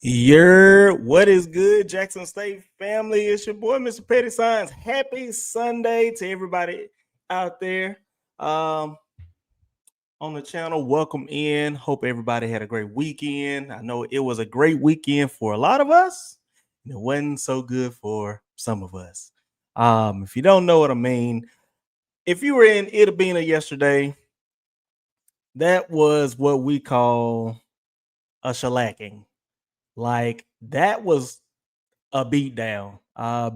What is good, Jackson State family? It's your boy, Mr. Petty Science. Happy Sunday to everybody out there um, on the channel. Welcome in. Hope everybody had a great weekend. I know it was a great weekend for a lot of us, and it wasn't so good for some of us. If you don't know what I mean, if you were in Ida Bena yesterday, that was what we call a shellacking. Like, that was a beat down.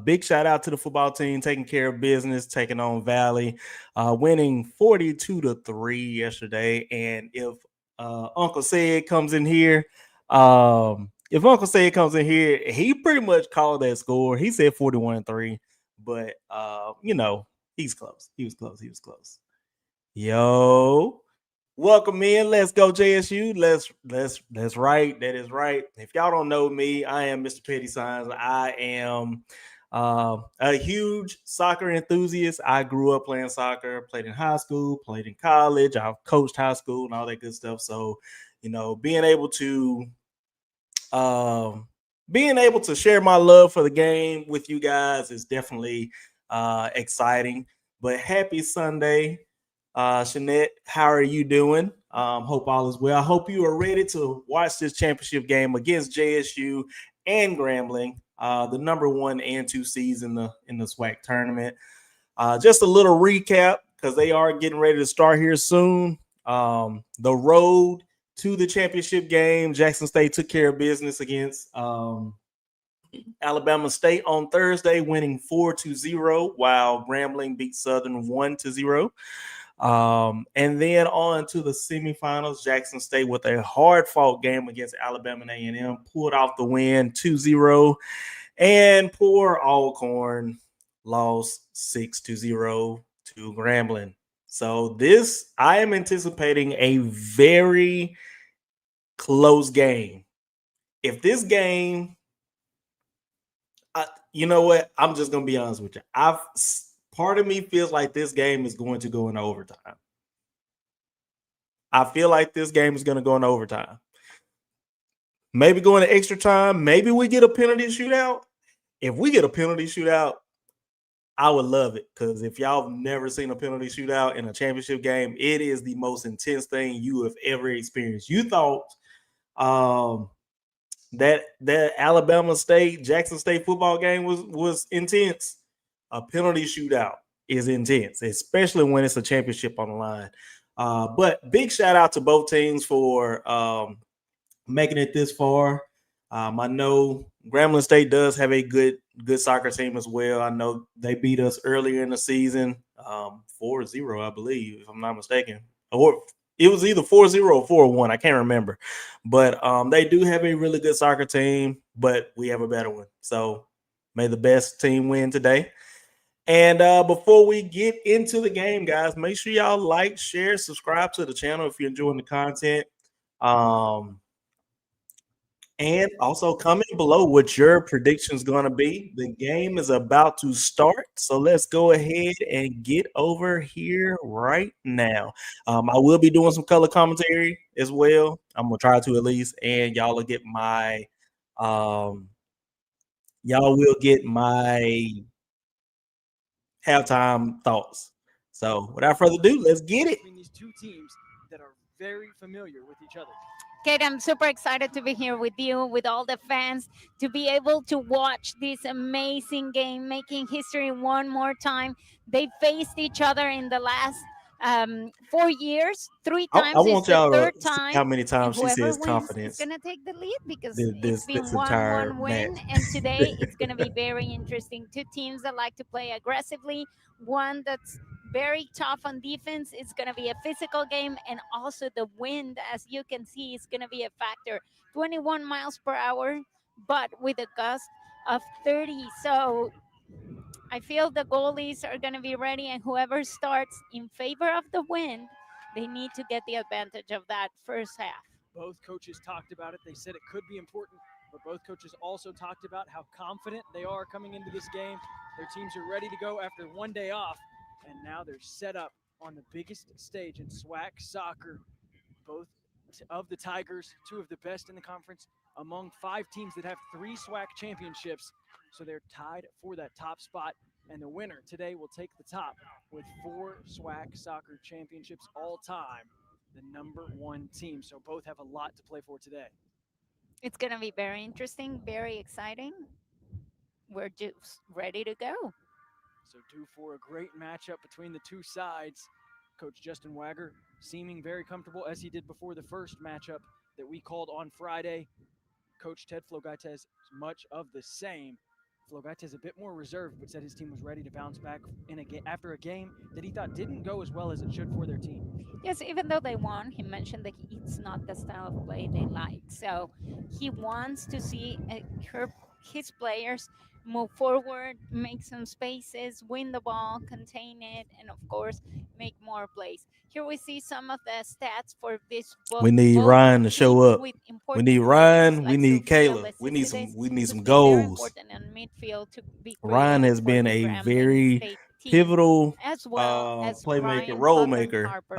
Big shout out to the football team taking care of business, taking on Valley, winning 42-3 yesterday. And if Uncle Said comes in here, he pretty much called that score. He said 41-3, but he's close. He was close. He was close. Yo, welcome in. Let's go, JSU. Let's right. That is right. If y'all don't know me, I am Mr. Petty Signs. I am a huge soccer enthusiast. I grew up playing soccer, played in high school, played in college. I've coached high school and all that good stuff. So, being able to share my love for the game with you guys is definitely exciting. But happy Sunday. Shanette, how are you doing? Hope all is well. I hope you are ready to watch this championship game against JSU and Grambling, the number 1 and 2 seeds in the SWAC tournament. Just a little recap because they are getting ready to start here soon. The road to the championship game, Jackson State took care of business against Alabama State on Thursday, winning 4-0, while Grambling beat Southern 1-0. And then on to the semifinals, Jackson State with a hard-fought game against Alabama A&M pulled off the win 2-0, and poor Alcorn lost 6-0 to Grambling. So I am anticipating a very close game. If this game, you know what? I'm just gonna be honest with you. Part of me feels like this game is going to go in overtime. I feel like this game is going to go in overtime. Maybe go into extra time. Maybe we get a penalty shootout. If we get a penalty shootout, I would love it, because if y'all have never seen a penalty shootout in a championship game, it is the most intense thing you have ever experienced. You thought that Alabama State, Jackson State football game was intense. A penalty shootout is intense, especially when it's a championship on the line. But big shout out to both teams for making it this far. I know Grambling State does have a good soccer team as well. I know they beat us earlier in the season, 4-0, I believe, if I'm not mistaken. Or it was either 4-0 or 4-1. I can't remember. But they do have a really good soccer team, but we have a better one. So may the best team win today. And before we get into the game, guys, make sure y'all like, share, subscribe to the channel if you're enjoying the content. And also comment below what your prediction is going to be. The game is about to start, so let's go ahead and get over here right now. I will be doing some color commentary as well. I'm going to try to, at least, and y'all will get my halftime thoughts. So without further ado, let's get it. These two teams that are very familiar with each other. Kate, I'm super excited to be here with you, with all the fans, to be able to watch this amazing game, making history one more time. They faced each other in the last 4 years, three I times. want It's the y'all third to see time. how many And times she whoever says wins is confidence going to take the lead, because it's this been entire 1-1 win. match. And today it's going to be very interesting. Two teams that like to play aggressively, one that's very tough on defense. It's going to be a physical game, and also the wind, as you can see, is going to be a factor. 21 miles per hour, but with a gust of 30. So I feel the goalies are going to be ready, and whoever starts in favor of the wind, they need to get the advantage of that first half. Both coaches talked about it. They said it could be important, but both coaches also talked about how confident they are coming into this game. Their teams are ready to go after one day off, and now they're set up on the biggest stage in SWAC soccer. Both of the Tigers, 2 of the best in the conference among 5 teams that have 3 SWAC championships. So they're tied for that top spot. And the winner today will take the top with 4 SWAC soccer championships all time, the #1 team. So both have a lot to play for today. It's going to be very interesting, very exciting. We're just ready to go. So due for a great matchup between the 2 sides. Coach Justin Wagger seeming very comfortable as he did before the first matchup that we called on Friday. Coach Ted Flogaites much of the same. Flogaites a bit more reserved, but said his team was ready to bounce back after a game that he thought didn't go as well as it should for their team. Yes, even though they won, he mentioned that it's not the style of play they like. So he wants to see his players move forward, make some spaces, win the ball, contain it, and of course, make more plays. Here we see some of the stats for this We need both Ryan to show teams up. with We need important players Ryan. We like need Sofia Kayla. We need some. Lecipides, We need who's some been very goals. important in midfield to be Ryan creative has for been the a Grambling very State team, pivotal as well as playmaker, Ryan role Hawthorne maker, Harper.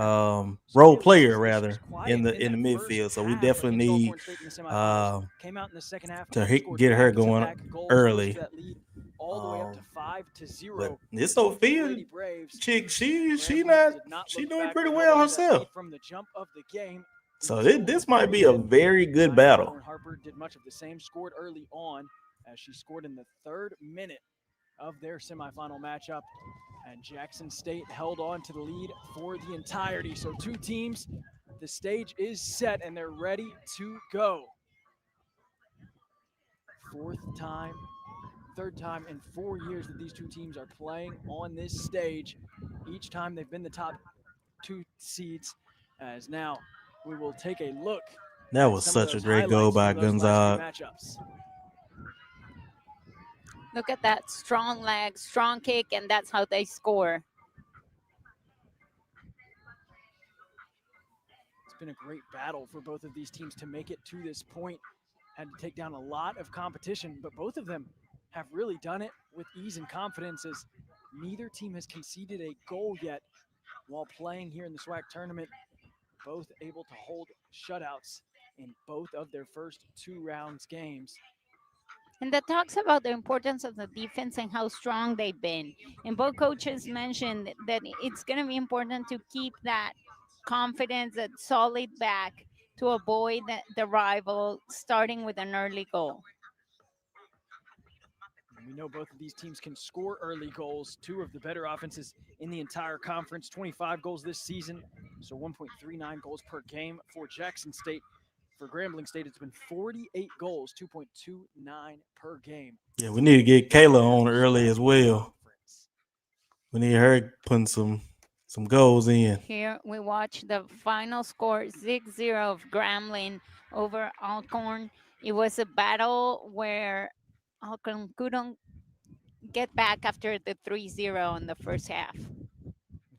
role Sofia player Lecipides, she was rather quiet in the that midfield. first So we half definitely against need Alcorn State in the semifinals. uh, Came out in the second half to and scored get her going back-to-back goals, early. pushed that lead all the way up to 5-0. But this for the Sophia Lady Braves. chick, she Grambling did not she look doing back. pretty They well held on to that herself. lead from the jump of the game. So until this the might very be a end. very good Ryan battle. Hawthorne Harper did much of the same, scored early on as she scored in the 3rd minute of their semifinal matchup. And Jackson State held on to the lead for the entirety. So 2 teams, the stage is set and they're ready to go. 3rd time in 4 years that these 2 teams are playing on this stage. Each time they've been the top 2 seeds. As now we will take a look. That was such a great goal by Gonzaga. Matchups. Look at that strong leg, strong kick, and that's how they score. It's been a great battle for both of these teams to make it to this point. Had to take down a lot of competition, but both of them have really done it with ease and confidence, as neither team has conceded a goal yet while playing here in the SWAC tournament. Both able to hold shutouts in both of their first 2 rounds games. And that talks about the importance of the defense and how strong they've been. And both coaches mentioned that it's going to be important to keep that confidence, that solid back to avoid the rival starting with an early goal. We know both of these teams can score early goals. 2 of the better offenses in the entire conference, 25 goals this season, so 1.39 goals per game for Jackson State. For Grambling State, it's been 48 goals, 2.29 per game. Yeah, we need to get Kayla on early as well. We need her putting some goals in. Here we watch the final score, 6-0 of Grambling over Alcorn. It was a battle where Alcorn couldn't get back after the 3-0 in the first half.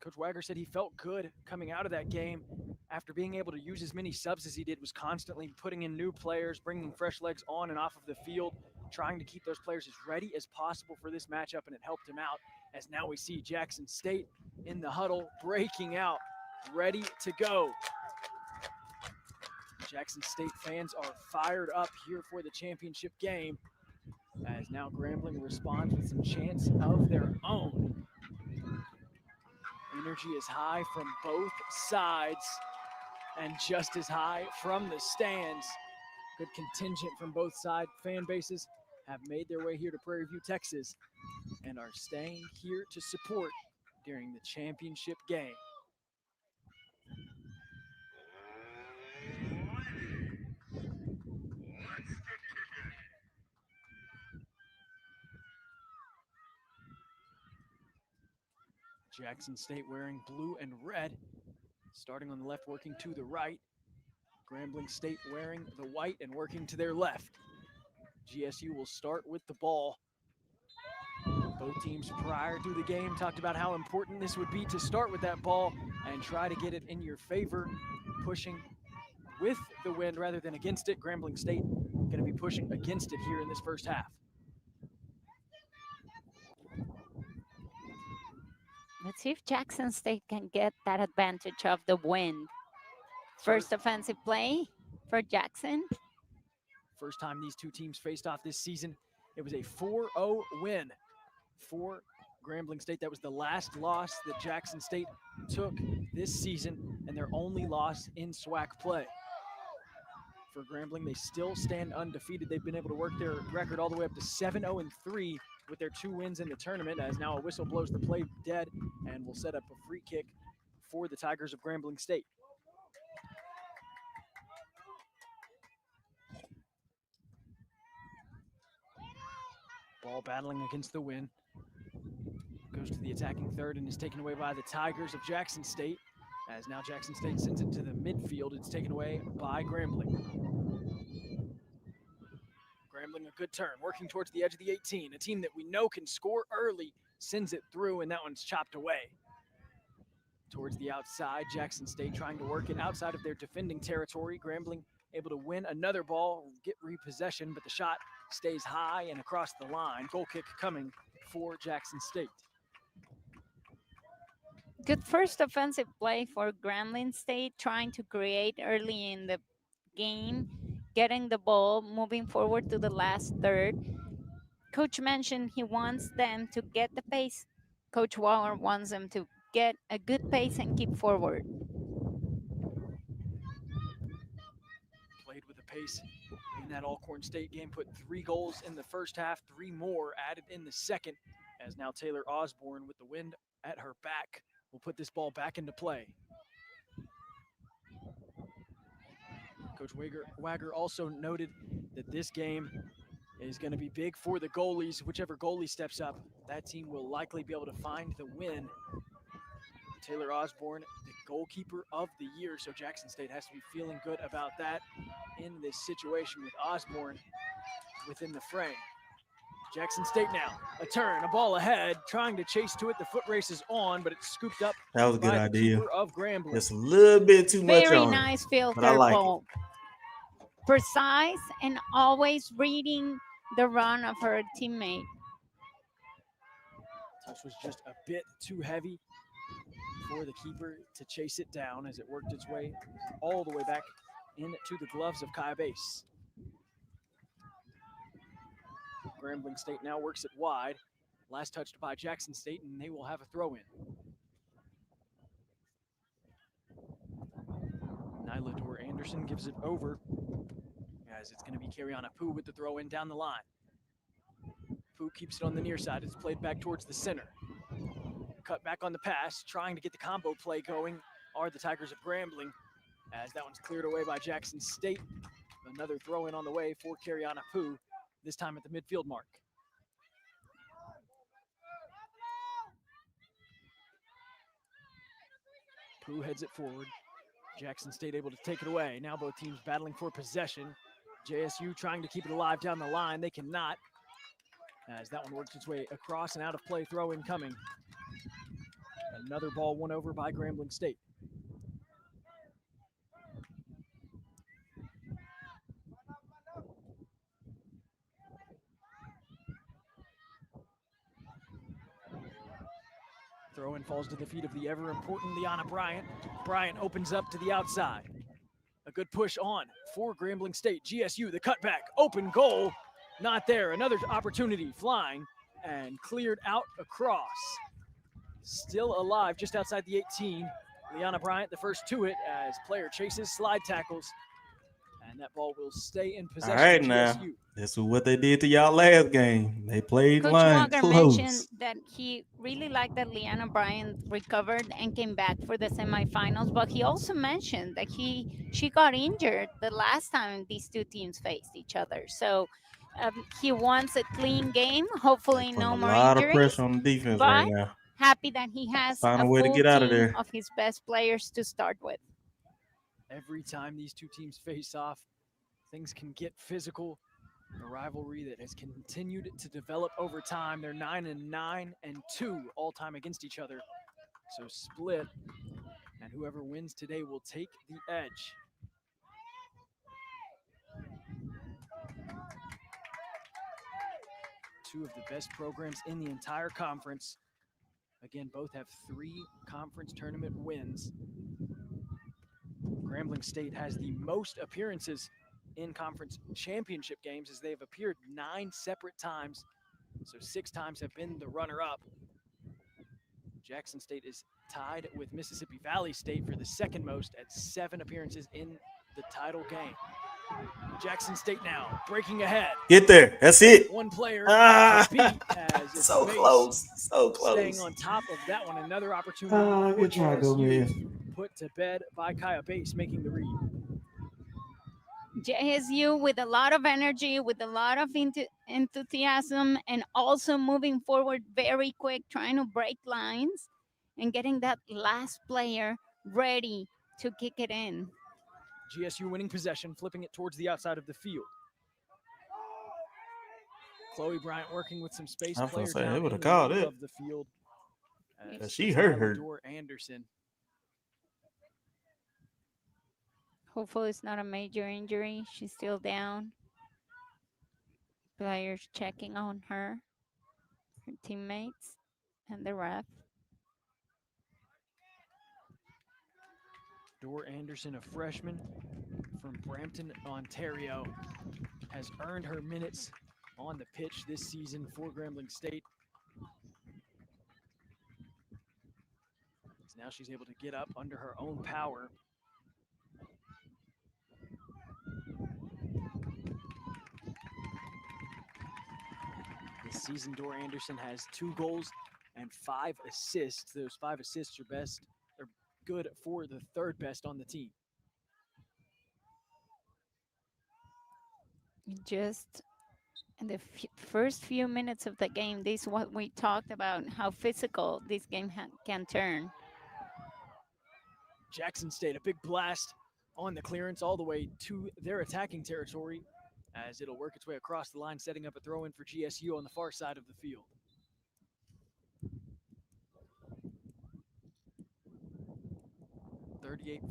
Coach Wagger said he felt good coming out of that game after being able to use as many subs as he did, was constantly putting in new players, bringing fresh legs on and off of the field, trying to keep those players as ready as possible for this matchup, and it helped him out, as now we see Jackson State in the huddle, breaking out, ready to go. Jackson State fans are fired up here for the championship game, as now Grambling responds with some chants of their own. Energy is high from both sides and just as high from the stands. Good contingent from both side fan bases have made their way here to Prairie View, Texas, and are staying here to support during the championship game. Jackson State wearing blue and red, starting on the left, working to the right. Grambling State wearing the white and working to their left. GSU will start with the ball. Both teams prior to the game talked about how important this would be to start with that ball and try to get it in your favor, pushing with the wind rather than against it. Grambling State going to be pushing against it here in this first half. Let's see if Jackson State can get that advantage of the wind. First offensive play for Jackson. First time these two teams faced off this season. It was a 4-0 win for Grambling State. That was the last loss that Jackson State took this season and their only loss in SWAC play. For Grambling, they still stand undefeated. They've been able to work their record all the way up to 7-0-3 with their 2 wins in the tournament, as now a whistle blows the play dead and will set up a free kick for the Tigers of Grambling State. Ball battling against the wind. Goes to the attacking third and is taken away by the Tigers of Jackson State. As now Jackson State sends it to the midfield. It's taken away by Grambling. Grambling a good turn, working towards the edge of the 18. A team that we know can score early sends it through, and that one's chopped away. Towards the outside, Jackson State trying to work it outside of their defending territory. Grambling able to win another ball, get repossession, but the shot stays high and across the line. Goal kick coming for Jackson State. Good first offensive play for Grambling State, trying to create early in the game, getting the ball, moving forward to the last third. Coach mentioned he wants them to get the pace. Coach Waller wants them to get a good pace and keep forward. Played with the pace in that Alcorn State game, put 3 goals in the first half, 3 more added in the second, as now Taylor Osborne, with the wind at her back, will put this ball back into play. Coach Wagger also noted that this game is going to be big for the goalies. Whichever goalie steps up, that team will likely be able to find the win. Taylor Osborne, the goalkeeper of the year, so Jackson State has to be feeling good about that in this situation with Osborne within the frame. Jackson State now, a turn, a ball ahead, trying to chase to it. The foot race is on, but it's scooped up. That was a good by the idea. keeper of Grambling. Just a little bit too much Very on nice it, filter but I like ball. Precise and always reading the run of her teammate. Touch was just a bit too heavy for the keeper to chase it down as it worked its way all the way back into the gloves of Kaya Base. Grambling State now works it wide. Last touched by Jackson State, and they will have a throw-in. Nyla Dor Anderson gives it over, as it's going to be Kariana Poo with the throw-in down the line. Poo keeps it on the near side. It's played back towards the center. Cut back on the pass, trying to get the combo play going are the Tigers of Grambling, as that one's cleared away by Jackson State. Another throw-in on the way for Kariana Poo, this time at the midfield mark. Poo heads it forward. Jackson State able to take it away. Now both teams battling for possession. JSU trying to keep it alive down the line. They cannot, as that one works its way across and out of play. Throw-in coming. Another ball won over by Grambling State. Throw-in falls to the feet of the ever-important Liana Bryant. Bryant opens up to the outside. A good push on for Grambling State. GSU, the cutback, open goal, not there. Another opportunity flying and cleared out across. Still alive just outside the 18. Liana Bryant, the first to it, as player chases, slide tackles, and that ball will stay in possession. All right, of now GSU. this is what they did to y'all last game. They played Coach line Walker close. mentioned that he really liked that Liana Bryant recovered and came back for the semifinals, but he also mentioned that she got injured the last time these two teams faced each other. So he wants a clean game. Hopefully, Putting no a more lot of injuries. pressure on the defense but right now. Happy that he has Find a a way to full get out of team there. of his best players to start with. Every time these two teams face off, things can get physical. A rivalry that has continued to develop over time. They're 9-9 and 2 all time against each other. So split, and whoever wins today will take the edge. Two of the best programs in the entire conference. Again, both have 3 conference tournament wins. Grambling State has the most appearances in conference championship games, as they have appeared 9 separate times. So 6 times have been the runner-up. Jackson State is tied with Mississippi Valley State for the second most at 7 appearances in the title game. Jackson State now breaking ahead. Get there. That's it. One player Ah, to beat as it's so base close. So close. staying on top of that one. Another opportunity for Good try, go, man. JSU put to bed by Kaya Base making the read. JSU with a lot of energy, with a lot of enthusiasm, and also moving forward very quick, trying to break lines and getting that last player ready to kick it in. GSU winning possession, flipping it towards the outside of the field. Chloe Bryant working with some space. I was gonna Player say, they down would've in the called middle it. of the field. She hurt her. Door Anderson. Hopefully it's not a major injury. She's still down. Players checking on her teammates, and the ref. Door Anderson, a freshman from Brampton, Ontario, has earned her minutes on the pitch this season for Grambling State. So now she's able to get up under her own power. This season, Door Anderson has 2 goals and 5 assists. Those 5 assists are good for the 3rd best on the team. Just in the first few minutes of the game, this is what we talked about, how physical this game can turn. Jackson State, a big blast on the clearance all the way to their attacking territory, as it'll work its way across the line, setting up a throw-in for GSU on the far side of the field.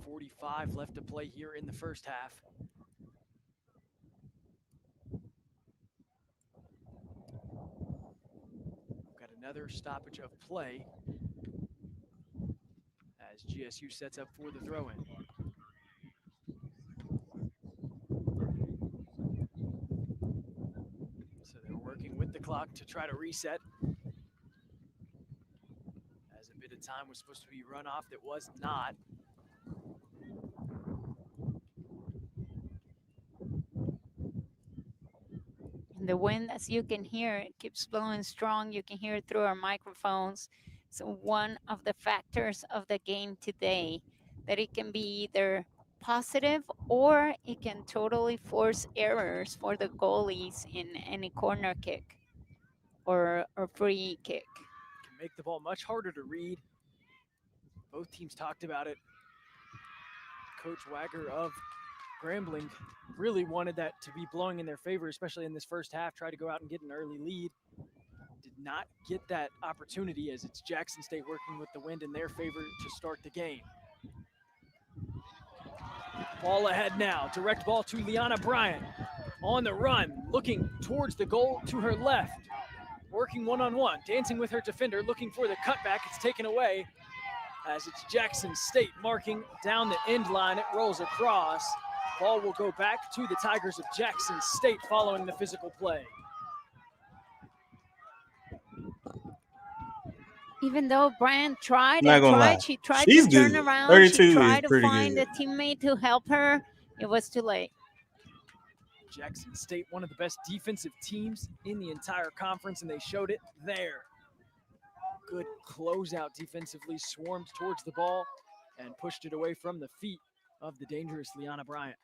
.45 left to play here in the first half. We've got another stoppage of play as GSU sets up for the throw-in. So they're working with the clock to try to reset, as a bit of time was supposed to be run off that was not. The wind, as you can hear, it keeps blowing strong. You can hear it through our microphones. So one of the factors of the game today, that it can be either positive or it can totally force errors for the goalies in any corner kick or free kick. Can make the ball much harder to read. Both teams talked about it. Coach Wagger of Grambling really wanted that to be blowing in their favor, especially in this first half, tried to go out and get an early lead. Did not get that opportunity, as it's Jackson State working with the wind in their favor to start the game. Ball ahead now, direct ball to Liana Bryant. On the run, looking towards the goal to her left. Working one-on-one, dancing with her defender, looking for the cutback. It's taken away as it's Jackson State marking down the end line. It rolls across. Ball will go back to the Tigers of Jackson State following the physical play. Even though Bryant tried Not and gonna lie. tried, she tried She's to turn good. around. 32 She is tried to pretty find good. a teammate to help her. It was too late. Jackson State, one of the best defensive teams in the entire conference, and they showed it there. Good closeout defensively, swarmed towards the ball and pushed it away from the feet of the dangerous Liana Bryant.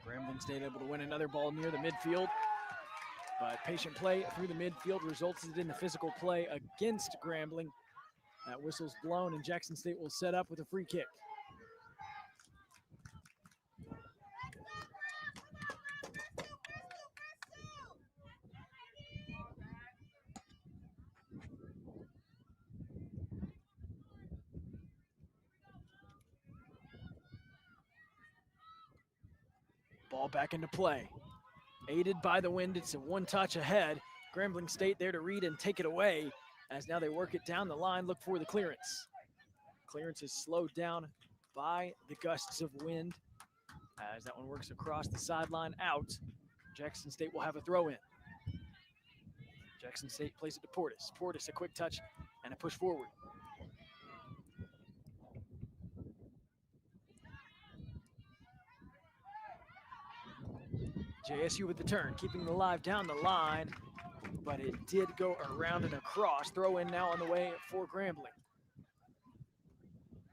Grambling State able to win another ball near the midfield, but patient play through the midfield resulted in the physical play against Grambling. That whistle's blown, and Jackson State will set up with a free kick. Ball back into play. Aided by the wind, it's a one touch ahead. Grambling State there to read and take it away as now they work it down the line, look for the clearance. Clearance is slowed down by the gusts of wind as that one works across the sideline out. Jackson State will have a throw in. Jackson State plays it to Portis. Portis, a quick touch and a push forward. JSU with the turn, keeping it alive down the line, but it did go around and across. Throw in now on the way for Grambling.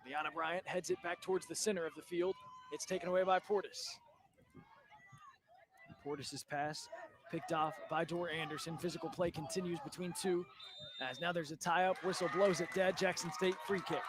Liana Bryant heads it back towards the center of the field. It's taken away by Portis. Portis' pass picked off by Dor Anderson. Physical play continues between two as now there's a tie-up. Whistle blows it dead. Jackson State free kick.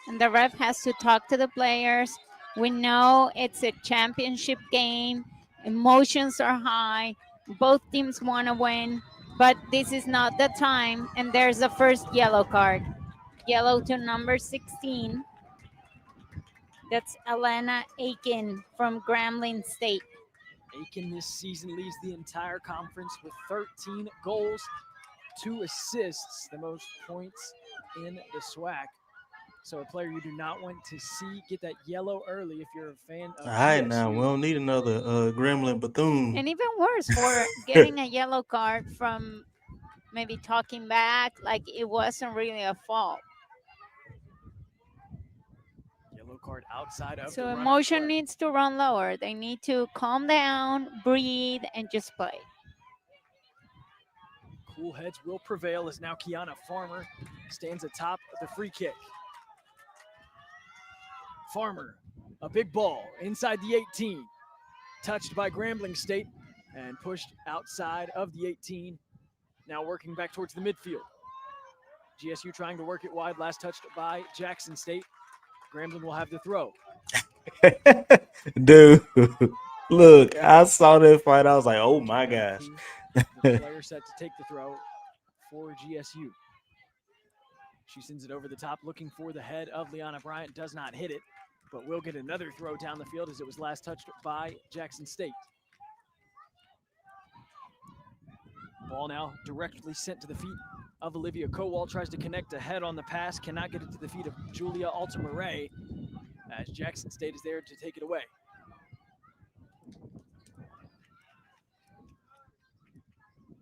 And the ref has to talk to the players. We know it's a championship game. Emotions are high. Both teams want to win, but this is not the time. And there's the first yellow card. Yellow to number 16. That's Elena Aiken from Grambling State. Aiken this season leads the entire conference with 13 goals, 2 assists, the most points in the SWAC. So a player you do not want to see get that yellow early if you're a fan of All right, GSU. now we don't need another Gremlin Bethune. And even worse, for getting a yellow card from maybe talking back, like it wasn't really a fault. Yellow card outside of So the run of emotion play. needs to run lower. They need to calm down, breathe, and just play. Cool heads will prevail as now Kiana Farmer stands atop of the free kick. Farmer, a big ball inside the 18. Touched by Grambling State and pushed outside of the 18. Now working back towards the midfield. GSU trying to work it wide. Last touched by Jackson State. Grambling will have the throw. Dude, look, I saw that fight. I was like, oh my gosh. The player set to take the throw for GSU. She sends it over the top, looking for the head of Liana Bryant. Does not hit it, but will get another throw down the field as it was last touched by Jackson State. Ball now directly sent to the feet of Olivia Kowal. Tries to connect ahead on the pass. Cannot get it to the feet of Julia Altamare as Jackson State is there to take it away.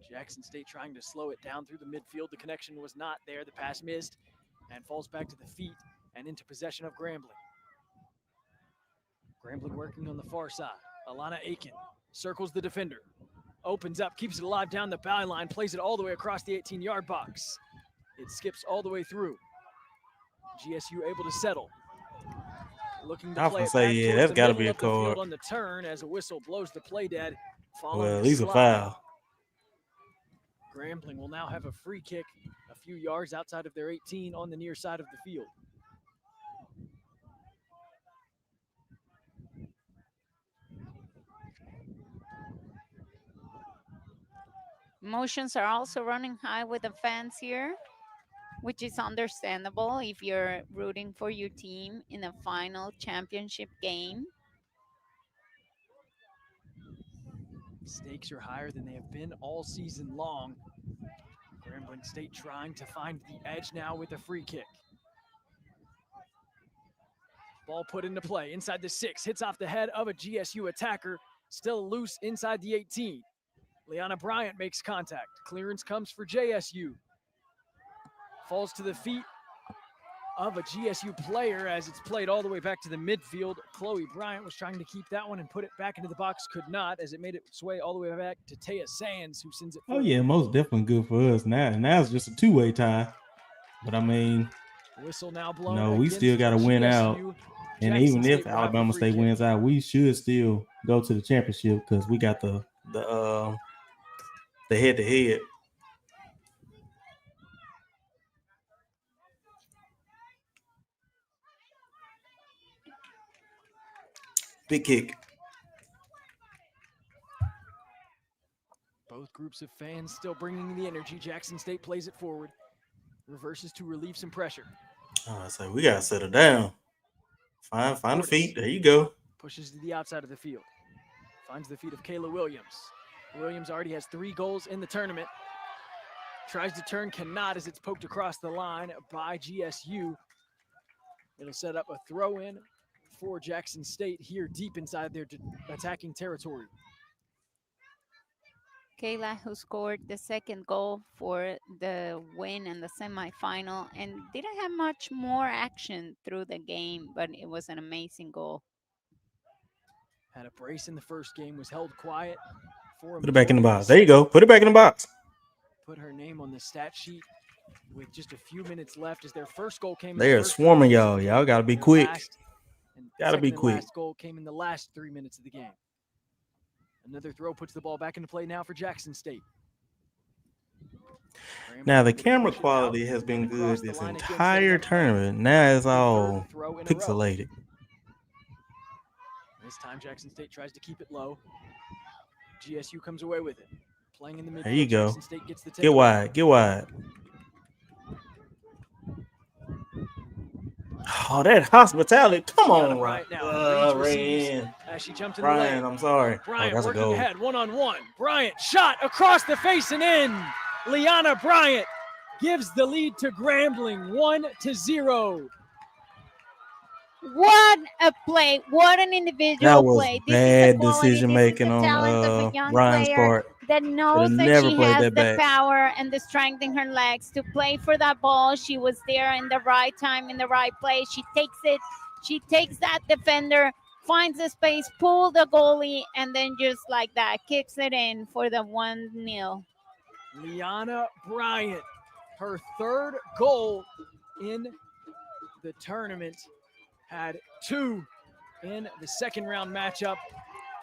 Jackson State trying to slow it down through the midfield. The connection was not there. The pass missed and falls back to the feet and into possession of Grambling. Grambling working on the far side. Alana Aiken circles the defender. Opens up, keeps it alive down the byline, plays it all the way across the 18-yard box. It skips all the way through. GSU able to settle. Looking to I was play gonna it say, back yeah, towards that's the gotta middle be a of the field card. on the turn as a whistle blows the play dead. Following Well, the at least a slide. foul. Grambling will now have a free kick a few yards outside of their 18 on the near side of the field. Emotions are also running high with the fans here, which is understandable if you're rooting for your team in a final championship game. Stakes are higher than they have been all season long. Grambling State trying to find the edge now with a free kick. Ball put into play inside the 6, hits off the head of a GSU attacker, still loose inside the 18. Liana Bryant makes contact. Clearance comes for JSU. Falls to the feet of a GSU player as it's played all the way back to the midfield. Chloe Bryant was trying to keep that one and put it back into the box, could not, as it made its way all the way back to Taya Sands, who sends it Oh forward. yeah, most definitely good for us now. And now it's just a two-way tie. But I mean, Whistle now blown. no, we against still got to win out. GSU. And Jackson even State if will have the Alabama free State kick. wins out, we should still go to the championship because we got the head-to-head. Big kick. Both groups of fans still bringing the energy. Jackson State plays it forward. Reverses to relieve some pressure. Oh, I say we gotta settle down. Find the Portis feet. There you go. pushes to the outside of the field. Finds the feet of Kayla Williams. Williams already has 3 goals in the tournament. Tries to turn, cannot, as it's poked across the line by GSU. It'll set up a throw-in for Jackson State here deep inside their attacking territory. Kayla, who scored the second goal for the win in the semifinal and didn't have much more action through the game, but it was an amazing goal. Had a brace in the first game, was held quiet for a Put it back in the majority of box. There you go. Put it back in the box. Put her name on the stat sheet with just a few minutes left as their first goal came in They the are first swarming 3 minutes of y'all. the Y'all game, gotta be and quick. Gotta be quick. quick. Last goal came in the last 3 minutes of the game. Another throw puts the ball back into play now for Jackson State. Now the camera quality has been good this entire tournament. Now it's all pixelated. This time Jackson State tries to keep it low. GSU comes away with it. Playing in the midfield. There you go. Jackson State gets the Get wide. Get wide. Oh, that hospitality. Come on, Ryan. Ryan. As she jumped in the lane. I'm sorry. Bryant that's working a goal. ahead, one-on-one. Bryant shot across the face and in. Liana Bryant gives the lead to Grambling, 1-0. What a play! What an individual That was play! bad This is the quality, decision this is making the talent of a young Ryan's player part. that knows Should've that never she played has that the back. power and the strength in her legs to play for that ball. She was there in the right time, in the right place. She takes it. She takes that defender, finds the space, pull the goalie, and then just like that, kicks it in for the 1-0. Liana Bryant, her 3rd goal in the tournament, had 2 in the second round matchup.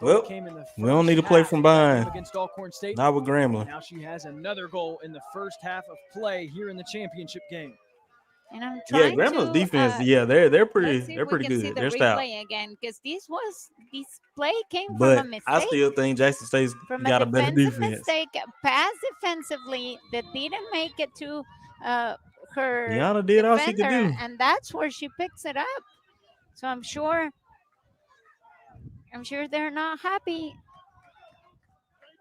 Well, came in the we don't need to play from behind. Against Alcorn State. Not with Grambling. Now she has another goal in the first half of play here in the championship game. And I'm trying Grambling's to, defense, they're pretty let's see they're if we pretty can good. see the They're stout. replay again, because this play came But from a mistake. I still think Jackson State's From got a better defensive defense. mistake, pass defensively that didn't make it to her Liana did all she could defender, do. and that's where she picks it up. So I'm sure they're not happy.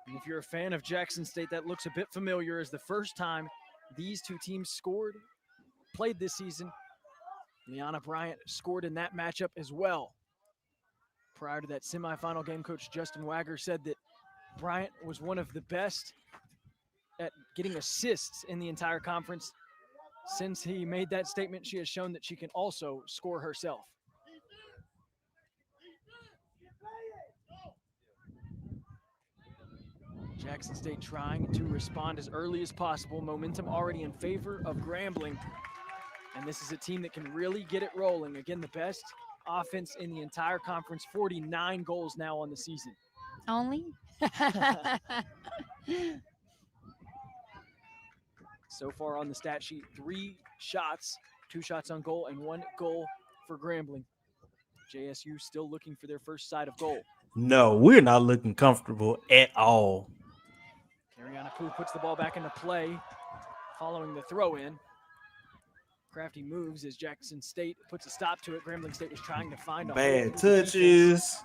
And if you're a fan of Jackson State, that looks a bit familiar as the first time these two teams played this season. Liana Bryant scored in that matchup as well. Prior to that semifinal game, Coach Justin Wagger said that Bryant was one of the best at getting assists in the entire conference. Since he made that statement, she has shown that she can also score herself. Jackson State trying to respond as early as possible. Momentum already in favor of Grambling. And this is a team that can really get it rolling. Again, the best offense in the entire conference, 49 goals now on the season. Only? So far on the stat sheet, 3 shots, 2 shots on goal, and 1 goal for Grambling. JSU still looking for their first side of goal. No, we're not looking comfortable at all. Ariana Pooh puts the ball back into play following the throw-in. Crafty moves as Jackson State puts a stop to it. Grambling State was trying to find a bad touches,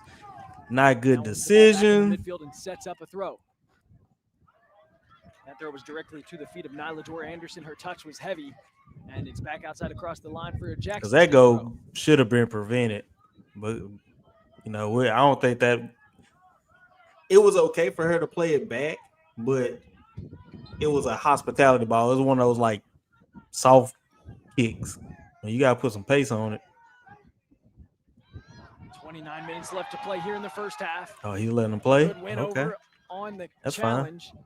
not good now decision. Midfield and sets up a throw. That throw was directly to the feet of Nyla Dor Anderson. Her touch was heavy, and it's back outside across the line for a Jackson. Because that goal should have been prevented, but I don't think that it was okay for her to play it back, but it was a hospitality ball. It was one of those like soft kicks. You gotta put some pace on it. 29 minutes left to play here in the first half. Oh, he's letting them play? Good win Okay. over on the That's challenge. Fine.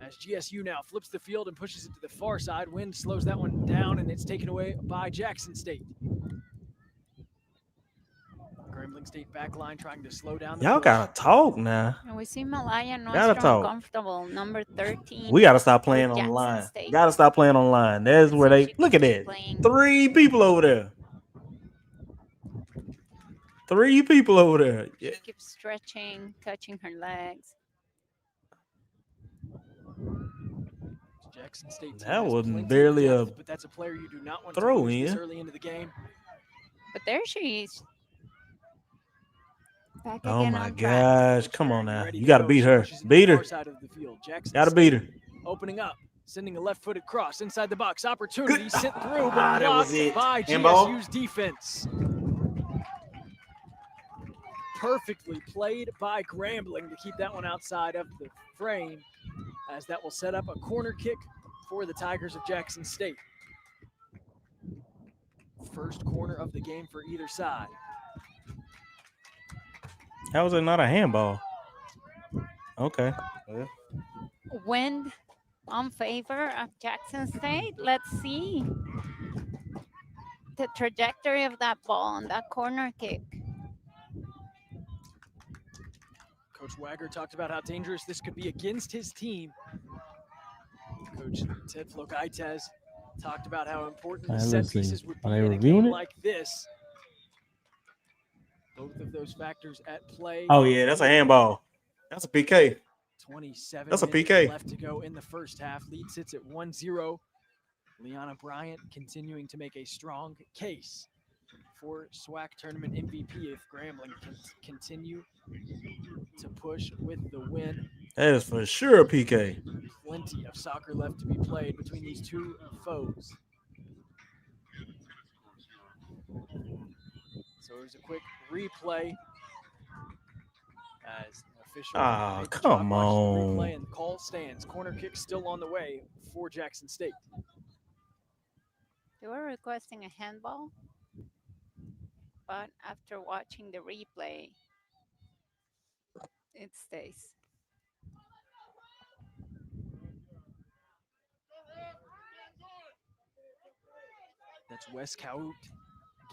As GSU now flips the field and pushes it to the far side. Wind slows that one down, and it's taken away by Jackson State. Grambling State backline trying to slow down. Y'all gotta talk now. And we see Malaya Gotta talk. comfortable, number 13. We gotta stop playing online. Gotta stop playing online. That's where they look at that. 3 people over there. 3 people over there. Yeah. She keeps stretching, touching her legs. Jackson State team That has wasn't plenty of barely a depth, but that's a player you do not want throw to lose this in. early into the game. But there she is. Back Oh again my on track. gosh. Coach Come on Barry now. ready You to got to go. beat She her. pushes it to Beat the her. far side of the field. Jackson Got to beat her. State opening up, sending a left-footed cross inside the box. Opportunity sent through, but Ah, that was blocked it. by Handball. GSU's defense. Perfectly played by Grambling to keep that one outside of the frame, as that will set up a corner kick for the Tigers of Jackson State. First corner of the game for either side. How was it not a handball? Okay. Well, Wind on favor of Jackson State. Let's see the trajectory of that ball on that corner kick. Coach Wagger talked about how dangerous this could be against his team. Coach Ted Flocaites talked about how important the set let's see. pieces would be Are they in a reviewing game it? like this. Both of those factors at play. Oh, yeah, that's a handball. That's a PK. 27 That's a minutes PK. left to go in the first half. Lead sits at 1-0. Liana Bryant continuing to make a strong case for SWAC tournament MVP if Grambling can continue to push with the win. That is for sure a PK. Plenty of soccer left to be played between these two foes. So here's a quick replay as official Ah, made the come chalk, watches the on. replay, and call stands. Corner kick still on the way for Jackson State. They were requesting a handball, but after watching the replay, it stays. That's Wes Kaut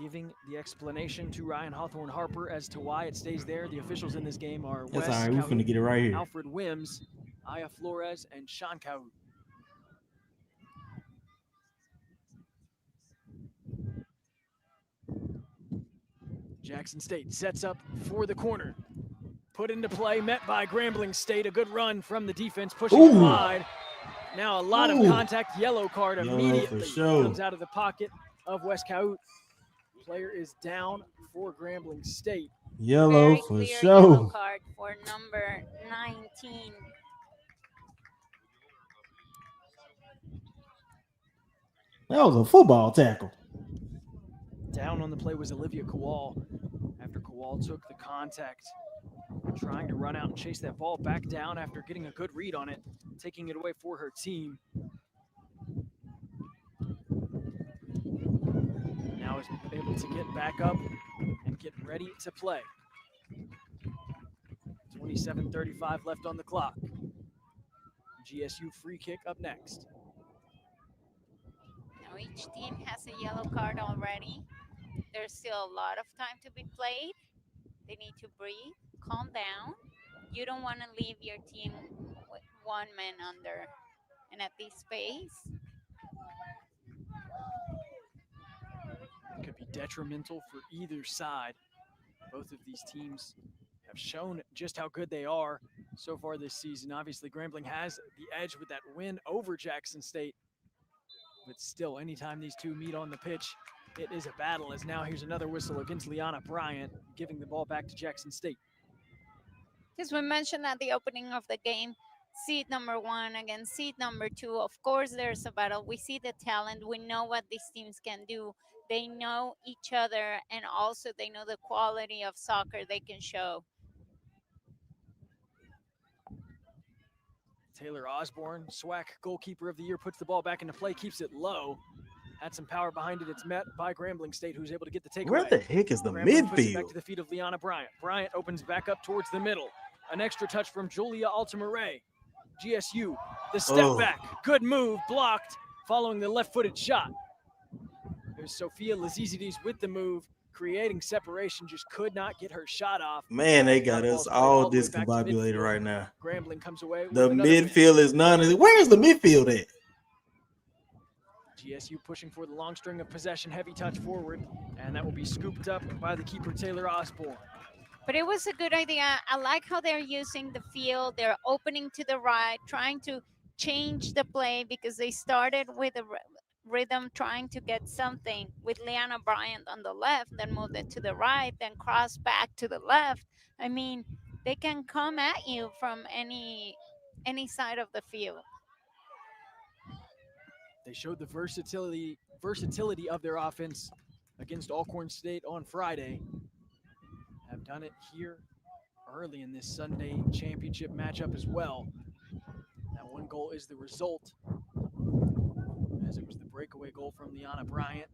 giving the explanation to Ryan Hawthorne Harper as to why it stays there. The officials in this game are That's Wes all right. We're Kaut, finna get it right here. Alfred Wims, Aya Flores, and Sean Kaut. Jackson State sets up for the corner. Put into play, met by Grambling State. A good run from the defense, pushing it Ooh. wide. Now a lot of Ooh. contact. Yellow card Yellow for immediately sure. comes out of the pocket of Wes Kaut. Player is down for Grambling State. Yellow Very for clear yellow sure. card for number 19. That was a football tackle. Down on the play was Olivia Kowal after Kowal took the contact, trying to run out and chase that ball back down after getting a good read on it, taking it away for her team. Now is able to get back up and get ready to play. 27:35 left on the clock. GSU free kick up next. Now each team has a yellow card already. There's still a lot of time to be played. They need to breathe, calm down. You don't want to leave your team with one man under and at this pace. Could be detrimental for either side. Both of these teams have shown just how good they are so far this season. Obviously, Grambling has the edge with that win over Jackson State. But still, anytime these two meet on the pitch, it is a battle, as now here's another whistle against Liana Bryant, giving the ball back to Jackson State. As we mentioned at the opening of the game, seed number 1 against seed number 2. Of course, there's a battle. We see the talent. We know what these teams can do. They know each other, and also they know the quality of soccer they can show. Taylor Osborne, SWAC goalkeeper of the year, puts the ball back into play, keeps it low. Had some power behind it. It's met by Grambling State, who's able to get the takeaway. Where the heck is the Grambling puts it back midfield? to the feet of Liana Bryant. Bryant opens back up towards the middle. An extra touch from Julia Altamare. GSU, the step back. Good move, blocked, following the left-footed shot. There's Sophia Lazizides with the move, creating separation, just could not get her shot off. Man, they got Now the us ball's played all the way back to discombobulated midfield. right now. Grambling comes away with The another win. midfield is none. Where's the midfield at? GSU pushing for the long string of possession, heavy touch forward, and that will be scooped up by the keeper, Taylor Osborne. But it was a good idea. I like how they're using the field. They're opening to the right, trying to change the play because they started with a rhythm trying to get something with Liana Bryant on the left, then moved it to the right, then cross back to the left. I mean, they can come at you from any side of the field. They showed the versatility of their offense against Alcorn State on Friday. Have done it here early in this Sunday championship matchup as well. That one goal is the result, as it was the breakaway goal from Liana Bryant.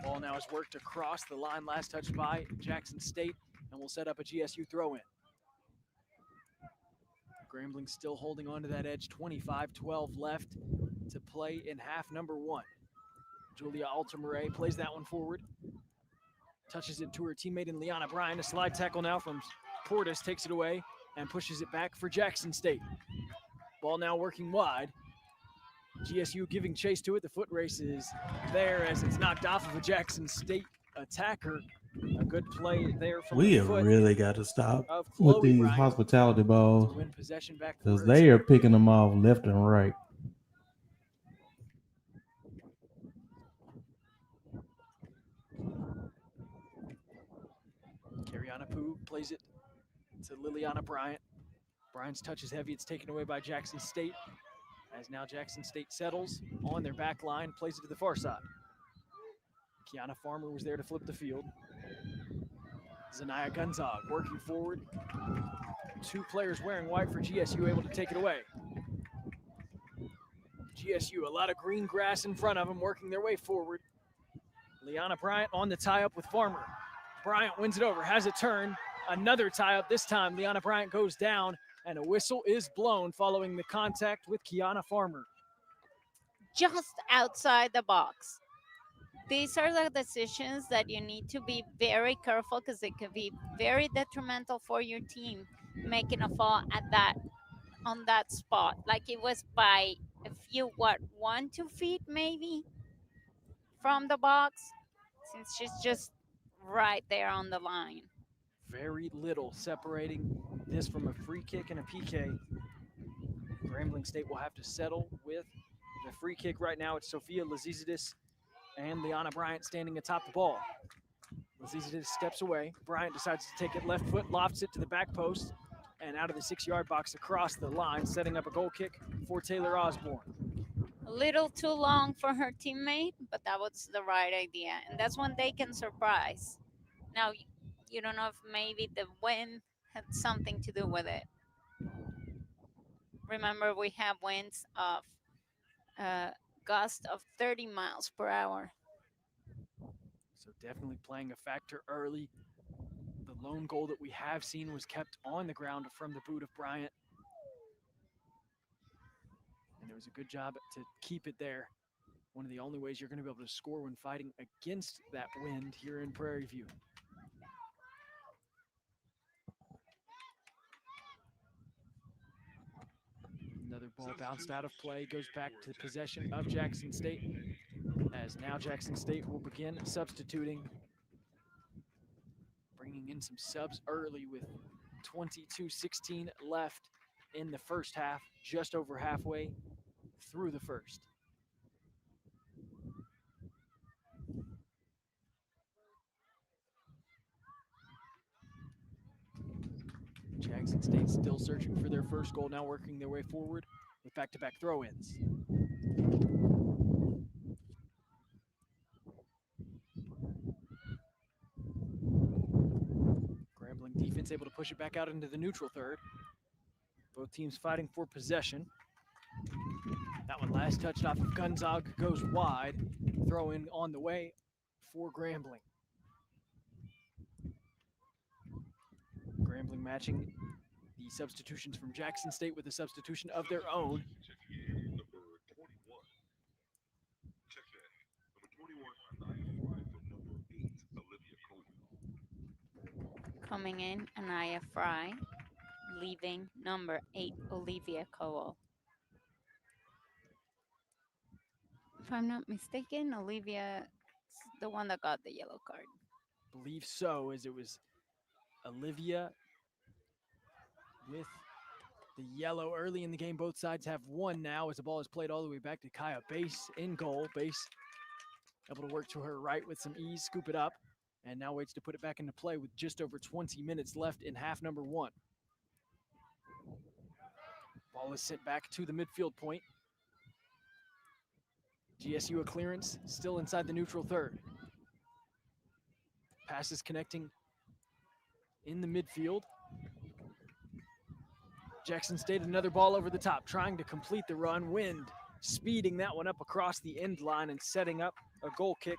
Ball now is worked across the line, last touched by Jackson State, and will set up a GSU throw-in. Grambling still holding on to that edge, 25-12 left to play in half number one. Julia Altamare plays that one forward, touches it to her teammate in Liana Bryan. A slide tackle now from Portis, takes it away and pushes it back for Jackson State. Ball now working wide. GSU giving chase to it. The foot race is there as it's knocked off of a Jackson State attacker. A good play there from We the have foot really got to stop of with Chloe these Bryant hospitality to balls win possession back for because her they team. are picking them off left and right. Kariana Poo plays it to Liliana Bryant. Bryant's touch is heavy. It's taken away by Jackson State, as now Jackson State settles on their back line, plays it to the far side. Kiana Farmer was there to flip the field. Zanaya Gunzog working forward. Two players wearing white for GSU able to take it away. GSU, a lot of green grass in front of them, working their way forward. Liana Bryant on the tie-up with Farmer. Bryant wins it over, has a turn, another tie-up. This time, Liana Bryant goes down, and a whistle is blown following the contact with Kiana Farmer. Just outside the box. These are the decisions that you need to be very careful because it could be very detrimental for your team making a fall at that on that spot. Like it was by a few 1-2 feet maybe from the box, since she's just right there on the line. Very little separating this from a free kick and a PK. Grambling State will have to settle with the free kick right now. It's Sophia Lazizidis and Liana Bryant standing atop the ball. Lazizidis steps away. Bryant decides to take it left foot, lofts it to the back post, and out of the 6-yard box across the line, setting up a goal kick for Taylor Osborne. A little too long for her teammate, but that was the right idea. And that's when they can surprise. Now, you don't know if maybe the wind had something to do with it. Remember, we have winds of gust of 30 miles per hour. So definitely playing a factor early. The lone goal that we have seen was kept on the ground from the boot of Bryant. And it was a good job to keep it there. One of the only ways you're going to be able to score when fighting against that wind here in Prairie View. Another ball bounced out of play, goes back to possession of Jackson State, as now Jackson State will begin substituting, bringing in some subs early with 22-16 left in the first half, just over halfway through the first. Jackson State still searching for their first goal, now working their way forward with back-to-back throw-ins. Grambling defense able to push it back out into the neutral third. Both teams fighting for possession. That one last touched off of Gunzog, goes wide. Throw in on the way for Grambling. Grambling matching the substitutions from Jackson State with a substitution of their own. Coming in, Anaya Fry, leaving number 8, Olivia Cowell. If I'm not mistaken, Olivia is the one that got the yellow card. Believe so, as it was Olivia with the yellow early in the game. Both sides have one now as the ball is played all the way back to Kaya. Base in goal. Base able to work to her right with some ease, scoop it up, and now waits to put it back into play with just over 20 minutes left in half number one. Ball is sent back to the midfield point. GSU a clearance, still inside the neutral third. Passes connecting in the midfield. Jackson State another ball over the top, trying to complete the run. Wind speeding that one up across the end line and setting up a goal kick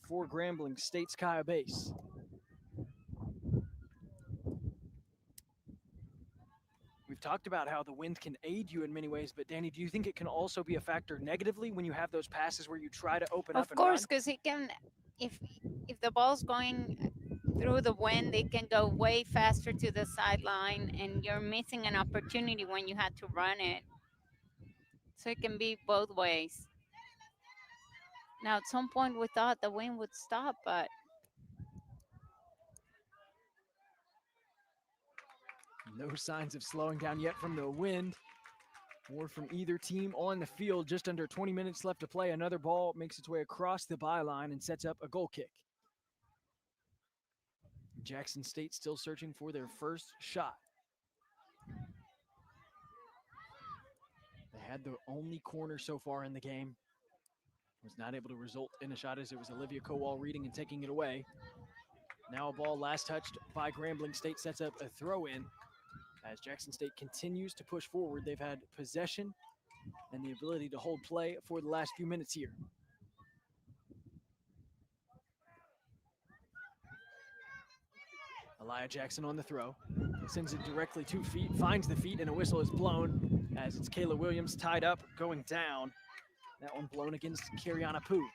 for Grambling State's Kaya base. We've talked about how the wind can aid you in many ways, but Danny, do you think it can also be a factor negatively when you have those passes where you try to open up Of and course, run? because it can, if the ball's going through the wind, it can go way faster to the sideline, and you're missing an opportunity when you had to run it. So it can be both ways. Now, at some point, we thought the wind would stop, but No signs of slowing down yet from the wind or from either team on the field. Just under 20 minutes left to play. Another ball makes its way across the byline and sets up a goal kick. Jackson State still searching for their first shot. They had the only corner so far in the game. Was not able to result in a shot as it was Olivia Kowal reading and taking it away. Now a ball last touched by Grambling State sets up a throw in. As Jackson State continues to push forward, they've had possession and the ability to hold play for the last few minutes here. Elia Jackson on the throw. Sends it directly 2 feet, finds the feet, and a whistle is blown as it's Kayla Williams tied up, going down. That one blown against Kariana Poo.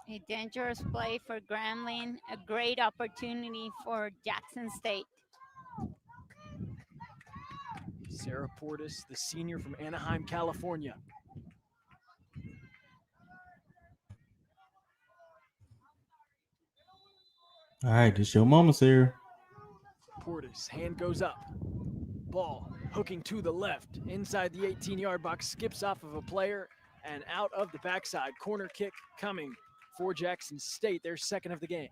a dangerous play for Grambling, a great opportunity for Jackson State. Sarah Portis, the senior from Anaheim, California. All right, this your mama, Sarah. Portis, hand goes up. Ball hooking to the left. Inside the 18-yard box, skips off of a player and out of the backside. Corner kick coming for Jackson State, their second of the game.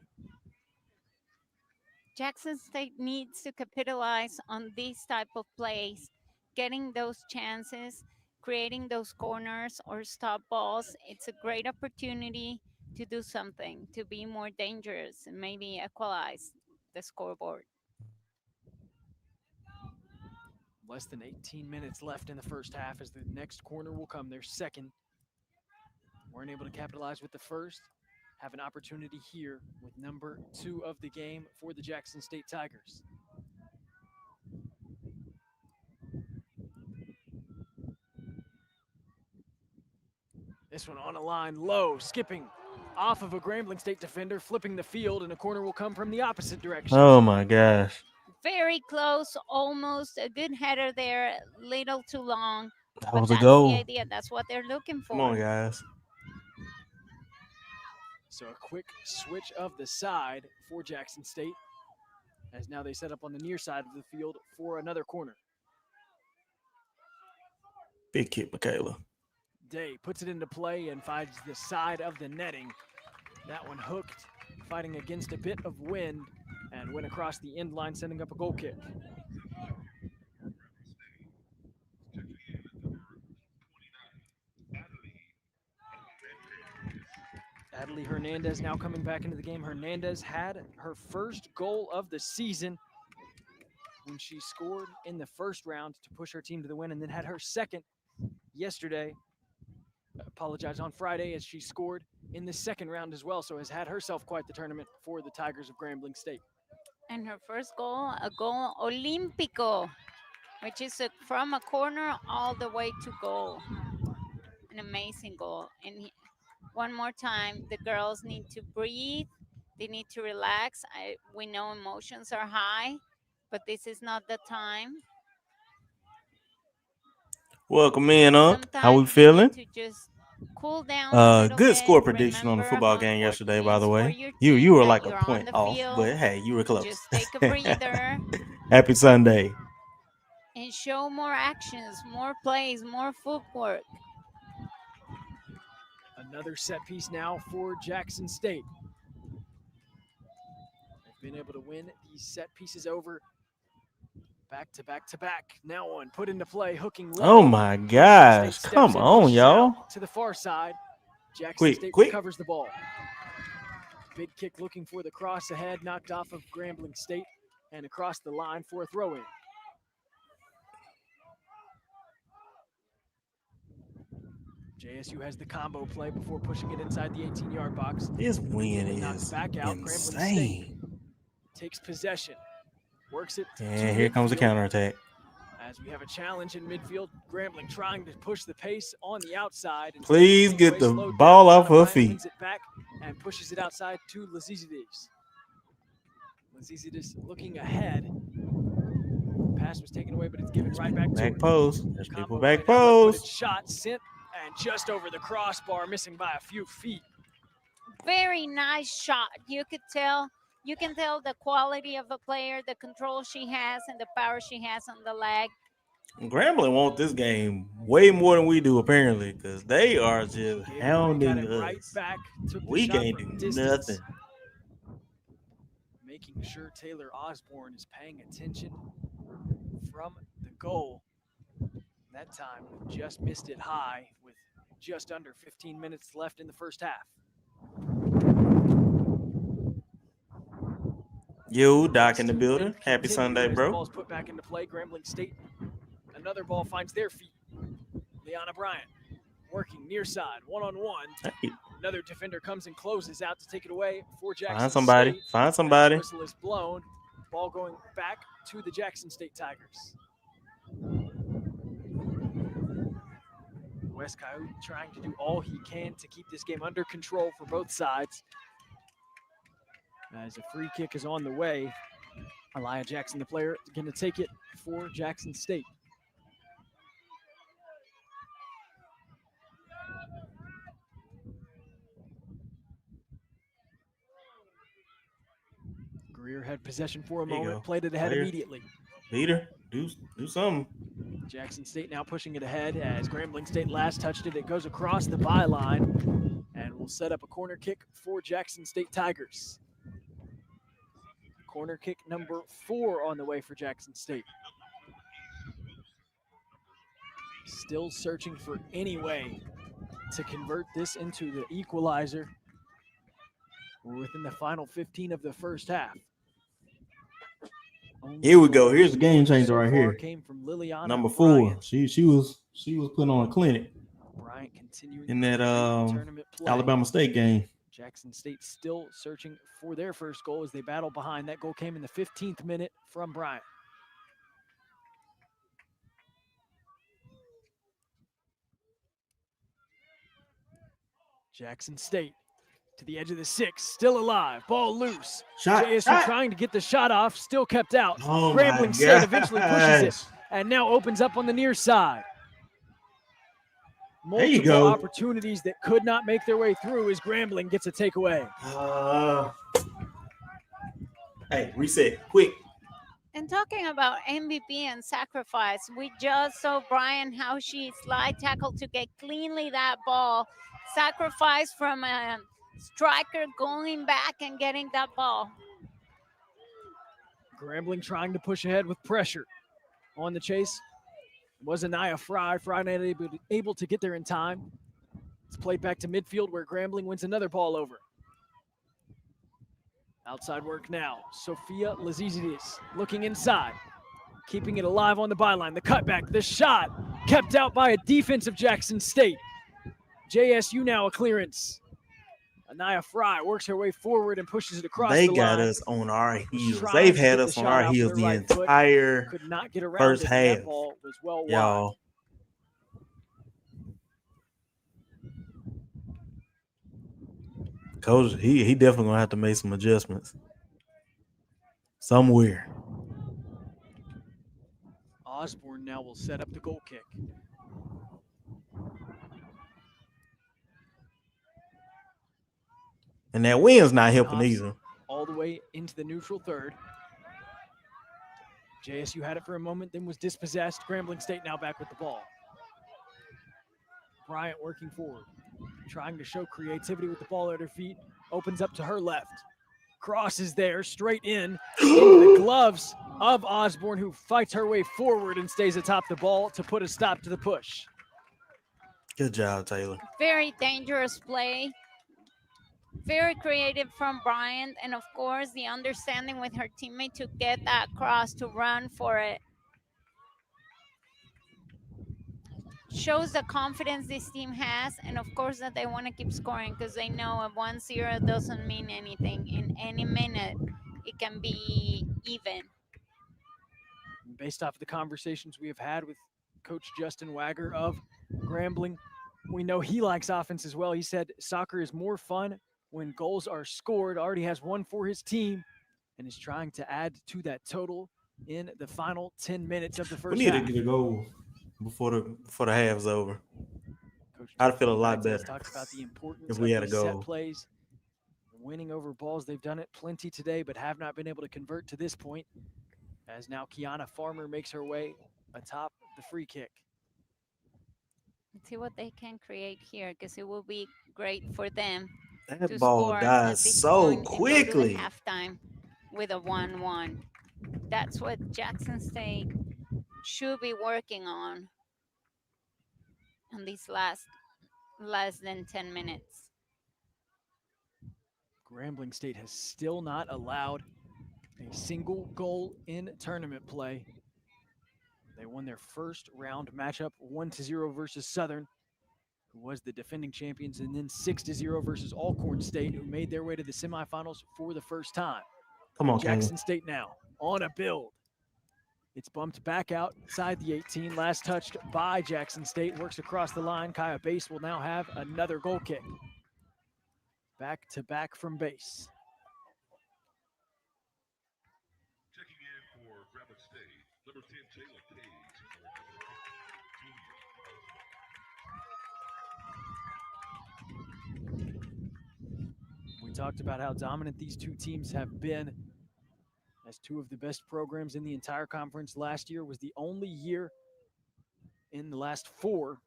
Jackson State needs to capitalize on these type of plays, getting those chances, creating those corners or stop balls. It's a great opportunity to do something, to be more dangerous and maybe equalize the scoreboard. Less than 18 minutes left in the first half as the next corner will come, their second. Weren't able to capitalize with the first. Have an opportunity here with number 2 of the game for the Jackson State Tigers. This one on a line low, skipping off of a Grambling State defender, flipping the field, and a corner will come from the opposite direction. Oh my gosh. Very close, almost a good header there, little too long. That But was a that's goal. the idea. That's what they're looking for. Come on, guys. So a quick switch of the side for Jackson State, as now they set up on the near side of the field for another corner. Big kick, Michaela. Day puts it into play and finds the side of the netting. That one hooked, fighting against a bit of wind, and went across the end line, sending up a goal kick. Adelie Hernandez now coming back into the game. Hernandez had her first goal of the season when she scored in the first round to push her team to the win, and then had her second yesterday. Apologize, on Friday, as she scored in the second round as well, so has had herself quite the tournament for the Tigers of Grambling State. And her first goal, a goal Olímpico, which is from a corner all the way to goal. An amazing goal. And one more time, the girls need to breathe. They need to relax. We know emotions are high, but this is not the time. Welcome in, Unc. How we Sometimes you feeling? need to just Cool down a little Good bit. score prediction on the Remember, football home game court yesterday, by is the for way. your You team, were that like a you're on point the off, field. but hey, you were close. Just take a breather Happy Sunday. and show more actions, more plays, more footwork. Another set piece now for Jackson State. They've been able to win these set pieces over back to back to back. Now one put into play, hooking low. Oh my gosh. State Come steps in, on, pushes y'all. out to the far side. Jackson Quick, State quick. recovers the ball. Big kick looking for the cross ahead, knocked off of Grambling State and across the line for a throw-in. JSU has the combo play before pushing it inside the 18-yard box. This win It knocks is back out. Grambling State insane. takes possession, works it to And here comes the midfield. counterattack. As we have a challenge in midfield, Grambling trying to push the pace on the outside. And Please State get way the slowed ball down. off her Bryant feet. wins it back and pushes it outside to Lazizidis. Lazizidis looking ahead. Pass was taken away, but it's given right back to Back her. post. There's Combo people back play now, left-footed post. shot sent and just over the crossbar, missing by a few feet. Very nice shot. You can tell the quality of a player, the control she has, and the power she has on the leg. Grambling want this game way more than we do, apparently, because they are just Gave it away, got hounding it right us. back, took the We shot can't from do distance. nothing. Making sure Taylor Osborne is paying attention from the goal. That time just missed it high with just under 15 minutes left in the first half. Yo, Doc in the To building. win Happy continue Sunday, as the bro. ball's put back into play. Grambling State. Another ball finds their feet. Liana Bryant working near side, one-on-one. Hey, Another defender comes and closes out to take it away for Jackson find somebody. State. Find As somebody. whistle is blown. Ball going back to the Jackson State Tigers. West Coyote trying to do all he can to keep this game under control for both sides. As a free kick is on the way, Elia Jackson, the player, going to take it for Jackson State. Greer had possession for a There you moment, go. played it ahead Player. immediately. Leader, do something. Jackson State now pushing it ahead as Grambling State last touched it. It goes across the byline and will set up a corner kick for Jackson State Tigers. Corner kick number 4 on the way for Jackson State. Still searching for any way to convert this into the equalizer. We're within the final 15 of the first half. Here we go. Here's the game changer So right far here. came from Liliana Number 4. Bryant. She was putting on a clinic Bryant continuing in that tournament play. Alabama State game. Jackson State still searching for their first goal as they battle behind. That goal came in the 15th minute from Bryant. Jackson State to the edge of the 6, still alive, ball loose. Shot. JSU trying to get the shot off, still kept out. Oh Grambling State eventually pushes it and now opens up on the near side. There you Multiple go. opportunities that could not make their way through as Grambling gets a takeaway. Hey, reset, quick. And talking about MVP and sacrifice, we just saw Brian how she slide tackled to get cleanly that ball. Sacrifice from a striker going back and getting that ball. Grambling trying to push ahead with pressure. On the chase was Anaya Fry. Fry not able to get there in time. It's played back to midfield where Grambling wins another ball over. Outside work now. Sophia Lazizidis looking inside, keeping it alive on the byline. The cutback, the shot, kept out by a defense of Jackson State. JSU now a clearance. Anaya Fry works her way forward and pushes it across They the got line. us on our heels. Trying They've to had get the us on shot our off heels their the right foot. entire Could not get around first it. That half. ball was well wide. y'all. Coach, he definitely gonna have to make some adjustments somewhere. Osborne now will set up the goal kick. And that wind's not One helping hops either. all the way into the neutral third. JSU had it for a moment, then was dispossessed. Grambling State now back with the ball. Bryant working forward, trying to show creativity with the ball at her feet. Opens up to her left. Crosses there, straight in, into the gloves of Osborne, who fights her way forward and stays atop the ball to put a stop to the push. Good job, Taylor. Very dangerous play. Very creative from Bryant, and of course the understanding with her teammate to get that cross to run for it. Shows the confidence this team has, and of course that they want to keep scoring because they know a 1-0 doesn't mean anything. In any minute, it can be even. Based off the conversations we have had with Coach Justin Wagger of Grambling, we know he likes offense as well. He said soccer is more fun when goals are scored. Already has one for his team and is trying to add to that total in the final 10 minutes of the We first need to half. get a goal before the half's over. Coach I'd feel a lot Wagner has better talked about the importance if we of had a these set goal. plays, winning over balls. They've done it plenty today, but have not been able to convert to this point. As now Kiana Farmer makes her way atop the free kick. Let's see what they can create here because it will be great for them That to ball score dies at this so point and go to the quickly. halftime with a 1-1. That's what Jackson State should be working on in these less than 10 minutes. Grambling State has still not allowed a single goal in tournament play. They won their first round matchup 1-0 versus Southern, who was the defending champions, and then 6-0 versus Alcorn State, who made their way to the semifinals for the first time. Come on, Jackson Kayla. State now on a build. It's bumped back outside the 18. Last touched by Jackson State. Works across the line. Kaya Base will now have another goal kick. Back to back from base. Checking in for Grambling State, number 10, Taylor Page. We talked about how dominant these two teams have been as two of the best programs in the entire conference. Last year was the only year in the last four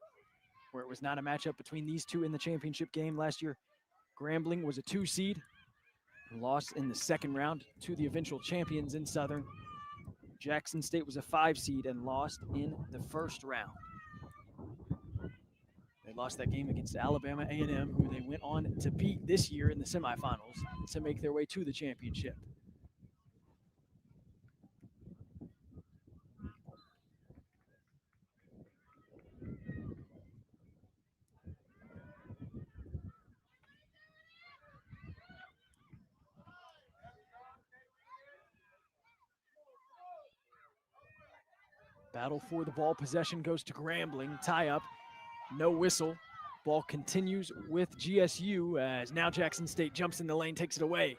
where it was not a matchup between these two in the championship game. Last year, Grambling was a 2 seed, lost in the second round to the eventual champions in Southern. Jackson State was a 5 seed and lost in the first round. They lost that game against Alabama A&M, who they went on to beat this year in the semifinals to make their way to the championship. Battle for the ball. Possession goes to Grambling. Tie up. No whistle. Ball continues with GSU as now Jackson State jumps in the lane, takes it away.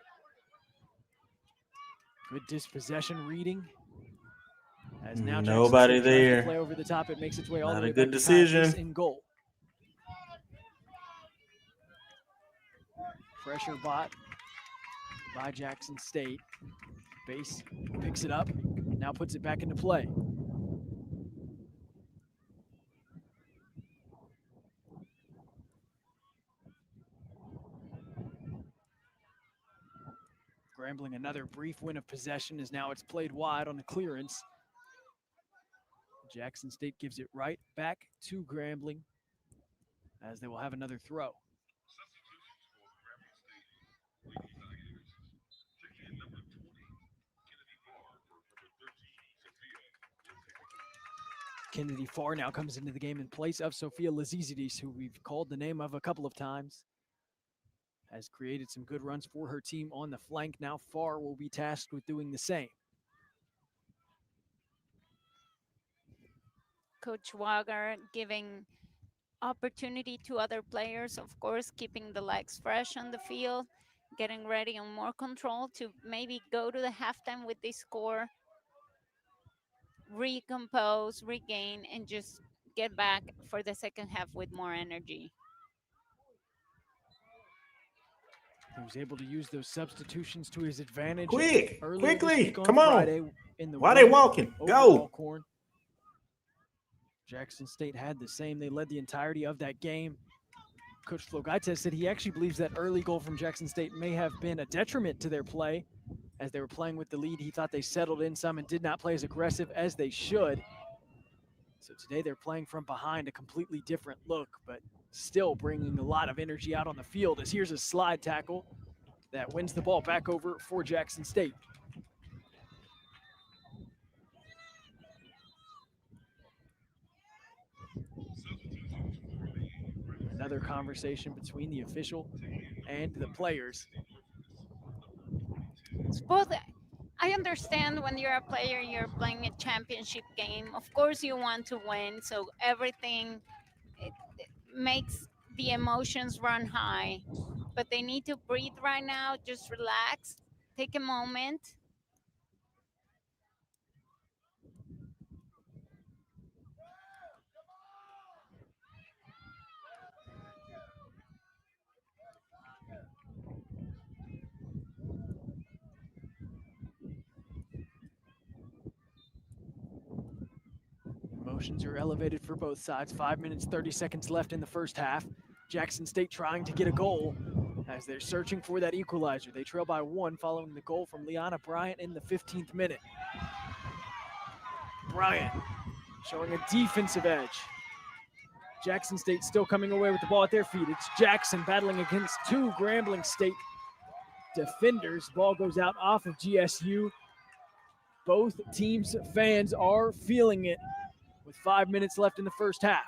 Good dispossession reading. As now Nobody Jackson State tries to there. play over the top. It makes its way all Not the way a good back to Kaya Base decision. in goal. Pressure bot by Jackson State. Base picks it up, now puts it back into play. Grambling another brief win of possession as now it's played wide on the clearance. Jackson State gives it right back to Grambling as they will have another throw. Kennedy Farr now comes into the game in place of Sophia Lazizidis, who we've called the name of a couple of times. Has created some good runs for her team on the flank. Now Farr will be tasked with doing the same. Coach Wagner giving opportunity to other players, of course, keeping the legs fresh on the field, getting ready and more control to maybe go to the halftime with this score, recompose, regain, and just get back for the second half with more energy. He was able to use those substitutions to his advantage Quick, earlier this quickly, week on come on. Friday in the Why they win walking? over Go. Alcorn. Jackson State had the same. They led the entirety of that game. Coach Flogaites said he actually believes that early goal from Jackson State may have been a detriment to their play. As they were playing with the lead, he thought they settled in some and did not play as aggressive as they should. So today they're playing from behind, a completely different look, but still bringing a lot of energy out on the field. As here's a slide tackle that wins the ball back over for Jackson State. Another conversation between the official and the players. It's both. I understand when you're a player, you're playing a championship game. Of course, you want to win, so everything it makes the emotions run high. But they need to breathe right now. Just relax, take a moment. Emotions are elevated for both sides. 5 minutes, 30 seconds left in the first half. Jackson State trying to get a goal as they're searching for that equalizer. They trail by 1 following the goal from Liana Bryant in the 15th minute. Bryant showing a defensive edge. Jackson State still coming away with the ball at their feet. It's Jackson battling against 2 Grambling State defenders. Ball goes out off of GSU. Both teams' fans are feeling it with 5 minutes left in the first half.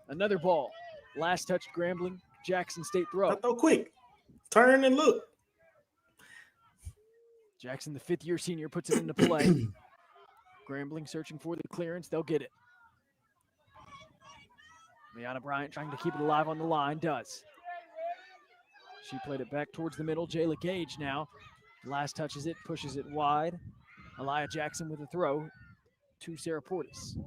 Another ball. Last touch Grambling. Jackson State throw. Throw quick. Turn and look. Jackson, the 5th-year senior, puts it into play. Grambling searching for the clearance. They'll get it. Liana Bryant trying to keep it alive on the line. Does. She played it back towards the middle. Jayla Gage now. Last touches it, pushes it wide. Elia Jackson with a throw to Sarah Portis.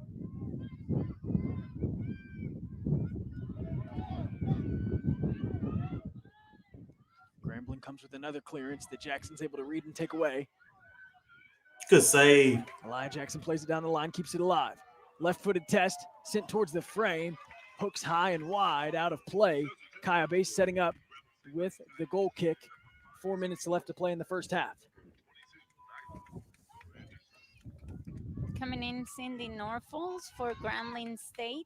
Grambling comes with another clearance that Jackson's able to read and take away. Good save. Elia Jackson plays it down the line, keeps it alive. Left-footed test, sent towards the frame. Hooks high and wide, out of play. Kaya Base setting up with the goal kick. 4 minutes left to play in the first half. Coming in, Cindy Norfolk for Grambling State.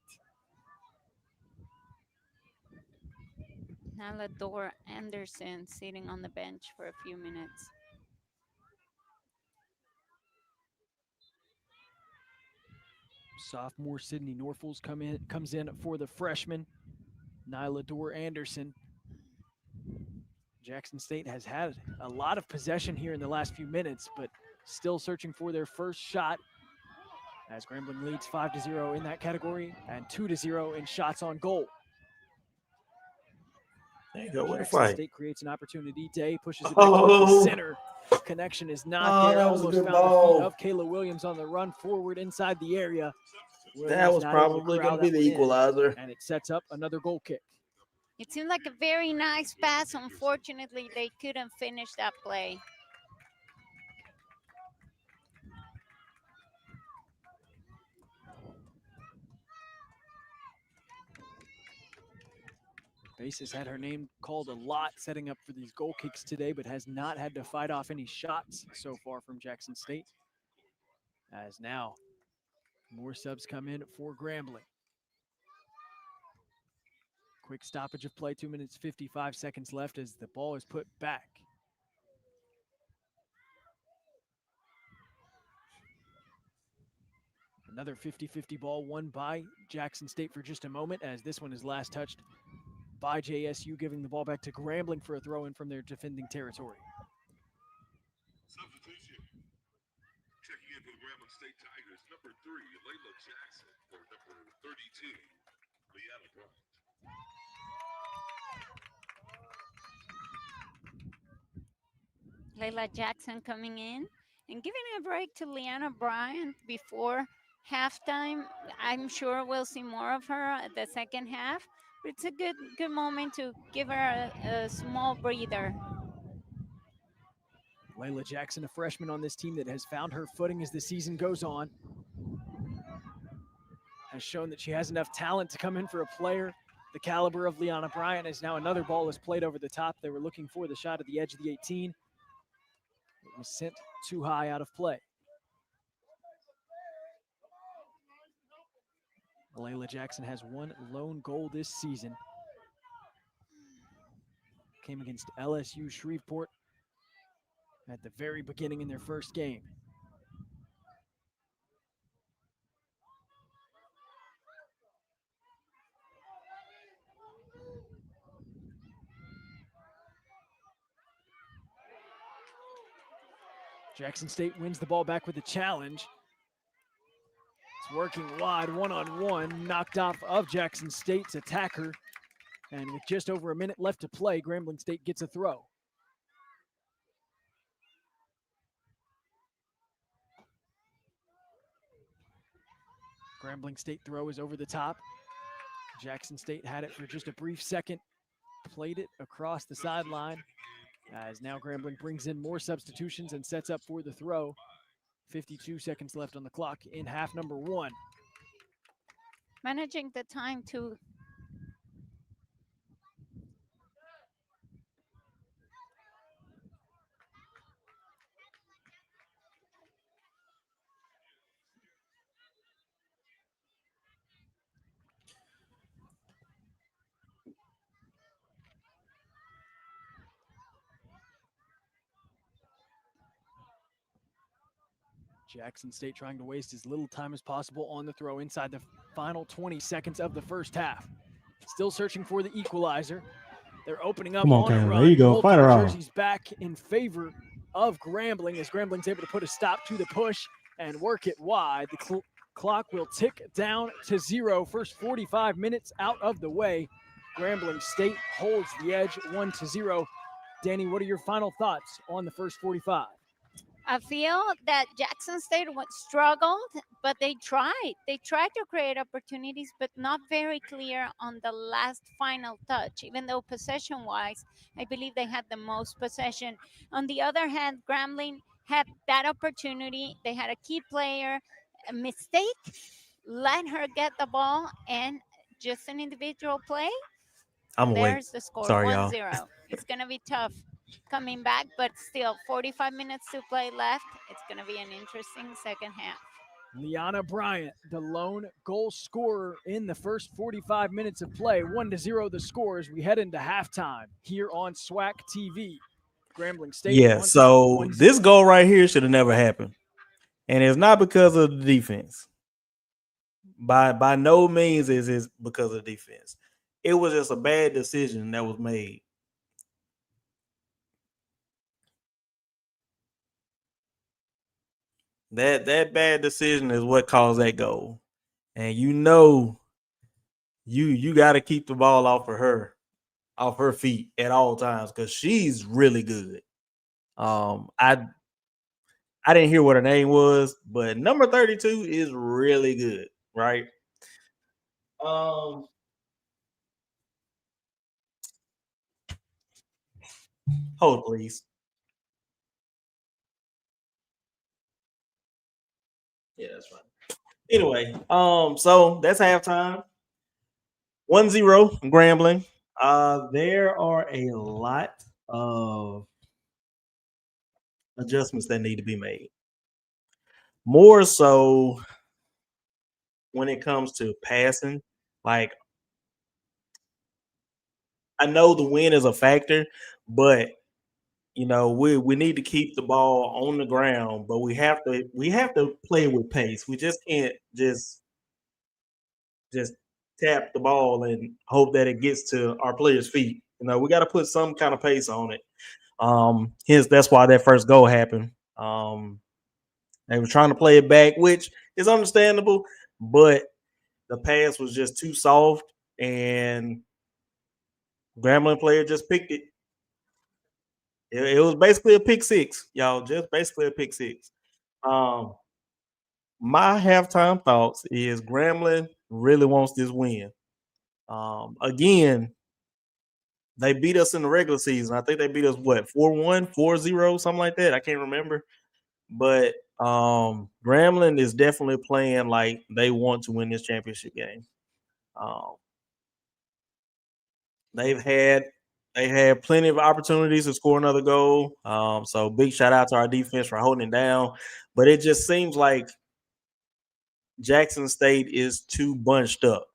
Nalador Anderson sitting on the bench for a few minutes. Sophomore Sydney Norfolk comes in for the freshman, Nyla Dorr Anderson. Jackson State has had a lot of possession here in the last few minutes, but still searching for their first shot as Grambling leads 5-0 in that category and 2-0 in shots on goal. There you go. What a Jackson fight. State creates an opportunity. Day pushes it back towards the center. Connection is not there. That was a Almost good found the ball. feet of Kayla Williams on the run forward inside the area. That Williams was not able probably corral going to be that the one in, equalizer. and it sets up another goal kick. It seemed like a very nice pass. Unfortunately, they couldn't finish that play. Base has had her name called a lot setting up for these goal kicks today, but has not had to fight off any shots so far from Jackson State. As now, more subs come in for Grambling. Quick stoppage of play, 2 minutes, 55 seconds left as the ball is put back. Another 50-50 ball won by Jackson State for just a moment, as this one is last touched by JSU, giving the ball back to Grambling for a throw-in from their defending territory. Substitution. Checking in for the Grambling State Tigers, number 3, Layla Jackson, for number 32, Liana Bryant. Layla Jackson coming in and giving a break to Liana Bryant before halftime. I'm sure we'll see more of her at the second half, It's a good moment to give her a small breather. Layla Jackson, a freshman on this team that has found her footing as the season goes on, has shown that she has enough talent to come in for a player the caliber of Liana Bryant. As now another ball is played over the top. They were looking for the shot at the edge of the 18. It was sent too high out of play. Layla Jackson has one lone goal this season. Came against LSU Shreveport at the very beginning in their first game. Jackson State wins the ball back with a challenge. It's working wide, one-on-one, knocked off of Jackson State's attacker. And with just over a minute left to play, Grambling State gets a throw. Grambling State throw is over the top. Jackson State had it for just a brief second, played it across the sideline, as now Grambling brings in more substitutions and sets up for the throw. 52 seconds left on the clock in half number one. Managing the time to Jackson State trying to waste as little time as possible on the throw inside the final 20 seconds of the first half. Still searching for the equalizer. They're opening up Come on, on a Cam. run. There you go. Fight Multiple her off. jerseys back in favor of Grambling as Grambling's able to put a stop to the push and work it wide. The clock will tick down to 0. First 45 minutes out of the way. Grambling State holds the edge 1-0. Danny, what are your final thoughts on the first 45? I feel that Jackson State struggled, but they tried. They tried to create opportunities, but not very clear on the last final touch. Even though possession-wise, I believe they had the most possession. On the other hand, Grambling had that opportunity. They had a key player, a mistake, let her get the ball, and just an individual play. I'm awake. There's the score, Sorry, y'all. 1-0. It's going to be tough coming back, but still 45 minutes to play left. It's going to be an interesting second half. Liana Bryant, the lone goal scorer in the first 45 minutes of play. 1-0 the score as we head into halftime here on SWAC TV. Grambling State. Yeah, so this goal right here should have never happened. And it's not because of the defense. By no means is it because of the defense. It was just a bad decision that was made. That bad decision is what caused that goal. And you got to keep the ball off her feet at all times because she's really good. I didn't hear what her name was, but number 32 is really good, right? Hold please. Yeah, that's fine. Anyway, so that's halftime. 1-0 Grambling. There are a lot of adjustments that need to be made. More so when it comes to passing. Like, I know the win is a factor, but we need to keep the ball on the ground, but we have to play with pace. We just can't just tap the ball and hope that it gets to our players' feet. We got to put some kind of pace on it. Hence, that's why that first goal happened. They were trying to play it back, which is understandable, but the pass was just too soft, and Grambling player just picked it. It was basically a pick six, y'all. Just basically a pick six. My halftime thoughts is Grambling really wants this win. Again, they beat us in the regular season. I think they beat us 4-1, 4-0, something like that. I can't remember. But Grambling is definitely playing like they want to win this championship game. They had plenty of opportunities to score another goal. So big shout out to our defense for holding it down. But it just seems like Jackson State is too bunched up.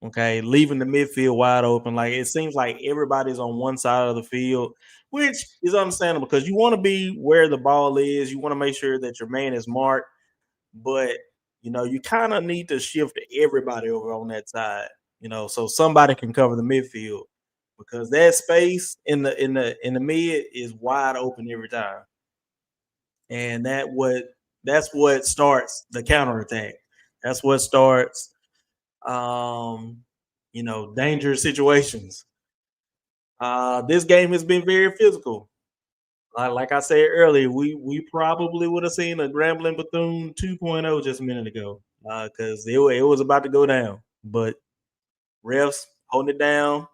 Okay, leaving the midfield wide open. Like it seems like everybody's on one side of the field, which is understandable because you want to be where the ball is. You want to make sure that your man is marked, but you kind of need to shift everybody over on that side. So somebody can cover the midfield because that space in the mid is wide open every time, and that's what starts the counterattack. That's what starts dangerous situations. This game has been very physical. Like I said earlier, we probably would have seen a Grambling Bethune 2.0 just a minute ago because it was about to go down. But refs holding it down.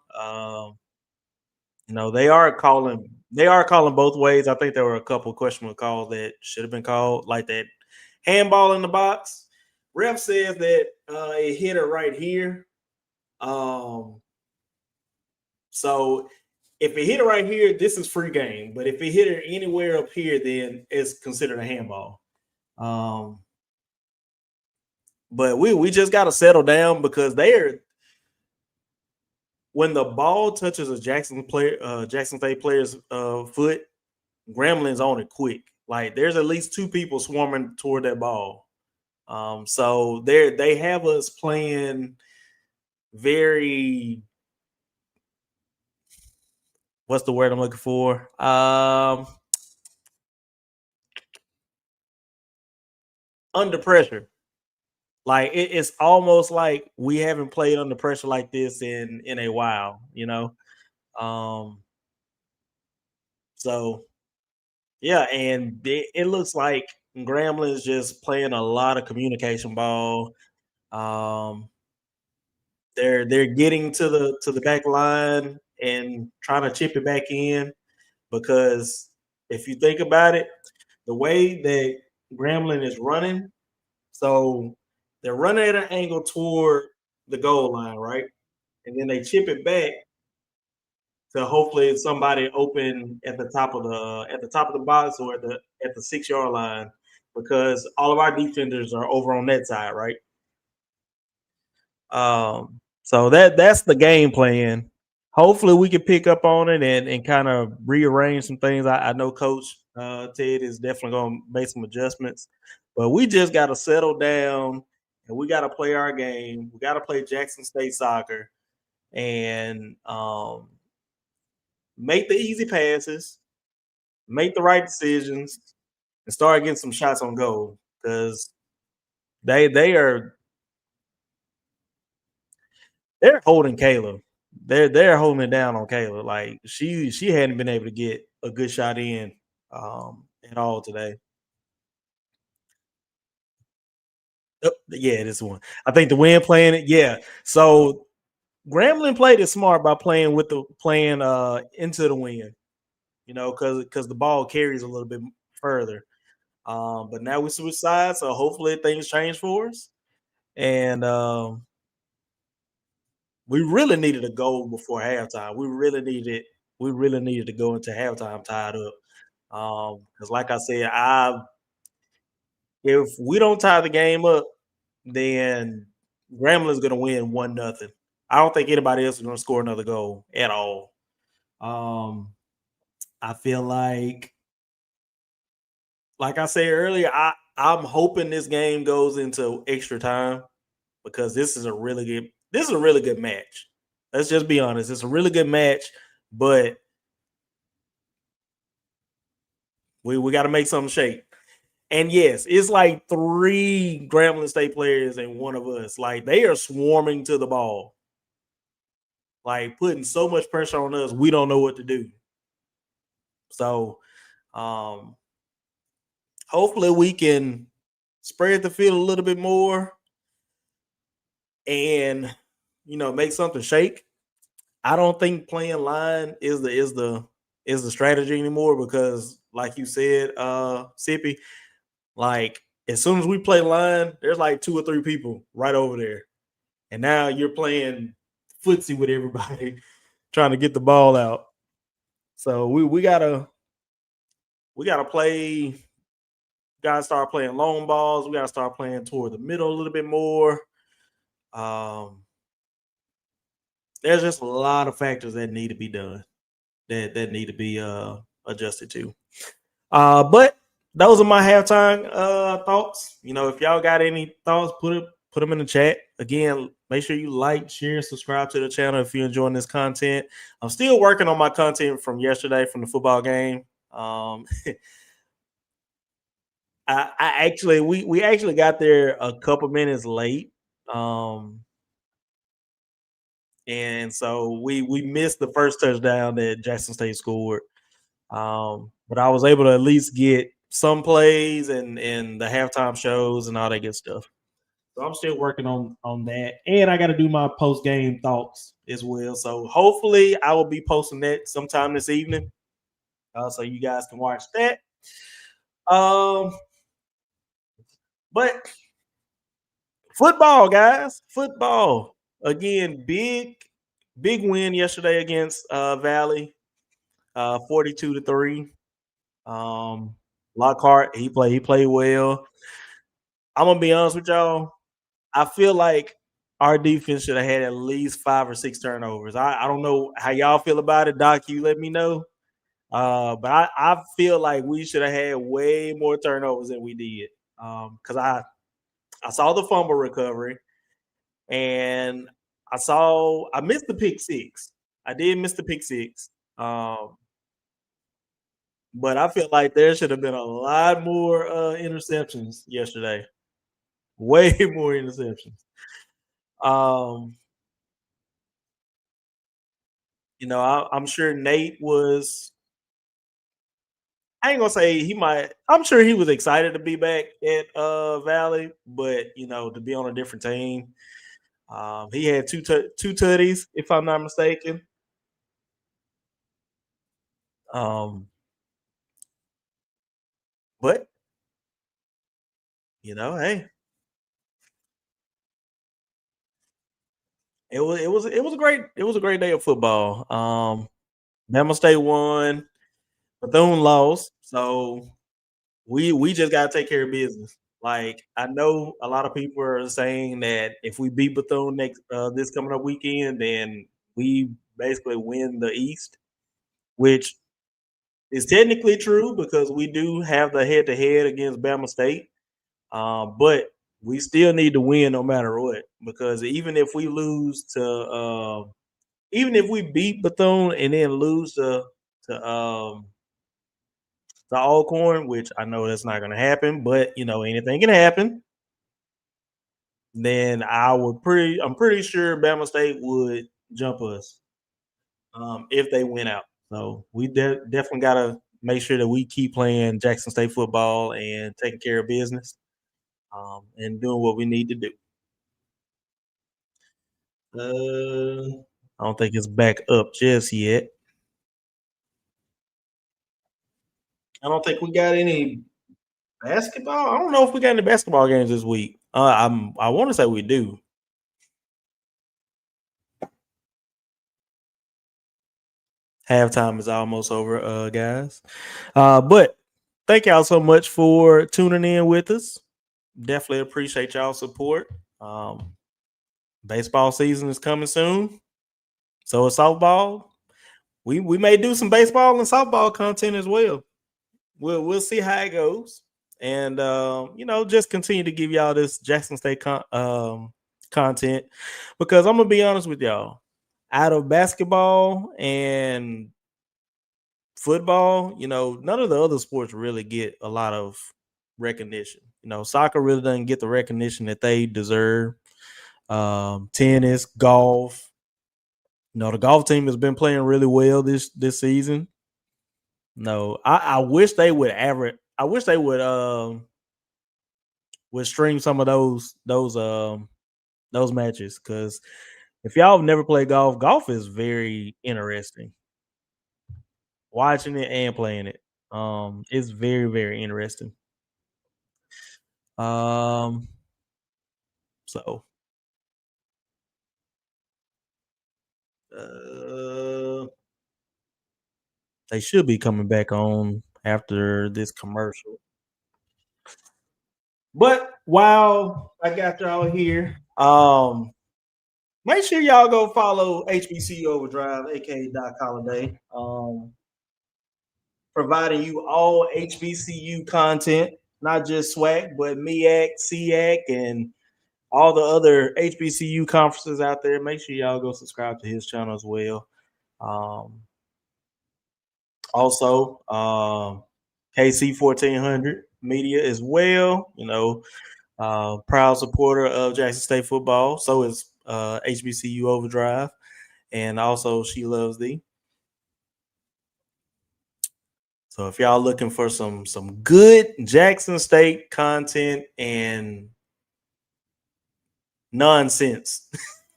They are calling both ways. I think there were a couple of questionable calls that should have been called, like that handball in the box. Ref says that it hit her right here. So if it hit her right here, this is free game. But if it hit her anywhere up here, then it's considered a handball. But we just got to settle down because when the ball touches a Jackson State player's foot, Grambling's on it quick. Like there's at least two people swarming toward that ball. So they have us playing very, what's the word I'm looking for? Under pressure. Like it's almost like we haven't played under pressure like this in a while, So yeah, and it looks like Grambling is just playing a lot of communication ball. They're getting to the back line and trying to chip it back in because if you think about it, the way that Grambling is running, so they're running at an angle toward the goal line, right? And then they chip it back to hopefully somebody open at the top of the box or at the 6-yard line because all of our defenders are over on that side, right? So that's the game plan. Hopefully we can pick up on it and kind of rearrange some things. I know Coach Ted is definitely going to make some adjustments, but we just got to settle down and we got to play our game. We got to play Jackson State soccer and make the easy passes, make the right decisions, and start getting some shots on goal because they're holding Kayla. They're holding it down on Kayla. Like she hadn't been able to get a good shot in at all today. Oh, yeah, this one. I think the wind playing it. Yeah. So Grambling played it smart by playing into the wind, because the ball carries a little bit further. But now we switch sides, so hopefully things change for us. And we really needed a goal before halftime. We really needed to go into halftime tied up. Because like I said, if we don't tie the game up, then Grambling's gonna win 1-0. I don't think anybody else is gonna score another goal at all. I feel like I said earlier, I'm hoping this game goes into extra time because this is a really good match. Let's just be honest. It's a really good match, but we got to make something shake. And yes, it's like 3 Grambling State players and one of us. Like they are swarming to the ball, like putting so much pressure on us, we don't know what to do. So, hopefully we can spread the field a little bit more and make something shake. I don't think playing line is the strategy anymore because, like you said, Sippy, like as soon as we play line, there's like 2 or 3 people right over there, and now you're playing footsie with everybody, trying to get the ball out. So we gotta play. Gotta start playing long balls. We gotta start playing toward the middle a little bit more. Um, there's just a lot of factors that need to be done that need to be adjusted to. But those are my halftime thoughts. If y'all got any thoughts, put them in the chat. Again, make sure you like, share, and subscribe to the channel if you're enjoying this content. I'm still working on my content from yesterday from the football game. I actually we actually got there a couple minutes late. Um, and so we missed the first touchdown that Jackson State scored. But I was able to at least get some plays and the halftime shows and all that good stuff. So I'm still working on that, and I got to do my post game thoughts as well. So hopefully I will be posting that sometime this evening, so you guys can watch that. But football, guys, football again. Big win yesterday against Valley, 42-3. Lockhart, he played well. I'm gonna be honest with y'all. I feel like our defense should have had at least 5 or 6 turnovers. I don't know how y'all feel about it, Doc. You let me know. But I feel like we should have had way more turnovers than we did. Because I saw the fumble recovery, and I missed the pick six. I did miss the pick six. But I feel like there should have been a lot more interceptions yesterday. Way more interceptions. Um, I'm sure Nate was. I ain't gonna say he might. I'm sure he was excited to be back at Valley, but to be on a different team. He had two tutties, if I'm not mistaken. But hey, it was a great day of football. Bama State won, Bethune lost, so we just gotta take care of business. Like I know a lot of people are saying that if we beat Bethune next this coming up weekend, then we basically win the East, which is technically true because we do have the head to head against Bama State. But we still need to win no matter what because even if we beat Bethune and then lose to the Alcorn, which I know that's not going to happen, but anything can happen. Then I'm pretty sure Bama State would jump us if they win out. So we definitely got to make sure that we keep playing Jackson State football and taking care of business and doing what we need to do. I don't think it's back up just yet. I don't think we got any basketball. I don't know if we got any basketball games this week. I want to say we do. Halftime is almost over, guys. But thank y'all so much for tuning in with us. Definitely appreciate y'all support. Baseball season is coming soon. So is softball. We may do some baseball and softball content as well. We'll see how it goes. And just continue to give y'all this Jackson State content because I'm gonna be honest with y'all. Out of basketball and football, none of the other sports really get a lot of recognition. Soccer really doesn't get the recognition that they deserve. Tennis, golf. The golf team has been playing really well this season. No, I wish they would average. I wish they would stream some of those matches because If y'all have never played golf, golf is very interesting. Watching it and playing it, it's very very interesting. Um, so uh, they should be coming back on after this commercial. But while I got y'all here, make sure y'all go follow HBCU Overdrive, aka Doc Holiday. Providing you all HBCU content, not just SWAC, but MEAC, SEAC, and all the other HBCU conferences out there. Make sure y'all go subscribe to his channel as well. Um, also, KC 1400 Media as well. Proud supporter of Jackson State football. So is HBCU Overdrive, and also She Loves Thee. So if y'all looking for some good Jackson State content and nonsense,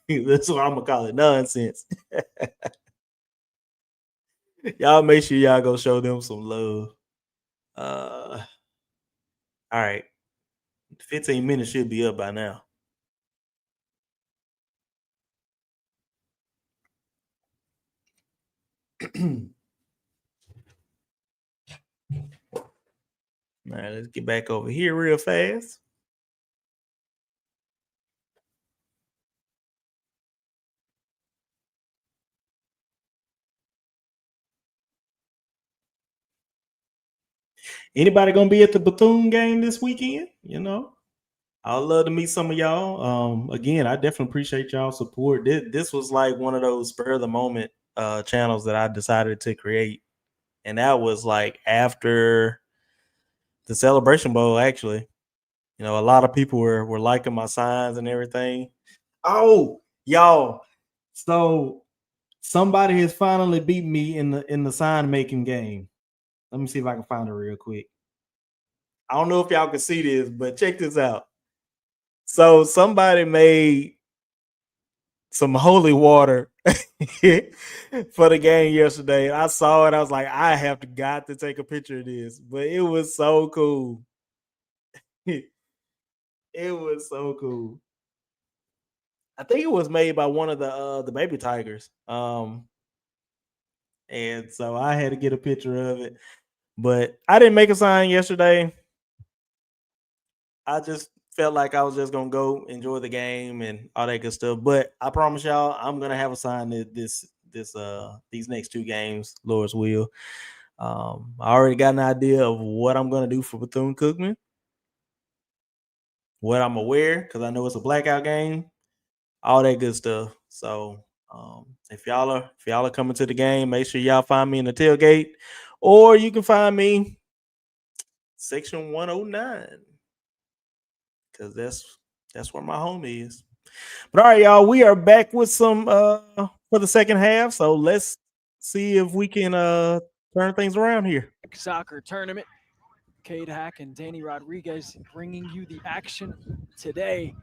that's what I'm gonna call it, nonsense. Y'all make sure y'all go show them some love. All right, 15 minutes should be up by now. All right, let's get back over here real fast. Anybody gonna be at the Bethune game this weekend? I'd love to meet some of y'all. Again, I definitely appreciate y'all support. This was like one of those spur of the moment channels that I decided to create, and that was like after the Celebration Bowl. Actually, a lot of people were liking my signs and everything. Oh, y'all! So somebody has finally beat me in the sign making game. Let me see if I can find it real quick. I don't know if y'all can see this, but check this out. So somebody made some holy water for the game yesterday. I saw it. I was like, I have got to take a picture of this. But it was so cool. It was so cool. I think it was made by one of the baby tigers. And so I had to get a picture of it. But I didn't make a sign yesterday. I just felt like I was just gonna go enjoy the game and all that good stuff. But I promise y'all, I'm gonna have a sign that these next two games, Lord's will. I already got an idea of what I'm gonna do for Bethune Cookman, what I'm gonna wear because I know it's a blackout game, all that good stuff. So if y'all are coming to the game, make sure y'all find me in the tailgate, or you can find me section 109 because that's where my home is. But all right, y'all, we are back with some for the second half. So let's see if we can turn things around here. Soccer tournament. Cade Hack and Danny Rodriguez bringing you the action today.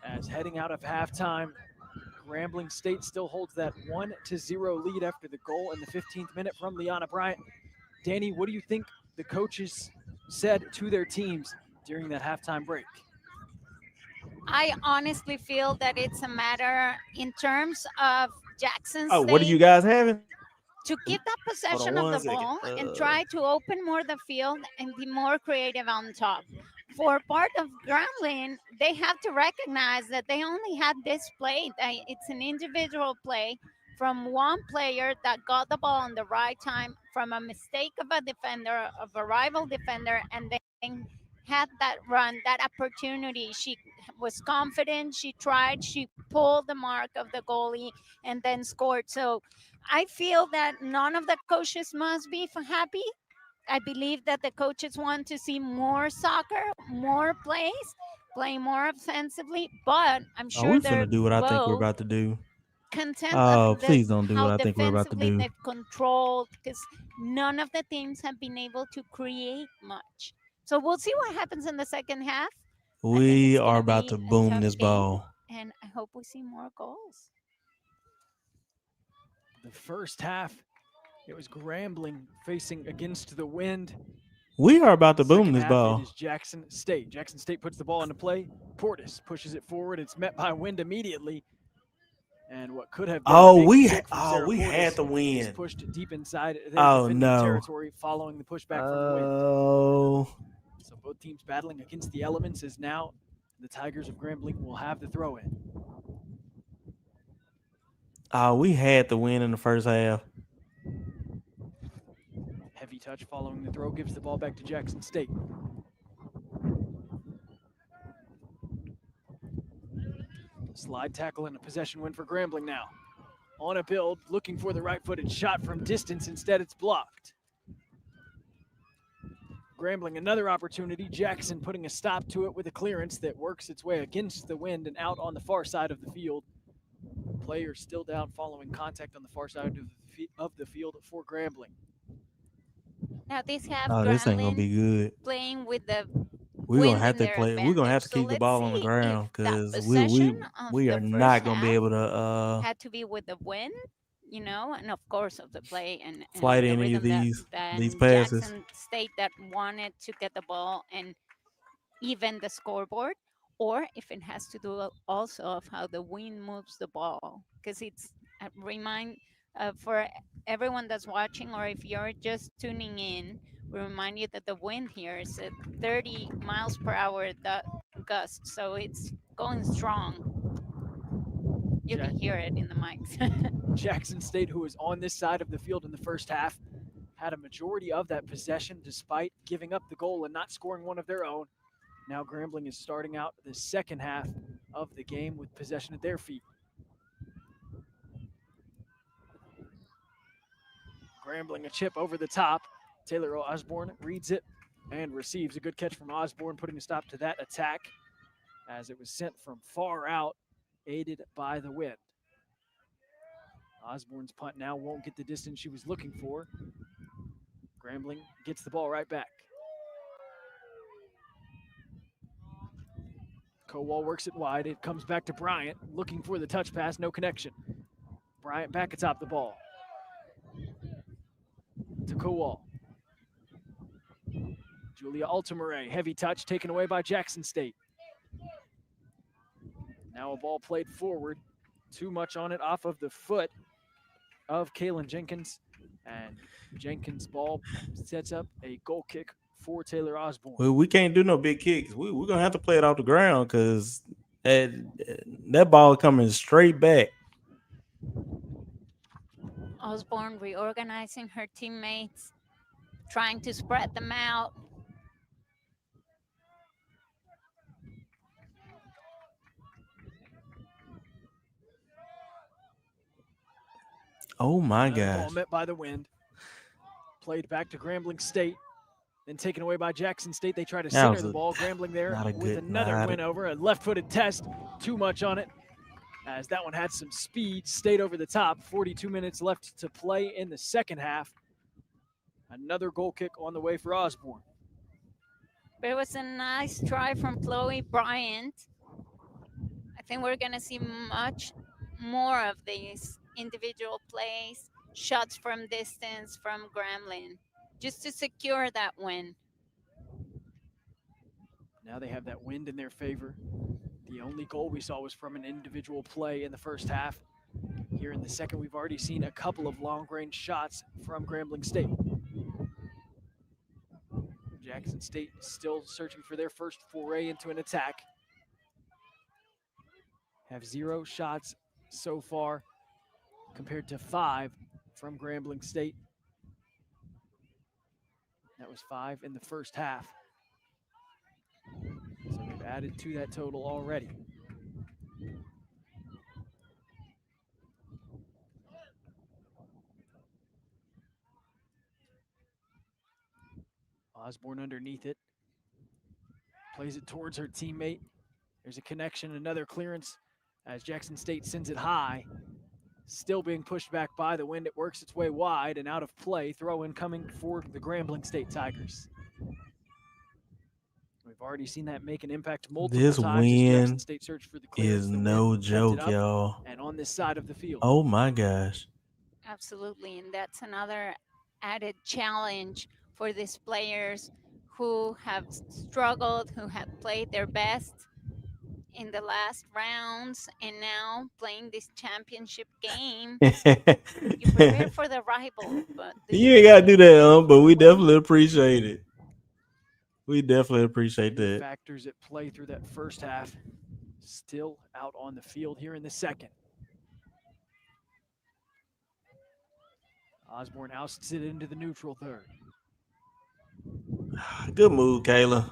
As heading out of halftime, Grambling State still holds that 1-0 lead after the goal in the 15th minute from Liana Bryant. Danny, what do you think the coaches said to their teams during that halftime break? I honestly feel that it's a matter in terms of Jackson Oh, State what are you guys having? to keep that Hold on possession of one the second. ball and try to open more the field and be more creative on top. For part of Grambling, they have to recognize that they only had this play. It's an individual play from one player that got the ball on the right time from a mistake of a defender, of a rival defender, and then had that run, that opportunity. She was confident, she tried, she pulled the mark of the goalie and then scored. So I feel that none of the coaches must be happy. I believe that the coaches want to see more soccer, more plays, play more offensively, but I'm Are sure we they're finna do what I think we're both about to do? content of Oh, please don't do what how I think we're about to defensively do. they've controlled because none of the teams have been able to create much. So we'll see what happens in the second half. I think We it's going are to about be to a boom tough this game, ball. and I hope we see more goals. The first half, it was Grambling facing against the wind. We are about to boom Second this half, ball. it is Jackson State. Jackson State puts the ball into play. Portis pushes it forward. It's met by wind immediately. And what could have been a big kick from Sarah we had Portis to is win. pushed deep inside their Oh, defending no. territory following the pushback from the wind. Oh, So both teams battling against the elements as now the Tigers of Grambling will have the throw in. we had to win in the first half. Heavy touch following the throw gives the ball back to Jackson State. Slide tackle and a possession win for Grambling now. On a build, looking for the right-footed shot from distance. Instead, it's blocked. Grambling, another opportunity. Jackson putting a stop to it with a clearance that works its way against the wind and out on the far side of the field. Player still down following contact on the far side of the field for Grambling. Now this half, Oh, this ain't gonna Grambling be good. playing with the We're gonna wind have in to their play. We're gonna have to advantage. So keep the let's ball on the see ground if that because possession of we the are first not gonna be half able to had to be with the wind, you know, and of course of the play and flight the any of rhythm these that passes. Jackson State that wanted to get the ball and even the scoreboard, or if it has to do also of how the wind moves the ball, because it's remind for everyone that's watching, or if you're just tuning in, we remind you that the wind here is at 30 miles per hour gust, so it's going strong. You can hear it in the mics. Jackson State, who was on this side of the field in the first half, had a majority of that possession despite giving up the goal and not scoring one of their own. Now Grambling is starting out the second half of the game with possession at their feet. Grambling a chip over the top. Taylor Osborne reads it and receives a good catch from Osborne, putting a stop to that attack as it was sent from far out, aided by the wind. Osborne's punt now won't get the distance she was looking for. Grambling gets the ball right back. Kowal works it wide. It comes back to Bryant, looking for the touch pass, no connection. Bryant back atop the ball. To Kowal. Julia Altamare, heavy touch taken away by Jackson State. Now a ball played forward. Too much on it off of the foot of Kaylin Jenkins. And Jenkins' ball sets up a goal kick for Taylor Osborne. Well, we can't do no big kicks. We're gonna have to play it off the ground because that ball coming straight back. Osborne reorganizing her teammates, trying to spread them out. Oh my Another gosh. ball met by the wind. Played back to Grambling State. Then taken away by Jackson State. They try to center the ball. Grambling there with another win over. A left-footed test. Too much on it. As that one had some speed. Stayed over the top. 42 minutes left to play in the second half. Another goal kick on the way for Osborne. But it was a nice try from Chloe Bryant. I think we're going to see much more of these individual plays, shots from distance from Grambling, just to secure that win. Now they have that wind in their favor. The only goal we saw was from an individual play in the first half. Here in the second, we've already seen a couple of long-range shots from Grambling State. Jackson State still searching for their first foray into an attack. Have 0 shots so far compared to 5 from Grambling State. That was 5 in the first half. So they've added to that total already. Osborne underneath it. Plays it towards her teammate. There's a connection, another clearance as Jackson State sends it high. Still being pushed back by the wind. It works its way wide and out of play. Throw in coming for the Grambling State Tigers. We've already seen that make an impact multiple This times as Jackson wind State searched for the clearance. is The no wind kept it joke, up y'all. and on this side of the field. Oh my gosh. Absolutely. And that's another added challenge for these players who have struggled, who have played their best in the last rounds, and now playing this championship game. You prepare for the rival, but do You you ain't gotta really do that, prepare for but the we winner? definitely appreciate it. We definitely appreciate Many that. factors at play through that first half. Still out on the field here in the second. Osborne ousts it into the neutral third. Good move, Kayla.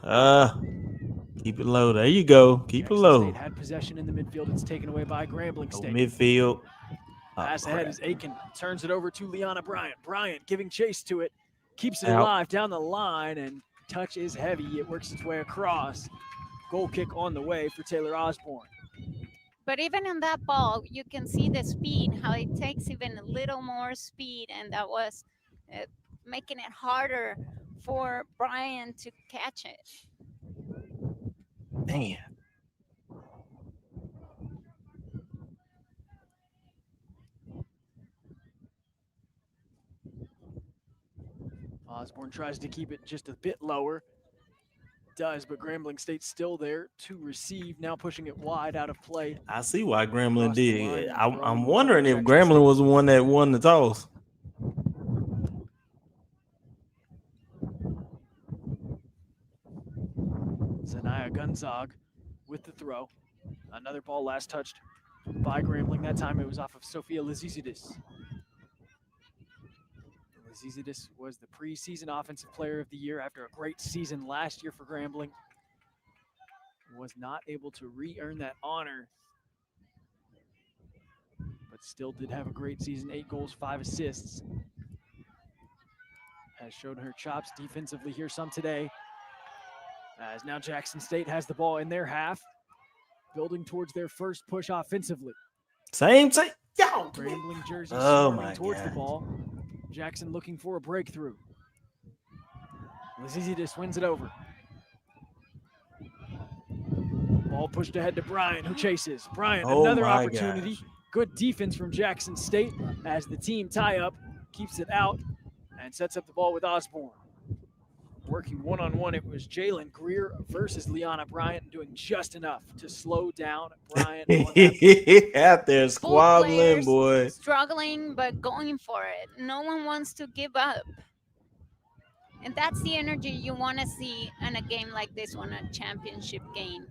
Keep it low. There you go. Keep it Jackson State low. had possession in the midfield. It's taken away by Grambling Oh, State. midfield. Oh, Pass ahead crap. as Aiken turns it over to Liana Bryant. Bryant giving chase to it, keeps it Out. alive down the line, and touch is heavy. It works its way across. Goal kick on the way for Taylor Osborne. But even on that ball, you can see the speed, how it takes even a little more speed, and that was uh, making it harder for Brian to catch it. Man. Osborne tries to keep it just a bit lower. Does, but Grambling State's still there to receive, now pushing it wide out of play. I see why Grambling Across the did. line, I'm throw wondering if Jackson Grambling State. was the one that won the toss. Zanaya Gunzog with the throw. Another ball last touched by Grambling. That time it was off of Sophia Lazizidis. Lazizidis was the preseason Offensive Player of the Year after a great season last year for Grambling. Was not able to re-earn that honor, but still did have a great season. 8 goals, 5 assists. Has shown her chops defensively here some today. As now Jackson State has the ball in their half, building towards their first push offensively. Same thing. Yo. Grambling jersey Oh swarming my towards the God. ball. Jackson looking for a breakthrough. Lazizidis wins it over. Ball pushed ahead to Bryant, who chases. Bryant, Oh another my opportunity. gosh. Good defense from Jackson State as the team tie up, keeps it out, and sets up the ball with Osborne. Working one-on-one, it was Jalen Greer versus Liana Bryant, doing just enough to slow down Bryant on that. Out there Both squabbling, players boy. struggling, but going for it. No one wants to give up. And that's the energy you want to see in a game like this one, a championship game.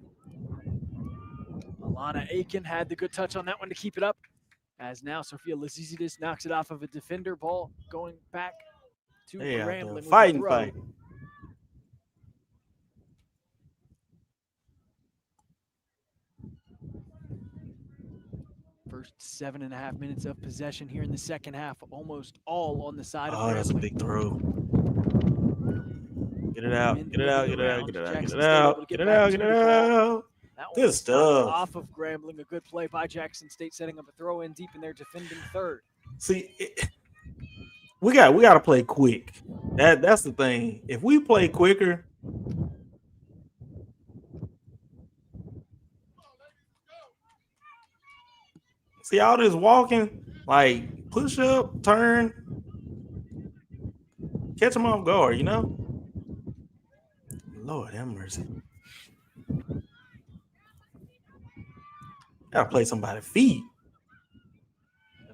Alana Aiken had the good touch on that one to keep it up. As now Sophia Lazizidis knocks it off of a defender. Ball going back to They out Grambling there with fighting, a throw. fighting. First 7.5 minutes of possession here in the second half, almost all on the side of Oh, that's a Grambling. big throw. Get it out. Get it out. Get it out. Get it out. Get Jackson it State able out. to Get get it back out. to Get it the ball. out. That one Good was knocked stuff. off of Grambling. A good play by Jackson State, setting up a throw in deep in their defending third. See, we got to play quick. That's the thing. If we play quicker, see all this walking, like push up, turn, catch them off guard. You know. Lord have mercy. Gotta play somebody's feet.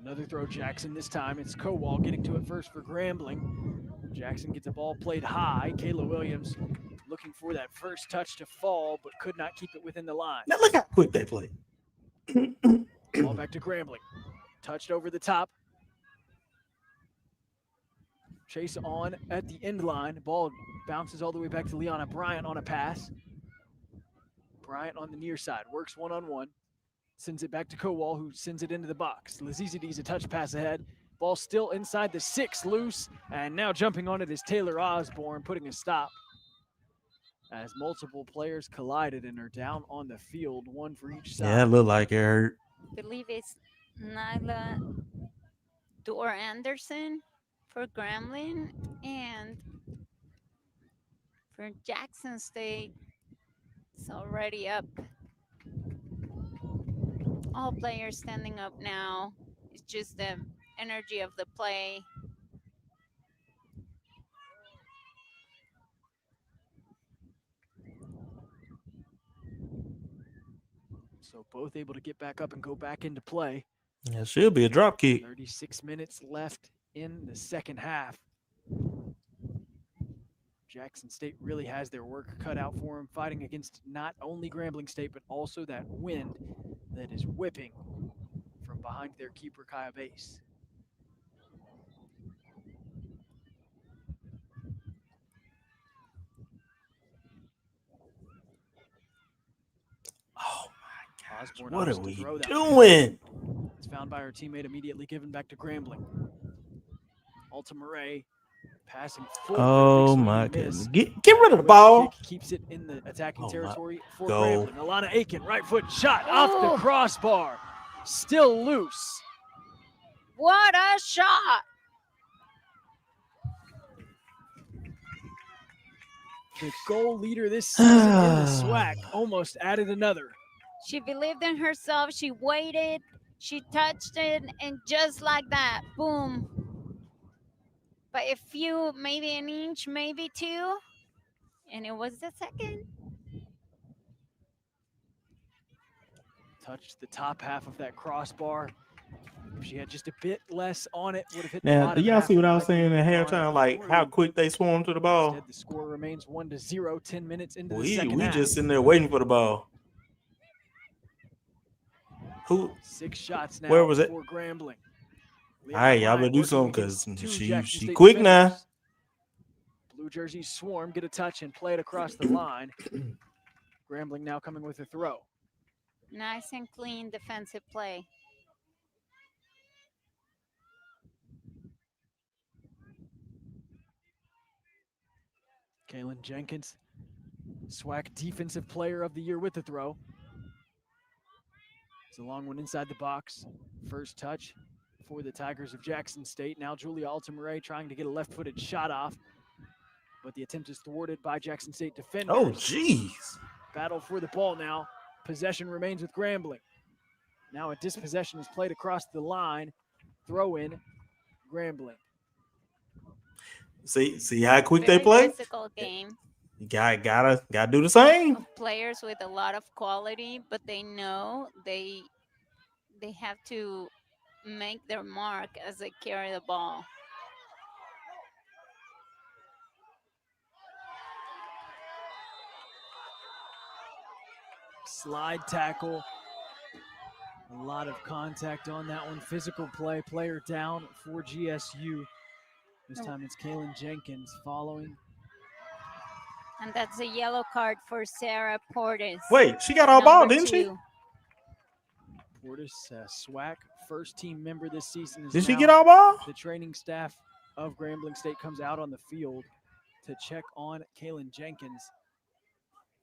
Another throw, Jackson. This time it's Kowal getting to it first for Grambling. Jackson gets a ball played high. Kayla Williams looking for that first touch to fall, but could not keep it within the line. Now look how quick they play. Ball back to Grambling. Touched over the top. Chase on at the end line. Ball bounces all the way back to Liana Bryant on a pass. Bryant on the near side. Works one-on-one. Sends it back to Kowal, who sends it into the box. Lazizidis a touch pass ahead. Ball still inside the 6, loose. And now jumping on it is Taylor Osborne, putting a stop. As multiple players collided and are down on the field, one for each side. Yeah, it looked like it hurt. I believe it's Nyla Dor Anderson for Grambling, and for Jackson State, it's already up. All players standing up now. It's just the energy of the play. So both able to get back up and go back into play. It should be a drop kick. 36 minutes left in the second half. Jackson State really has their work cut out for them, fighting against not only Grambling State, but also that wind that is whipping from behind their keeper, Kaya base. Oh my gosh, Osborne what are opts to we throw that doing? It's found by her teammate, immediately given back to Grambling. Alta Murray passing forward. Oh Big swing my and miss. goodness. Get rid of the Whip ball. kick keeps it in the attacking Oh, my- territory for go. Grambling. Alana Aiken, right foot shot off the Ooh. crossbar. Still loose. What a shot! The goal leader this season in the SWAC almost added another. She believed in herself. She waited. She touched it, and just like that, boom. By a few, maybe an inch, maybe two, and it was the second. Touched the top half of that crossbar. If she had just a bit less on it, would have hit the Now, do bottom y'all half. see what I was Likely saying would at have gone halftime? Like how through. quick they swarmed to the ball. Instead, the score remains 1-0, 10 minutes into the We second half. just sitting there waiting for the ball. Who? 6 shots now Where was it? for Grambling. All right, y'all better do Working something against because two she Jackson State quick now. defenders. Blue jerseys swarm, get a touch and play it across the line. Grambling now coming with a throw. Nice and clean defensive play. Kaylin Jenkins, SWAC Defensive Player of the Year with the throw. It's a long one inside the box. First touch for the Tigers of Jackson State. Now Julia Altamare trying to get a left-footed shot off, but the attempt is thwarted by Jackson State defenders. Oh, jeez. Battle for the ball now. Possession remains with Grambling. Now a dispossession is played across the line. Throw in, Grambling. See how quick Very they play. physical game. You gotta do the same. Of players with a lot of quality, but they know they have to make their mark as they carry the ball. Slide tackle. A lot of contact on that one. Physical play. Player down for GSU. This time it's Kaylin Jenkins following. And that's a yellow card for Sarah Portis. Wait, she got all ball, number didn't she? 2. Portis, SWAC first team member this season. Is Did she now get all ball? The training staff of Grambling State comes out on the field to check on Kaylin Jenkins.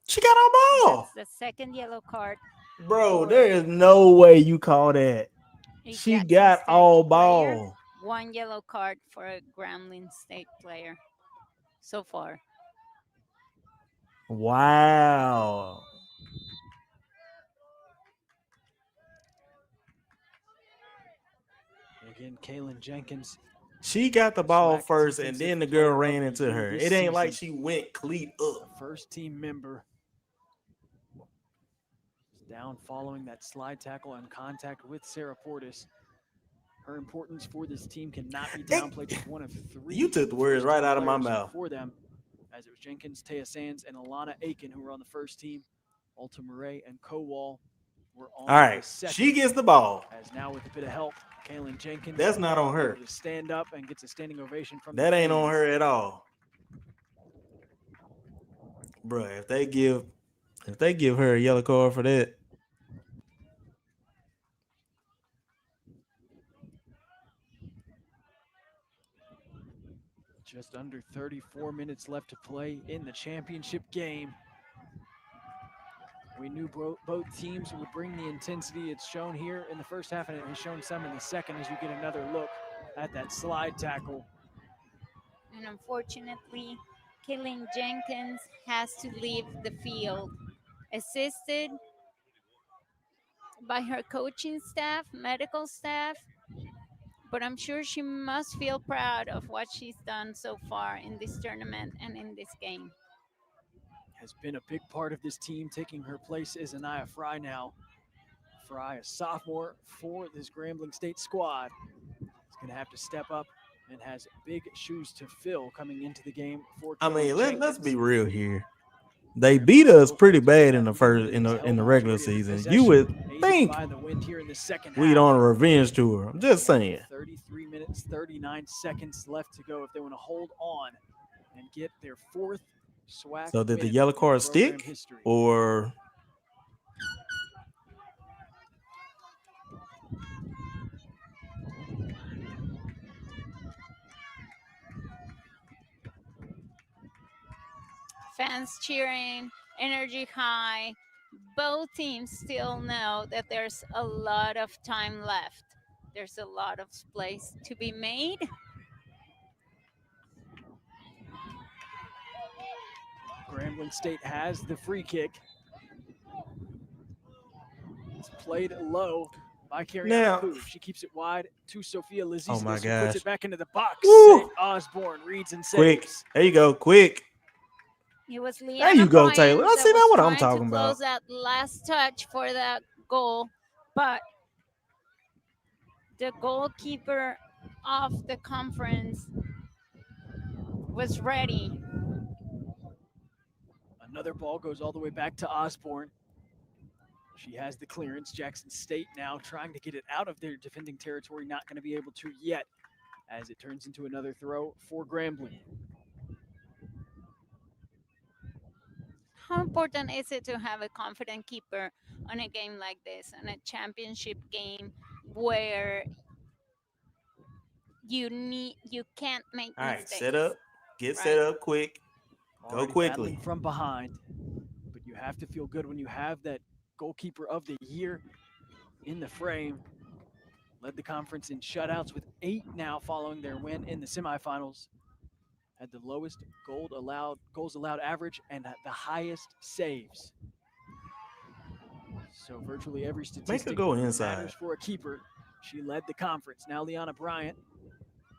She got all ball. That's the second yellow card. Bro, there is no way you call that. A She Jackson got State all player. ball. 1 yellow card for a Grambling State player so far. Wow. Again, Kaylin Jenkins. She got the ball SWAC first, and Defensive then the girl Player of ran the into Year her. this It ain't like season. she went cleat A up. first team member. Down following that slide tackle and contact with Sarah Portis. Her importance for this team cannot be downplayed. She's one of 3. You took the words right out of my players mouth. for them, as it was Jenkins, Taya Sands, and Alana Aiken who were on the first team. Alta Murray and Kowal were on All right, the second. she gets the ball. As now with a bit of help, Kaylin Jenkins. That's not on her. able to stand up and gets a standing ovation from That the ain't on fans. her at all. Bruh, if they give her a yellow card for that. Just under 34 minutes left to play in the championship game. We knew both teams would bring the intensity. It's shown here in the first half, and it has shown some in the second as you get another look at that slide tackle. And unfortunately, Kaylin Jenkins has to leave the field, assisted by her coaching staff, medical staff, but I'm sure she must feel proud of what she's done so far in this tournament and in this game. Has been a big part of this team. Taking her place is Anaya Fry now. Fry, a sophomore for this Grambling State squad, is going to have to step up and has big shoes to fill coming into the game for I Kayla mean, let's be Jenkins. real here. They beat us pretty bad in the first in Held the regular majority of the season. You would possession, aided think by the wind here in the second we'd half. on a revenge tour. I'm just saying. 33 minutes, 39 seconds left to go if they want to hold on and get their fourth SWAC So did the win yellow in card program stick, history. or Fans cheering, energy high. Both teams still know that there's a lot of time left. There's a lot of plays to be made. Grambling State has the free kick. It's played low by Now- Kariana Pooh. She keeps it wide to Sophia Laziskas, Oh my who puts gosh. it back into the box. Woo! St. Osborne reads and quick? saves. There you go, quick. It was There Leanna you go, Bryant Taylor. I that see was that what I'm trying talking to close about. that last touch for that goal, but the goalkeeper of the conference was ready. Another ball goes all the way back to Osborne. She has the clearance. Jackson State now trying to get it out of their defending territory. Not going to be able to yet, as it turns into another throw for Grambling. How important is it to have a confident keeper on a game like this, on a championship game where you can't make All right, mistakes? set up, get set right? up quick, go Already quickly. battling from behind, but you have to feel good when you have that goalkeeper of the year in the frame. Led the conference in shutouts with 8 now following their win in the semifinals. Had the lowest goals allowed average and the highest saves. So virtually every statistic go inside. matters for a keeper. She led the conference. Now Liana Bryant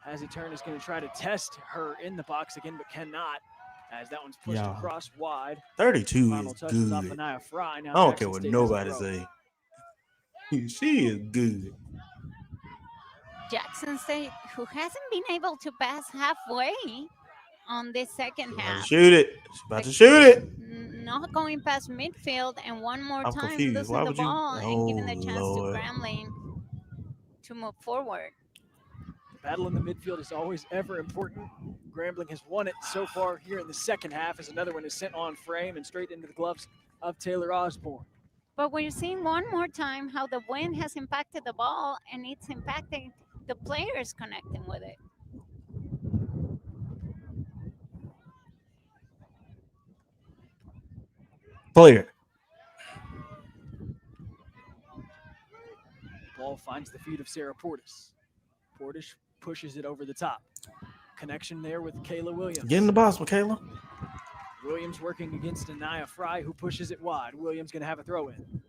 has a turn, is going to try to test her in the box again, but cannot, as that one's pushed Yeah. across wide. 32 Final is touches off good. Anaya Fry. Now I don't Jackson care what State has a nobody throw. say. She is good. Jackson State, who hasn't been able to pass halfway on this second About to half, shoot it. She's about to shoot it. not going past midfield, and one more I'm time confused. losing Why the would you? ball and giving the Oh chance Lord. to Grambling to move forward. The battle in the midfield is always ever important. Grambling has won it so far here in the second half, as another one is sent on frame and straight into the gloves of Taylor Osborne. But we're seeing one more time how the wind has impacted the ball and it's impacting the players connecting with it. Player. Ball finds the feet of Sarah Portis. Portis pushes it over the top. Connection there with Kayla Williams. Get in the box, Michaela. Williams working against Anaya Fry, who pushes it wide. Williams going to have a throw in.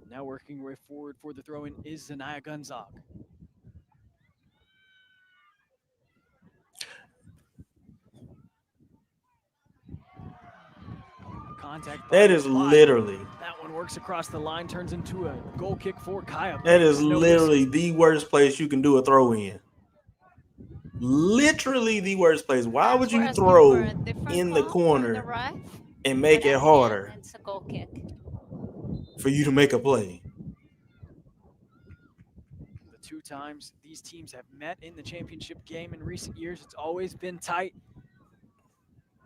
Now working way forward for the throw in is Zanaya Gunzog. Contact. That is wide. literally. That one works across the line, turns into a goal kick for Kaya. That is No literally misses. the worst place you can do a throw in. Literally the worst place. Why Fans would were you asking throw for a different in the call from the corner ref, and make but it at the harder end, it's a goal kick. for you to make a play? The 2 times these teams have met in the championship game in recent years, it's always been tight.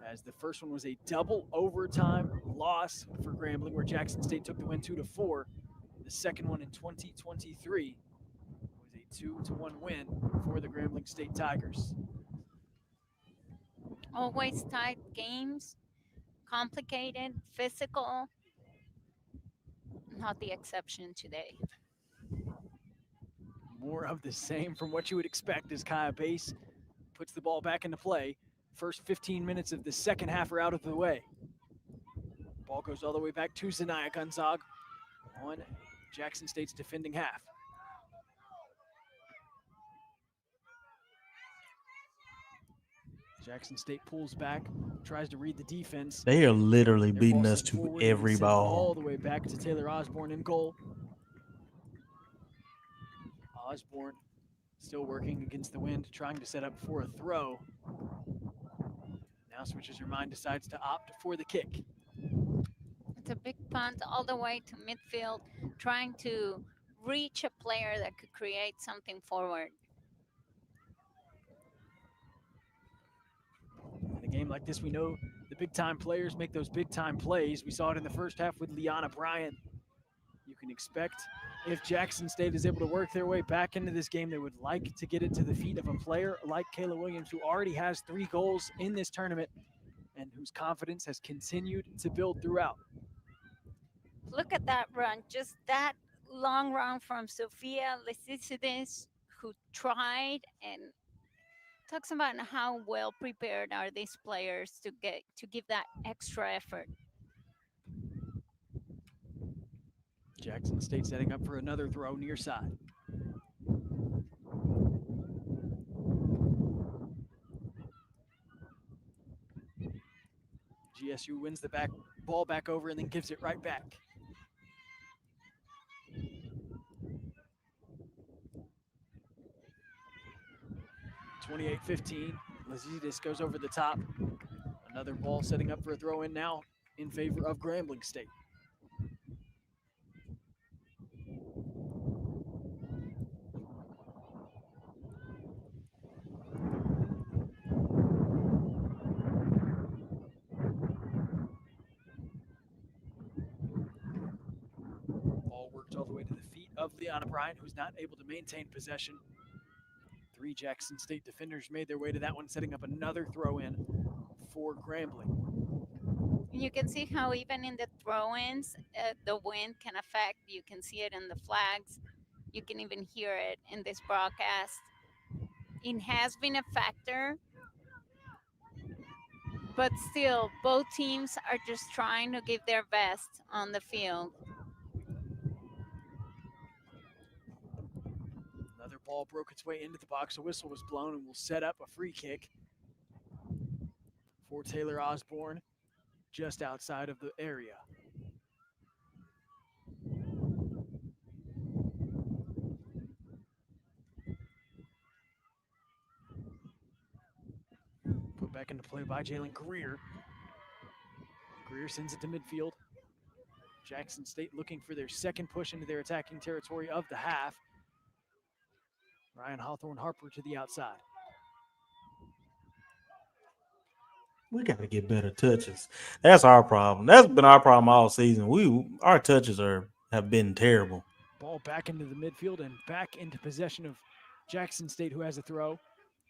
As the first one was a double overtime loss for Grambling, where Jackson State took the win 2-4. The second one in 2023 was a 2-1 win for the Grambling State Tigers. Always tight games, complicated, physical. Not the exception today. More of the same from what you would expect as Kaya Bass puts the ball back into play. First 15 minutes of the second half are out of the way. Ball goes all the way back to Zanaya Gunzog. on Jackson State's defending half. Jackson State pulls back, tries to read the defense. They are literally Their beating ball us sent to forward, every sent all ball. the way back to Taylor Osborne in goal. Osborne still working against the wind, trying to set up for a throw. Now switches her mind, decides to opt for the kick. It's a big punt all the way to midfield, trying to reach a player that could create something forward. In a game like this, we know the big-time players make those big-time plays. We saw it in the first half with Liana Bryant. You can expect if Jackson State is able to work their way back into this game, they would like to get it to the feet of a player like Kayla Williams, who already has 3 goals in this tournament and whose confidence has continued to build throughout. Look at that run, just that long run from Sofia Lesicidis, who tried, and talks about how well prepared are these players to give that extra effort. Jackson State setting up for another throw near side. GSU wins the ball back over and then gives it right back. (28-15). Lazidis goes over the top. Another ball setting up for a throw in now in favor of Grambling State. Ball worked all the way to the feet of Liana Bryant, who's not able to maintain possession. 3 Jackson State defenders made their way to that one, setting up another throw in for Grambling. You can see how even in the throw-ins, the wind can affect. You can see it in the flags. You can even hear it in this broadcast. It has been a factor, but still, both teams are just trying to give their best on the field. Another ball broke its way into the box. A whistle was blown and will set up a free kick for Taylor Osborne just outside of the area. Put back into play by Jalen Greer. Greer sends it to midfield. Jackson State looking for their second push into their attacking territory of the half. Ryan Hawthorne Harper to the outside. We got to get better touches. That's our problem. That's been our problem all season. Our touches have been terrible. Ball back into the midfield and back into possession of Jackson State, who has a throw.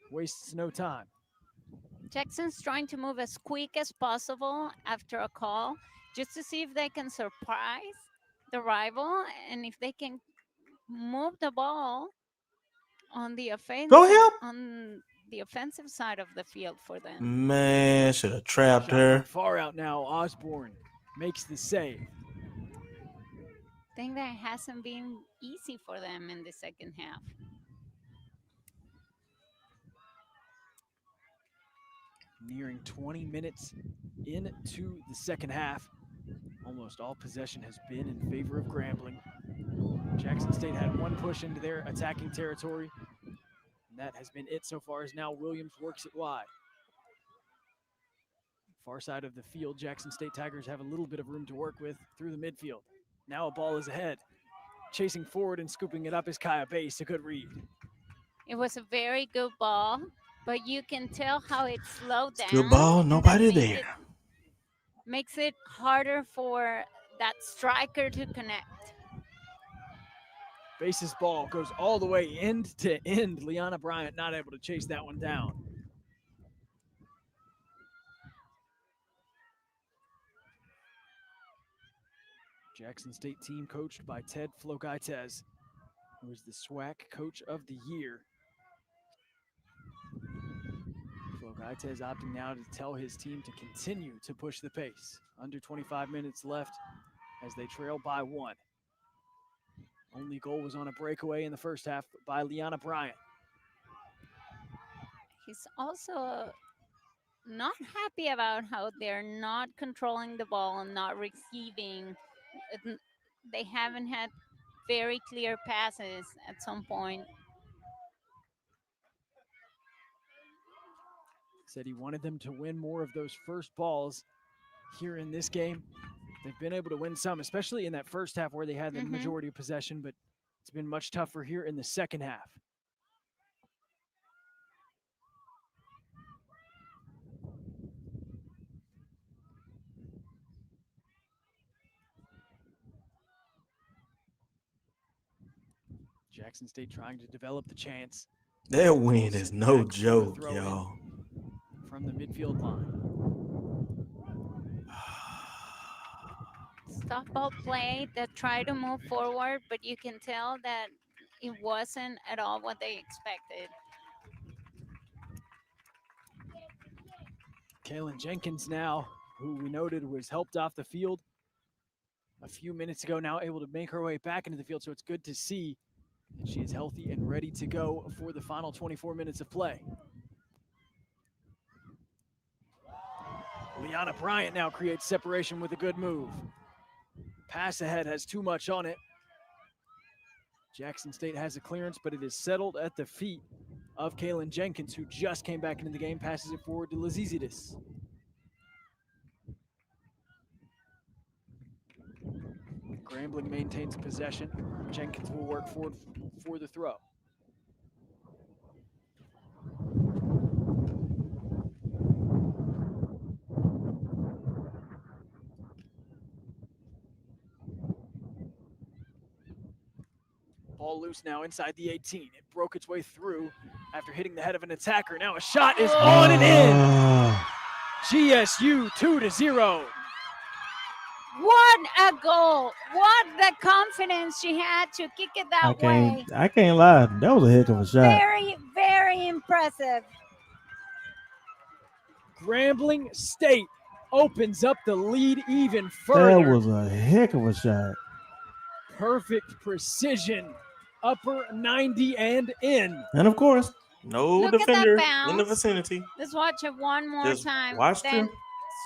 Wastes no time. Jackson's trying to move as quick as possible after a call, just to see if they can surprise the rival and if they can move the ball on the offensive side of the field for them. Man, should have trapped Shot her. from far out now. Osborne makes the save. I think that hasn't been easy for them in the second half. Nearing 20 minutes into the second half. Almost all possession has been in favor of Grambling. Jackson State had 1 push into their attacking territory, and that has been it so far, as now Williams works it wide. Far side of the field, Jackson State Tigers have a little bit of room to work with through the midfield. Now a ball is ahead. Chasing forward and scooping it up is Kaya Bass. A good read. It was a very good ball, but you can tell how it slowed down. Good ball, and nobody that there. Makes it harder for that striker to connect. Bass's ball goes all the way end to end. Liana Bryant not able to chase that one down. Jackson State team coached by Ted Flogaites, who is the SWAC Coach of the Year. Flogaites opting now to tell his team to continue to push the pace. Under 25 minutes left as they trail by 1. Only goal was on a breakaway in the first half by Liana Bryant. He's also not happy about how they're not controlling the ball and not receiving. They haven't had very clear passes at some point. Said he wanted them to win more of those first balls here in this game. They've been able to win some, especially in that first half where they had the majority of possession, but it's been much tougher here in the second half. Jackson State trying to develop the chance. That win is no Back for the joke, throw in y'all. From the midfield line. Stop ball play that tried to move forward, but you can tell that it wasn't at all what they expected. Kaylin Jenkins now, who we noted was helped off the field a few minutes ago, now able to make her way back into the field. So it's good to see that she is healthy and ready to go for the final 24 minutes of play. Liana Bryant now creates separation with a good move. Pass ahead has too much on it. Jackson State has a clearance, but it is settled at the feet of Kaylin Jenkins, who just came back into the game, passes it forward to Lazizidis. Grambling maintains possession. Jenkins will work forward for the throw. Ball loose now inside the 18. It broke its way through after hitting the head of an attacker. Now a shot is on and in. GSU 2-0. What a goal! What the confidence she had to kick it that way. I can't lie. That was a heck of a shot. Very, very impressive. Grambling State opens up the lead even further. That was a heck of a shot. Perfect precision. Upper 90 and in. And of course, no Look at that defender bounce. in the vicinity. Let's watch it one more Just time. watch Then the-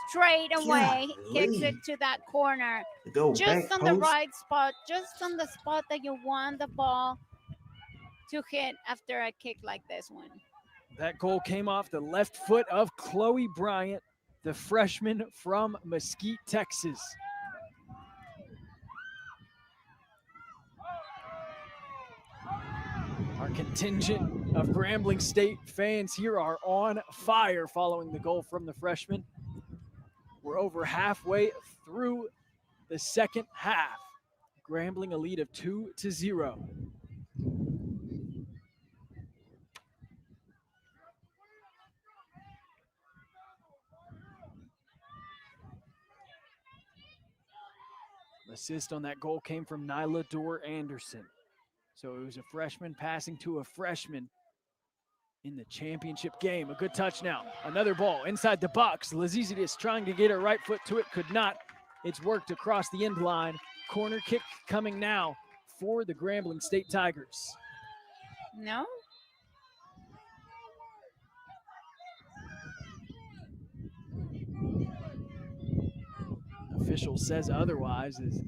straight away kicks Golly. it to that corner. Go Just back on the post. right spot, just on the spot that you want the ball to hit after a kick like this one. That goal came off the left foot of Chloe Bryant, the freshman from Mesquite, Texas. Our contingent of Grambling State fans here are on fire following the goal from the freshman. We're over halfway through the second half. Grambling a lead of 2-0. Assist on that goal came from Nyla Dorr Anderson. So it was a freshman passing to a freshman in the championship game. A good touch now. Another ball inside the box. Lazizidis trying to get her right foot to it, could not. It's worked across the end line. Corner kick coming now for the Grambling State Tigers. No? Official says otherwise, as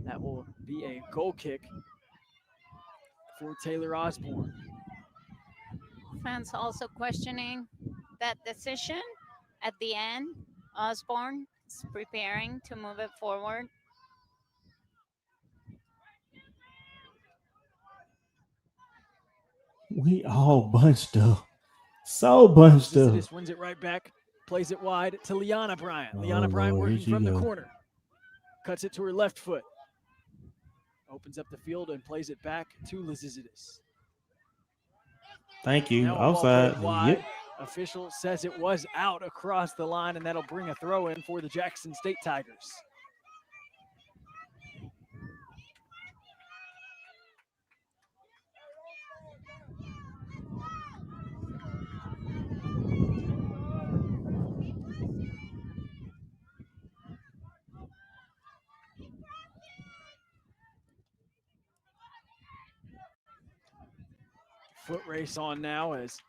that will be a goal kick for Taylor Osborne. Fans also questioning that decision at the end. Osborne is preparing to move it forward. We all bunched up. So bunched up. Lazizidis wins it right back, plays it wide to Liana Bryant. Oh, Liana Bryant Lord, here working she from the go. corner. Cuts it to her left foot. Opens up the field and plays it back to Lazizidis. Thank you. Now a ball Outside. played wide. Yep. Official says it was out across the line, and that'll bring a throw in for the Jackson State Tigers. Foot race on now as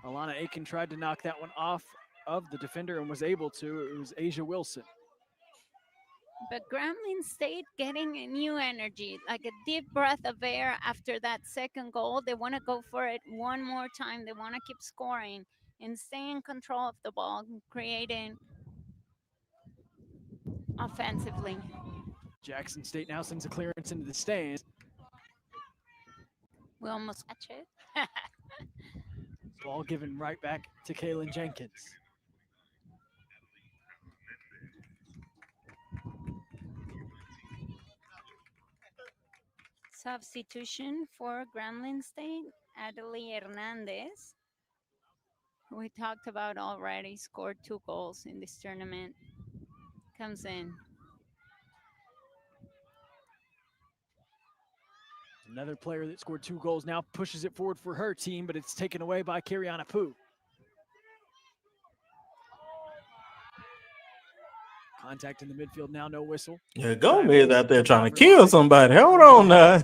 Alana Aiken tried to knock that one off of the defender and was able to. It was Asia Wilson. But Grambling State getting a new energy, like a deep breath of air after that second goal. They want to go for it one more time. They want to keep scoring and stay in control of the ball, creating offensively. Jackson State now sends a clearance into the stands. We almost catch it. Ball given right back to Kaylin Jenkins. Substitution for Grambling State, Adelie Hernandez, who we talked about already, scored 2 goals in this tournament, comes in. Another player that scored 2 goals now pushes it forward for her team, but it's taken away by Kariana Poo. Contact in the midfield now, no whistle. Yeah, Gomez out there trying to kill somebody. Hold on now.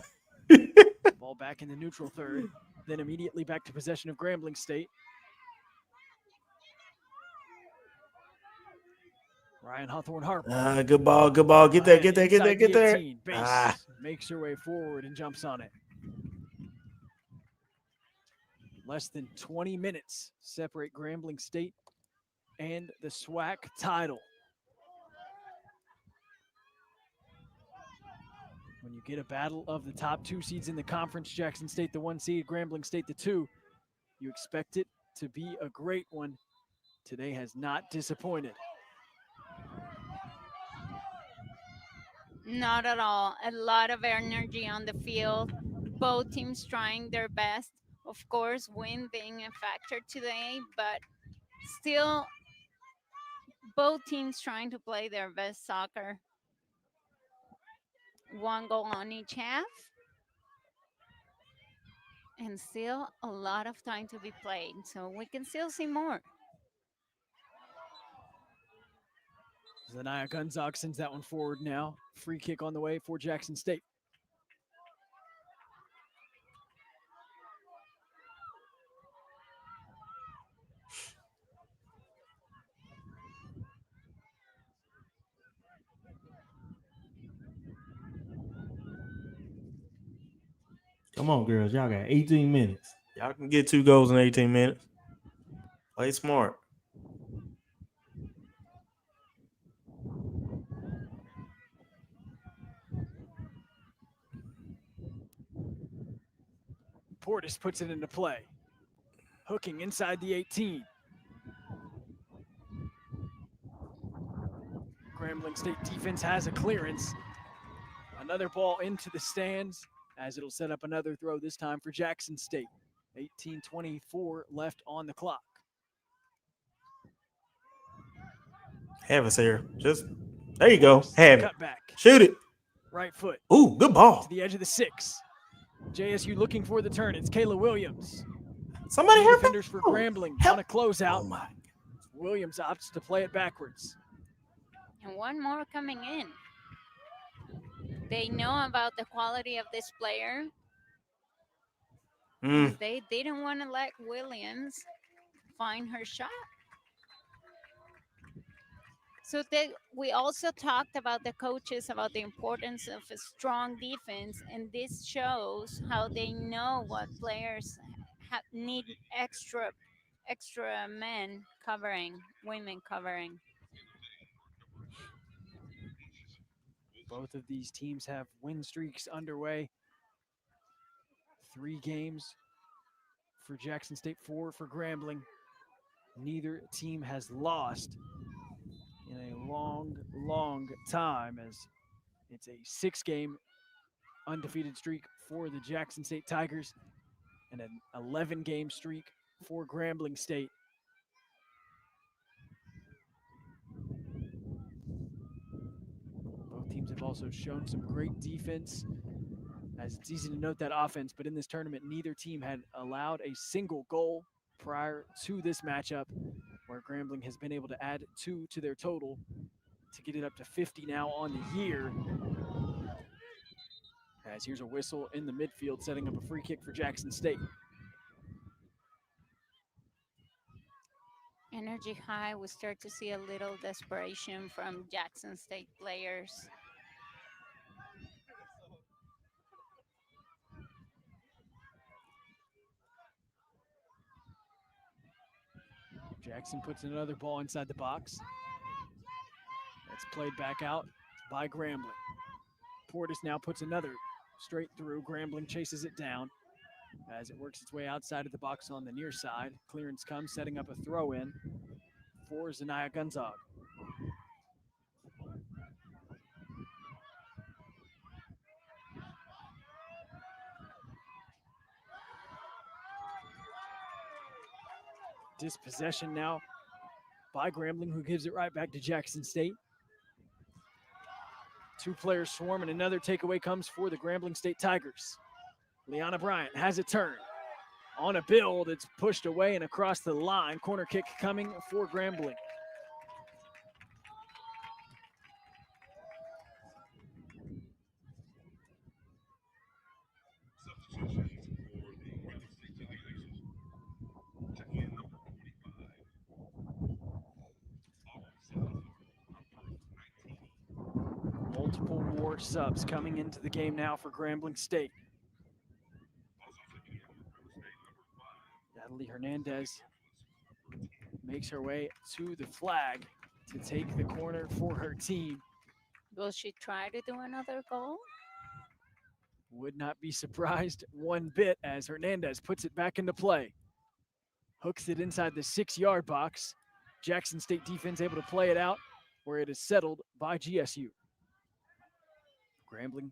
Ball back in the neutral third, then immediately back to possession of Grambling State. Ryan Hawthorne Harper. Good ball, good ball. Get there, get there, get there, Inside get the there. 18. Base makes her way forward and jumps on it. Less than 20 minutes separate Grambling State and the SWAC title. When you get a battle of the top 2 seeds in the conference, Jackson State the 1 seed, Grambling State the 2, you expect it to be a great one. Today has not disappointed. Not at all. A lot of energy on the field. Both teams trying their best. Of course, wind being a factor today, but still both teams trying to play their best soccer. 1 goal on each half. And still a lot of time to be played, so we can still see more. Zanaya Gunzog sends that one forward now. Free kick on the way for Jackson State. Come on, girls. Y'all got 18 minutes. Y'all can get 2 goals in 18 minutes. Play smart. Portis puts it into play. Hooking inside the 18. Grambling State defense has a clearance. Another ball into the stands as it'll set up another throw, this time for Jackson State. 18:24 left on the clock. Have us here. Just there you go. Have it. Cut back. Shoot it. Right foot Ooh, good ball. to the edge of the 6. JSU looking for the turn. It's Kayla Williams. Somebody help me. Defenders for Grambling on a closeout. Oh my. Williams opts to play it backwards. And 1 more coming in. They know about the quality of this player. They didn't want to let Williams find her shot. So we also talked about the coaches, about the importance of a strong defense, and this shows how they know what players need extra men covering, women covering. Both of these teams have win streaks underway. 3 games for Jackson State, 4 for Grambling. Neither team has lost in a long, long time, as it's a 6-game undefeated streak for the Jackson State Tigers and an 11-game streak for Grambling State. Both teams have also shown some great defense, as it's easy to note that offense, but in this tournament, neither team had allowed a single goal prior to this matchup, where Grambling has been able to add 2 to their total to get it up to 50 now on the year. As here's a whistle in the midfield, setting up a free kick for Jackson State. Energy high. We start to see a little desperation from Jackson State players. Jackson puts another ball inside the box. That's played back out by Grambling. Portis now puts another straight through. Grambling chases it down as it works its way outside of the box on the near side. Clearance comes, setting up a throw in for Zanaya Gunzog. Dispossession now by Grambling, who gives it right back to Jackson State. Two players swarm, and another takeaway comes for the Grambling State Tigers. Liana Bryant has a turn. On a build, it's pushed away and across the line. Corner kick coming for Grambling. Substitutions for the Grambling State Tigers. Checking in number 45. Multiple more subs coming into the game now for Grambling State. Natalie Hernandez makes her way to the flag to take the corner for her team. Will she try to do another goal? Would not be surprised one bit as Hernandez puts it back into play. Hooks it inside the 6-yard box. Jackson State defense able to play it out where it is settled by GSU. Grambling,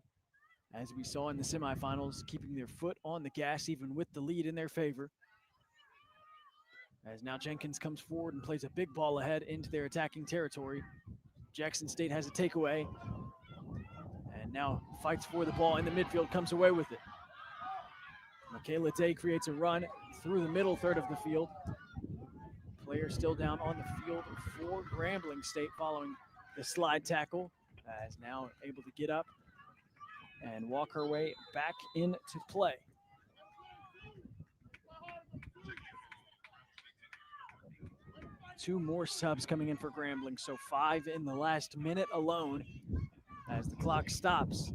as we saw in the semifinals, keeping their foot on the gas even with the lead in their favor. As now Jenkins comes forward and plays a big ball ahead into their attacking territory. Jackson State has a takeaway and now fights for the ball in the midfield, comes away with it. Michaela Day creates a run through the middle third of the field. Player still down on the field for Grambling State following the slide tackle, as now able to get up and walk her way back into play. Two more subs coming in for Grambling, so 5 in the last minute alone as the clock stops.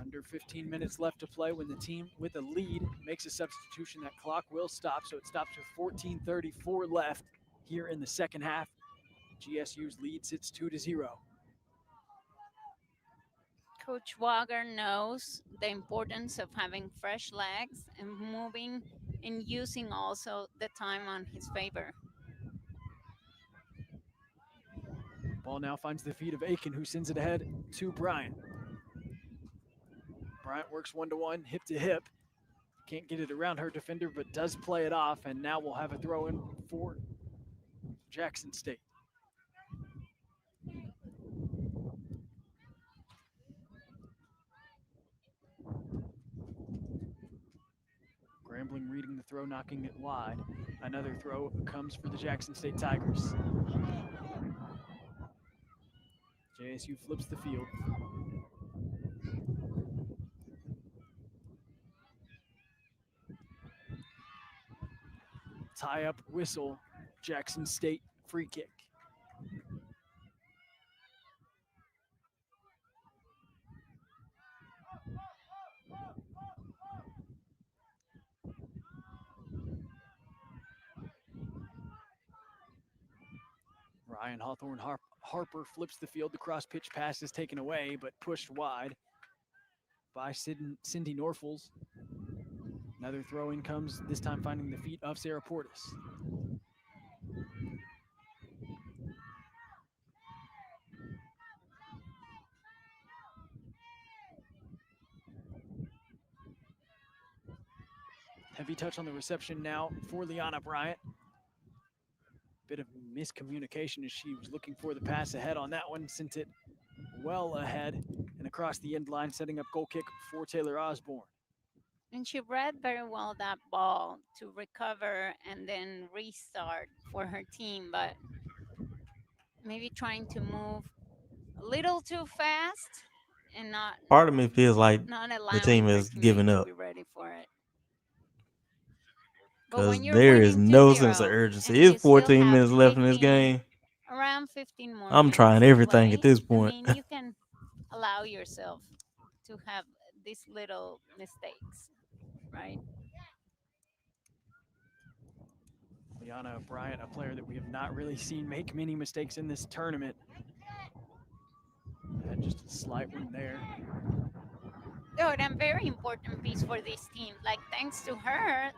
Under 15 minutes left to play. When the team with a lead makes a substitution, that clock will stop, so it stops with 14:34 left here in the second half. GSU's lead sits 2-0. Coach Walker knows the importance of having fresh legs and moving and using also the time on his favor. Ball now finds the feet of Aiken, who sends it ahead to Bryant. Bryant works one-to-one, hip to hip. Can't get it around her defender, but does play it off, and now we'll have a throw in for Jackson State. Grambling reading the throw, knocking it wide. Another throw comes for the Jackson State Tigers. JSU flips the field. Tie-up whistle, Jackson State free kick. Ryan Hawthorne Harper flips the field. The cross-pitch pass is taken away, but pushed wide by Cindy Norfels. Another throw-in comes, this time finding the feet of Sarah Portis. Heavy touch on the reception now for Liana Bryant. Bit of miscommunication as she was looking for the pass ahead on that one. Sent it well ahead and across the end line, setting up goal kick for Taylor Osborne. And she read very well that ball to recover and then restart for her team, but maybe trying to move a little too fast and not Part of me feels like not allowing team her is teammate giving to up. be ready for it. But when because you're there is winning no sense of 2-0 urgency. and It's you still 14 have minutes left in this 15, game. around 15 more I'm minutes trying to everything at play, this I point. mean, you can allow yourself to have these little mistakes, right? Liana Bryant, a player that we have not really seen make many mistakes in this tournament. Had just a slight one there. Oh, and a very important piece for this team. Like, thanks to her,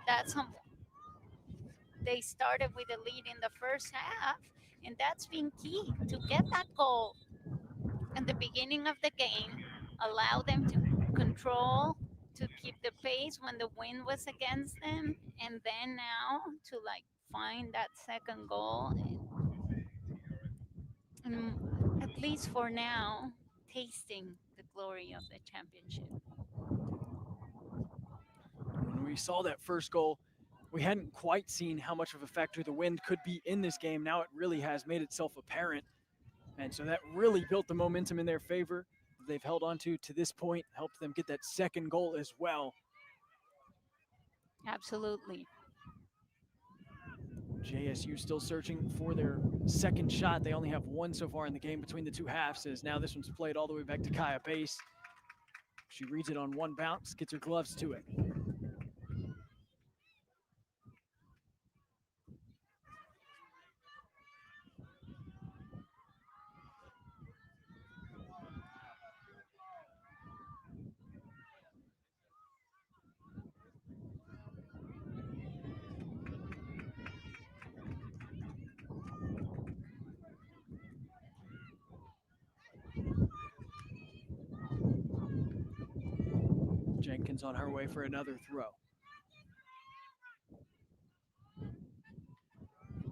they started with a lead in the first half, and that's been key to get that goal at the beginning of the game, allow them to control, to keep the pace when the wind was against them, and then now to like find that second goal, and at least for now, tasting the glory of the championship. When we saw that first goal, we hadn't quite seen how much of a factor the wind could be in this game. Now it really has made itself apparent. And so that really built the momentum in their favor. They've held on to this point, helped them get that second goal as well. Absolutely. JSU still searching for their second shot. They only have one so far in the game between the two halves, as now this one's played all the way back to Kaya Base. She reads it on one bounce, gets her gloves to it. Jenkins on her way for another throw.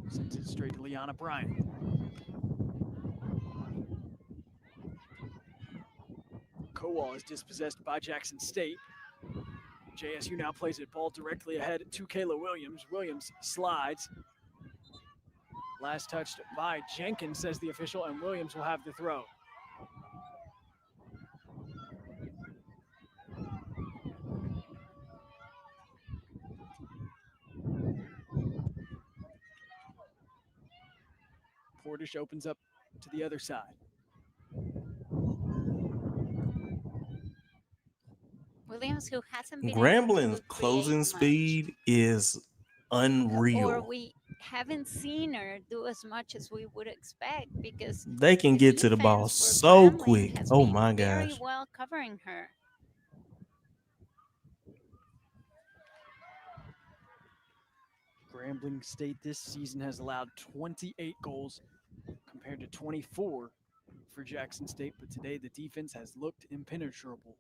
Sends it straight to Liana Bryant. Kowal is dispossessed by Jackson State. JSU now plays it ball directly ahead to Kayla Williams. Williams slides. Last touched by Jenkins, says the official, and Williams will have the throw. Portish opens up to the other side. Williams, who hasn't been able Grambling's to create closing much, speed is or unreal. we haven't seen her do as much as we would expect because They can the get to the ball defense for so Grambling quick. has Oh been my very gosh. well covering her. Grambling State this season has allowed 28 goals compared to 24 for Jackson State, but today the defense has looked impenetrable.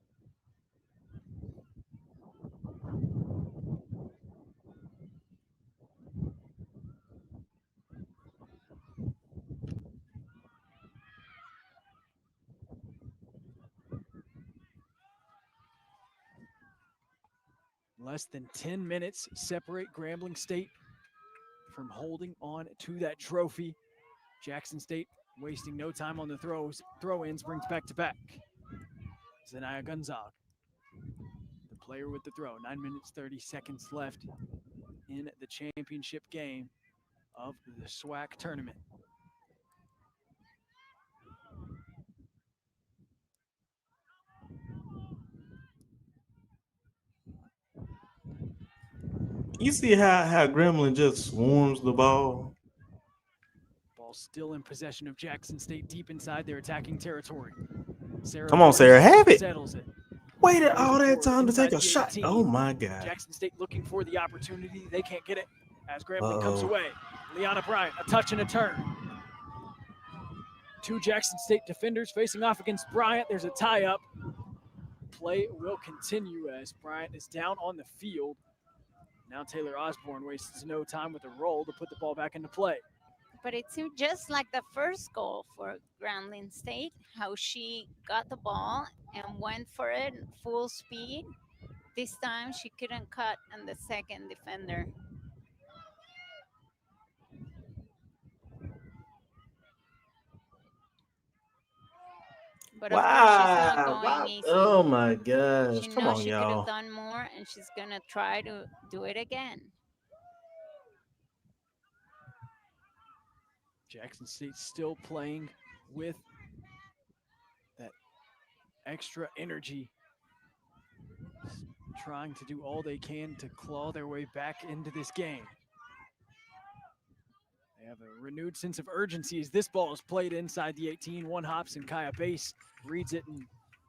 Less than 10 minutes separate Grambling State from holding on to that trophy. Jackson State wasting no time on the throw-ins, brings back-to-back. Zanaya Gunzog, the player with the throw. 9 minutes, 30 seconds left in the championship game of the SWAC tournament. You see how Gremlin just swarms the ball? Ball still in possession of Jackson State, deep inside their attacking territory. Come on, Sarah, have it. Settles it. Waited Plays all it that forward time to take inside a the shot. 18. Oh my god. Jackson State looking for the opportunity. They can't get it as Grambling comes Uh-oh. away. Liana Bryant, a touch and a turn. Two Jackson State defenders facing off against Bryant. There's a tie-up. Play will continue as Bryant is down on the field. Now Taylor Osborne wastes no time with a roll to put the ball back into play. But it seemed just like the first goal for Grambling State, how she got the ball and went for it full speed. This time she couldn't cut on the second defender. But of course, she's not going easy. Oh my gosh. She Come knows on, she could have y'all. done more, and she's gonna try to do it again. Jackson State still playing with that extra energy, trying to do all they can to claw their way back into this game. They have a renewed sense of urgency as this ball is played inside the 18. One hops and Kaya Base reads it and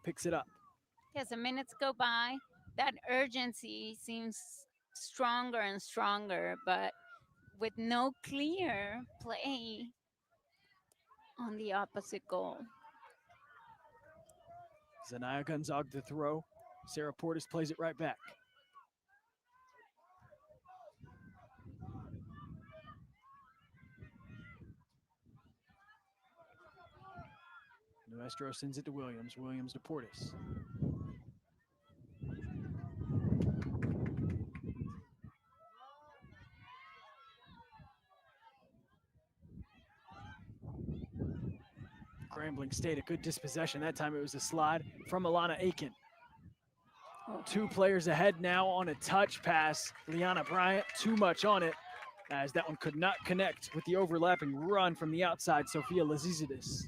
picks it up. As the minutes go by, that urgency seems stronger and stronger, but with no clear play on the opposite goal. Zanaya Gonzog the throw. Sarah Portis plays it right back. Nuestro sends it to Williams. Williams to Portis. Grambling State, a good dispossession. That time it was a slide from Alana Aiken. Two players ahead now on a touch pass. Liana Bryant, too much on it, as that one could not connect with the overlapping run from the outside, Sophia Lazizidis.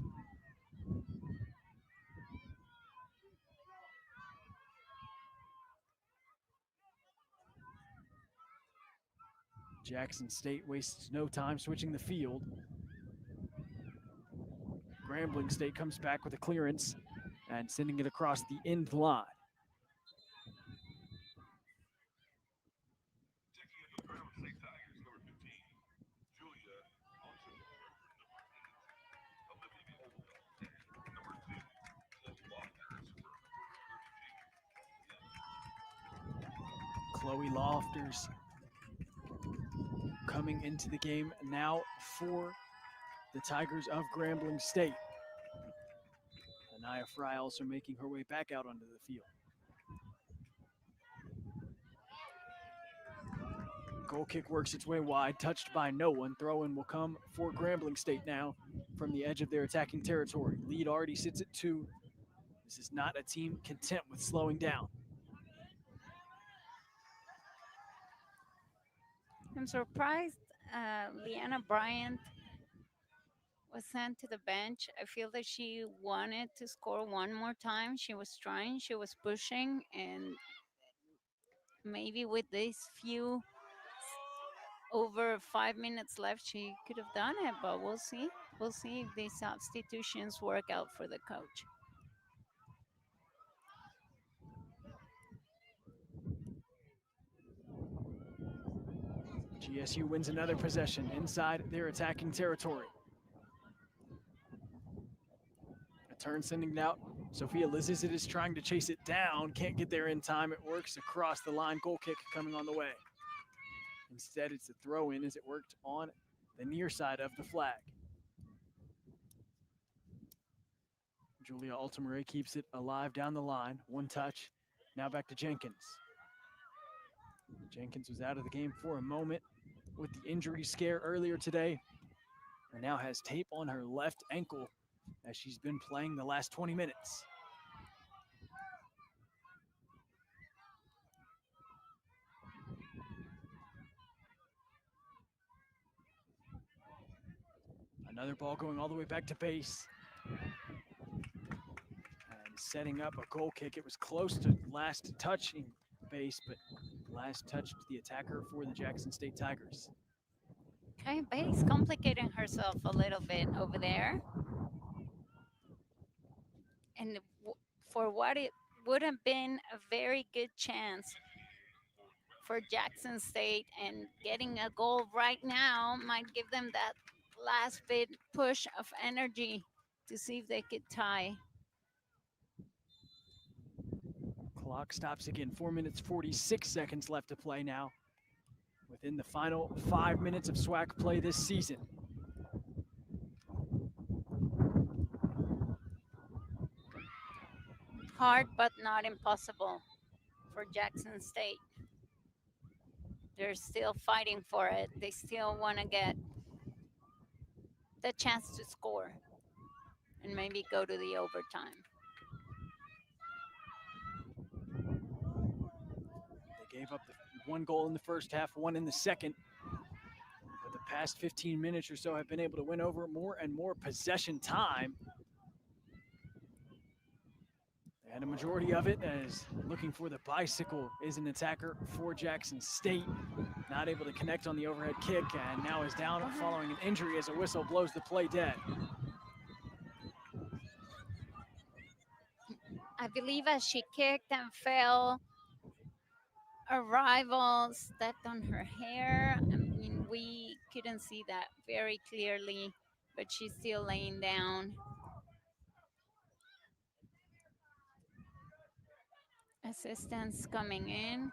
Jackson State wastes no time switching the field. Grambling State comes back with a clearance and sending it across the end line. Checking into the Grambling State Tigers, number 15, Julia Alton, number 8, Olivia Oldwell, number 2, Chloe Walters, Chloe Lofters coming into the game now for the Tigers of Grambling State. Anaya Fry also making her way back out onto the field. Goal kick works its way wide, touched by no one. Throw-in will come for Grambling State now from the edge of their attacking territory. Lead already sits at 2. This is not a team content with slowing down. I'm surprised Liana Bryant was sent to the bench. I feel that she wanted to score one more time. She was trying, she was pushing, and maybe with these few over 5 minutes left, she could have done it, but we'll see. We'll see if these substitutions work out for the coach. GSU wins another possession inside their attacking territory. A turn sending it out. Sophia Lizizit is trying to chase it down. Can't get there in time. It works across the line. Goal kick coming on the way. Instead, it's a throw-in as it worked on the near side of the flag. Julia Altamare keeps it alive down the line. One touch. Now back to Jenkins. Jenkins was out of the game for a moment with the injury scare earlier today, and now has tape on her left ankle as she's been playing the last 20 minutes. Another ball going all the way back to base. And setting up a goal kick. It was close to last touching base, but last touched the attacker for the Jackson State Tigers. Okay, Betty's complicating herself a little bit over there. And for what it would have been a very good chance for Jackson State, and getting a goal right now might give them that last bit push of energy to see if they could tie. Clock stops again. 4 minutes, 46 seconds left to play now within the final 5 minutes of SWAC play this season. Hard, but not impossible for Jackson State. They're still fighting for it. They still want to get the chance to score and maybe go to the overtime. They gave up the one goal in the first half, one in the second. But the past 15 minutes or so have been able to win over more and more possession time. And a majority of it as looking for the bicycle is an attacker for Jackson State. Not able to connect on the overhead kick and now is down following an injury as a whistle blows the play dead. I believe as she kicked and fell, a rival stepped on her hair. I mean, we couldn't see that very clearly, but she's still laying down. Assistance coming in.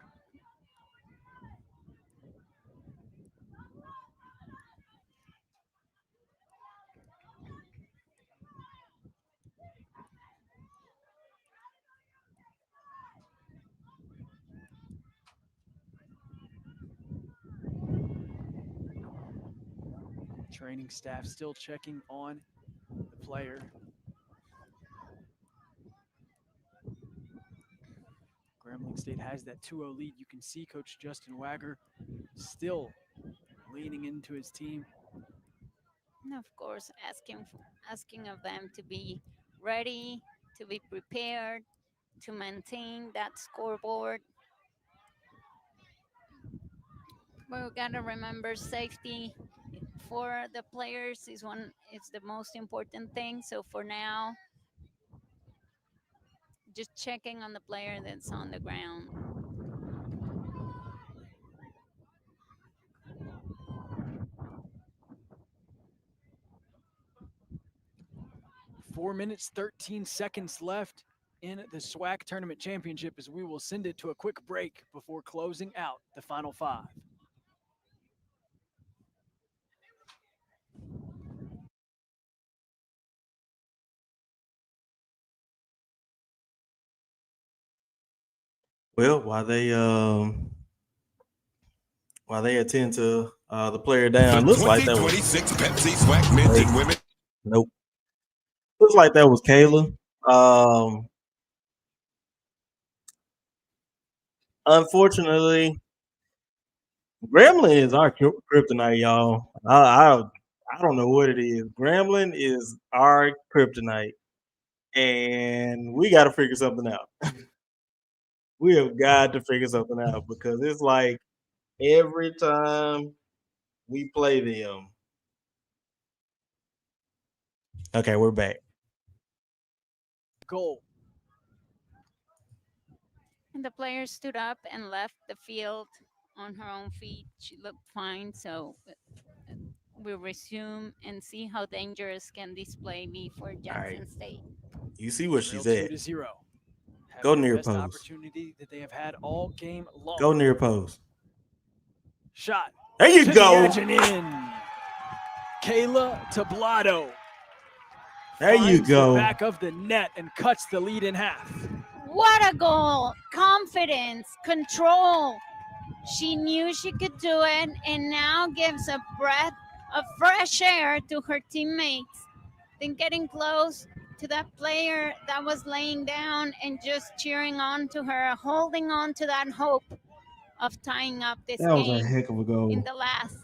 Training staff still checking on the player. Grambling State has that 2-0 lead. You can see Coach Justin Wagger still leaning into his team. And of course, asking of them to be ready, to be prepared, to maintain that scoreboard. But we gotta remember safety for the players is the most important thing. So for now, just checking on the player that's on the ground. 4 minutes, 13 seconds left in the SWAC Tournament Championship as we will send it to a quick break before closing out the Final Five. Well, while they attend to the player down, The looks like that was 2026 Pepsi SWAC men's and women. nope. Looks like that was Kayla. Unfortunately, Grambling is our kryptonite, y'all. I don't know what it is. Grambling is our kryptonite, and we got to figure something out. We have got to figure something out because it's like every time we play them. Okay, we're back. Goal. And the player stood up and left the field on her own feet. She looked fine. So we'll resume and see how dangerous can this play be for Jackson State. You see where she's Trail at. 2-0. Go Having the near best post. opportunity that they have had all game long. Go near post. Shot. There you To go. the edge and in. Kayla Tablado. There you finds go. the back of the net and cuts the lead in half. What a goal! Confidence, control. She knew she could do it and now gives a breath of fresh air to her teammates. Then getting close to that player that was laying down and just cheering on to her, holding on to that hope of tying up this That was a game heck of a goal. in the last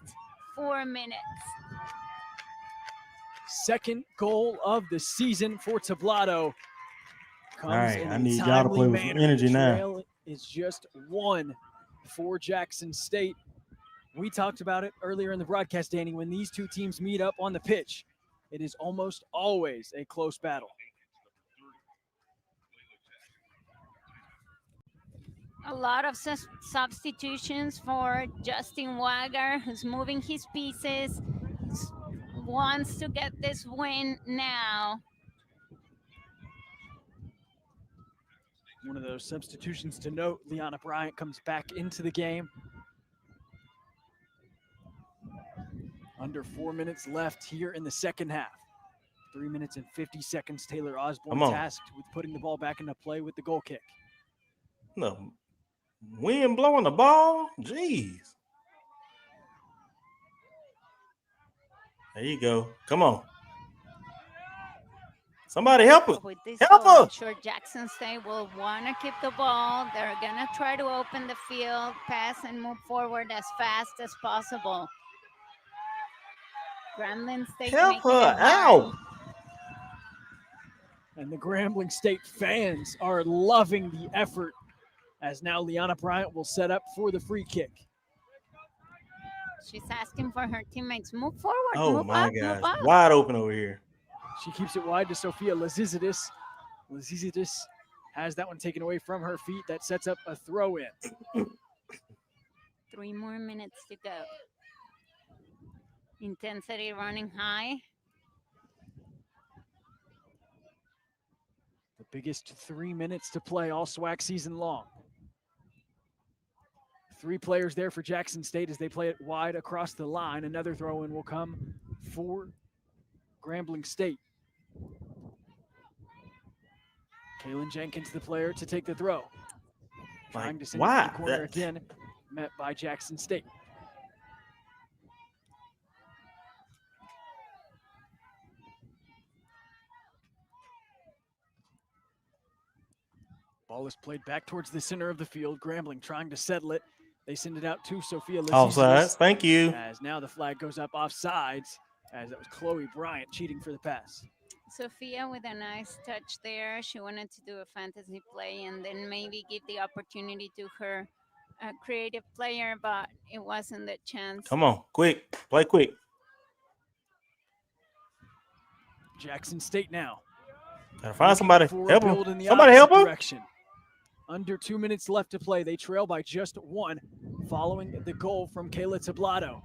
4 minutes. Second goal of the season for Tablado. Comes All right, in I a need y'all to timely play with some manner. energy The now. trail is just one for Jackson State. We talked about it earlier in the broadcast, Danny. When these two teams meet up on the pitch, it is almost always a close battle. A lot of substitutions for Justin Wagger, who's moving his pieces, wants to get this win now. One of those substitutions to note, Liana Bryant comes back into the game. Under 4 minutes left here in the second half. 3 minutes and 50 seconds. Taylor Osborne tasked with putting the ball back into play with the goal kick. No, wind blowing the ball? Jeez. There you go. Come on. Somebody help her. With this Help goal, her. I'm sure Jackson State will want to keep the ball. They're going to try to open the field, pass, and move forward as fast as possible. Grambling State Help making her it hard. out. And the Grambling State fans are loving the effort as now Liana Bryant will set up for the free kick. She's asking for her teammates, move forward, Oh move my up, move gosh. up. Wide open over here. She keeps it wide to Sophia Lazizidis. Lazizidis has that one taken away from her feet. That sets up a throw in. 3 more minutes to go. Intensity running high. The biggest 3 minutes to play all SWAC season long. 3 players there for Jackson State as they play it wide across the line. Another throw in will come for Grambling State. Kaylin Jenkins, the player to take the throw. Trying to send it to why? the corner again, met by Jackson State. Ball is played back towards the center of the field. Grambling trying to settle it. They send it out to Sophia Offsides. Lazizidis. Thank you. As now the flag goes up offsides, as that was Chloe Bryant cheating for the pass. Sophia with a nice touch there. She wanted to do a fantasy play and then maybe give the opportunity to her creative player, but it wasn't the chance. Come on, quick. Play quick. Jackson State now. Gotta find looking somebody. for a Help build in him. the Somebody help opposite him. direction. Under 2 minutes left to play. They trail by just 1 following the goal from Kayla Tablado.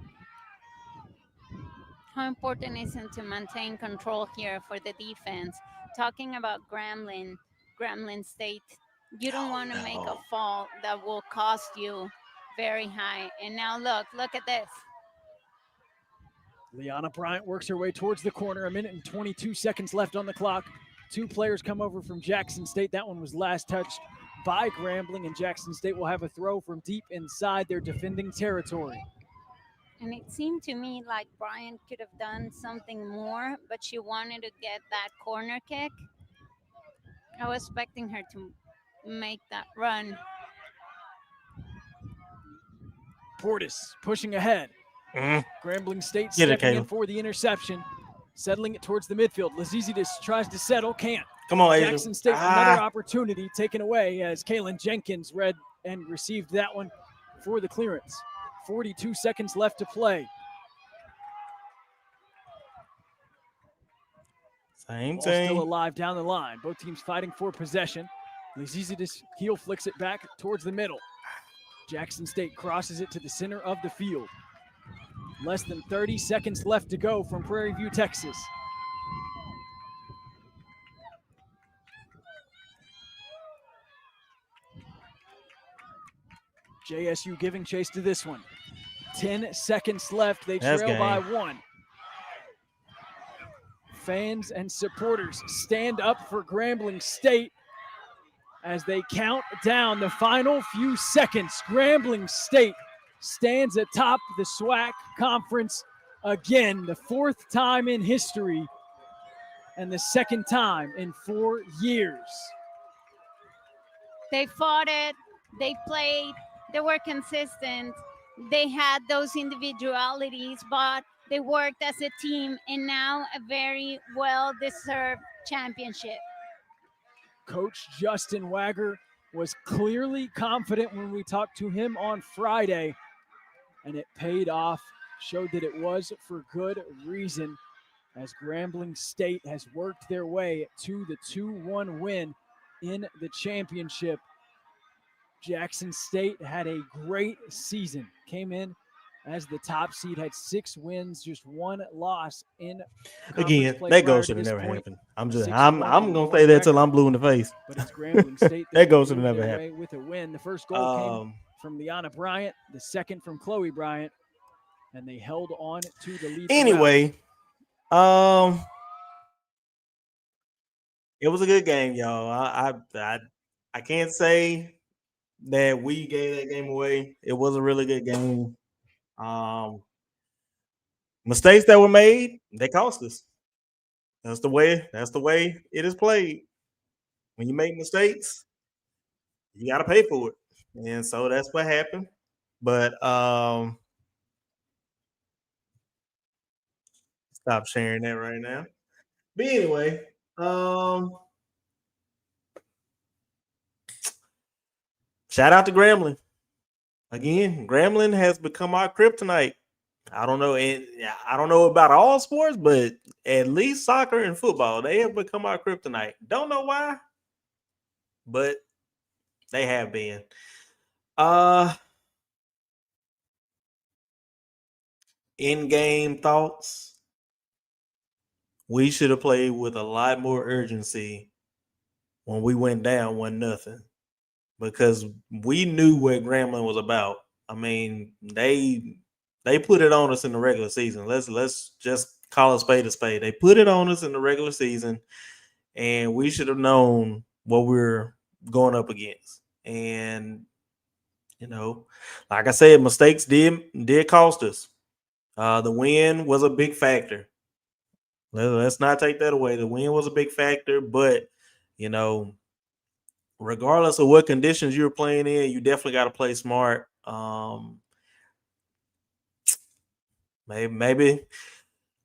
How important is it to maintain control here for the defense? Talking about Grambling State, you don't want to make a fall that will cost you very high. And now look at this. Liana Bryant works her way towards the corner. 1 minute and 22 seconds left on the clock. 2 players come over from Jackson State. That one was last touched by Grambling, and Jackson State will have a throw from deep inside their defending territory. And it seemed to me like Bryant could have done something more, but she wanted to get that corner kick. I was expecting her to make that run. Portis pushing ahead. Mhm. Grambling State Get it, stepping in Caleb. for the interception, settling it towards the midfield. Lazizidis tries to settle, can't. Come on, Asia. Jackson State, another opportunity taken away as Kaylin Jenkins read and received that one for the clearance. 42 seconds left to play. Same Ball still thing. alive down the line. Both teams fighting for possession. Lazizidis heel flicks it back towards the middle. Jackson State crosses it to the center of the field. Less than 30 seconds left to go from Prairie View, Texas. JSU giving chase to this one. 10 seconds left. They That's trail by game. 1. Fans and supporters stand up for Grambling State as they count down the final few seconds. Grambling State stands atop the SWAC conference again, the 4th time in history and the 2nd time in 4 years. They fought it, they played, they were consistent, they had those individualities, but they worked as a team, and now a very well-deserved championship. Coach Justin Wagger was clearly confident when we talked to him on Friday, and it paid off, showed that it was for good reason, as Grambling State has worked their way to the 2-1 win in the championship. Jackson State had a great season, came in as the top seed, had 6 wins, just 1 loss in conference Again, play that prior goes to should have this never point. happened. I'm just 6-1 I'm in gonna the say that North till I'm record. blue in the face. But it's Grambling State That goal moved should have never their happened. way with a win. The first goal came Um, from Liana Bryant, the second from Chloe Bryant, and they held on to the lead. anyway, it was a good game, y'all. I can't say that we gave that game away. It was a really good game. Mistakes that were made, they cost us. That's the way it is played. When you make mistakes, you gotta pay for it. And so that's what happened. But stop sharing that right now. But anyway, shout out to Grambling. Again, Grambling has become our kryptonite. I don't know, and I don't know about all sports, but at least soccer and football, they have become our kryptonite. Don't know why, but they have been. In-game thoughts. We should have played with a lot more urgency when we went down 1-0 because we knew what Grambling was about. I mean, they put it on us in the regular season. Let's just call a spade a spade. They put it on us in the regular season, and we should have known what we're going up against. And like I said, mistakes did cost us. The win was a big factor. Let's not take that away. The win was a big factor, but regardless of what conditions you're playing in, you definitely got to play smart. Maybe,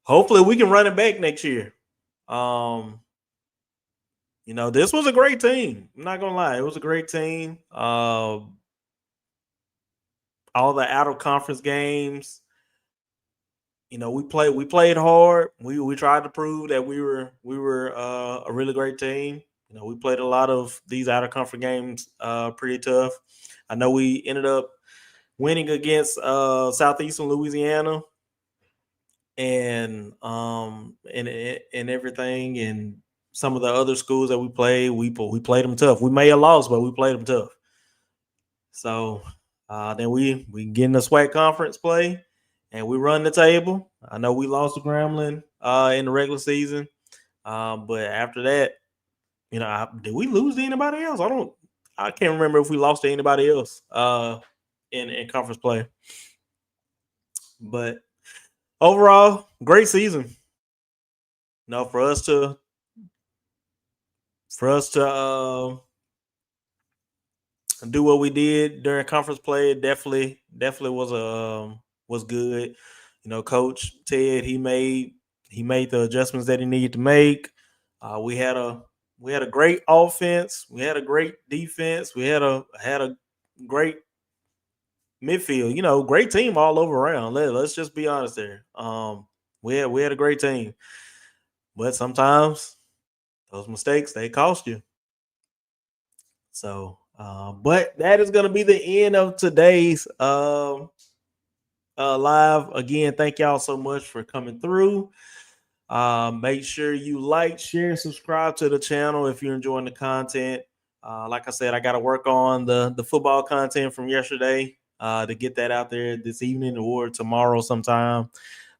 hopefully, we can run it back next year. This was a great team. I'm not gonna lie, it was a great team. All the out of conference games. We played hard. We tried to prove that we were a really great team. We played a lot of these out of conference games pretty tough. I know we ended up winning against Southeastern Louisiana and everything, and some of the other schools that we played. We played them tough. We may have lost, but we played them tough. So then we get in the SWAC conference play. And we run the table. I know we lost to Grambling in the regular season, but after that, did we lose to anybody else? I can't remember if we lost to anybody else in conference play. But overall, great season. For us to do what we did during conference play, it definitely was good. Coach Ted, he made the adjustments that he needed to make. We had a great offense. We had a great defense. We had a great midfield. Great team all over around. Let's just be honest there. We had a great team, but sometimes those mistakes, they cost you. So, but that is going to be the end of today's live. Again, thank y'all so much for coming through. Make sure you like, share, subscribe to the channel if you're enjoying the content. Like I said, I got to work on the football content from yesterday to get that out there this evening or tomorrow sometime.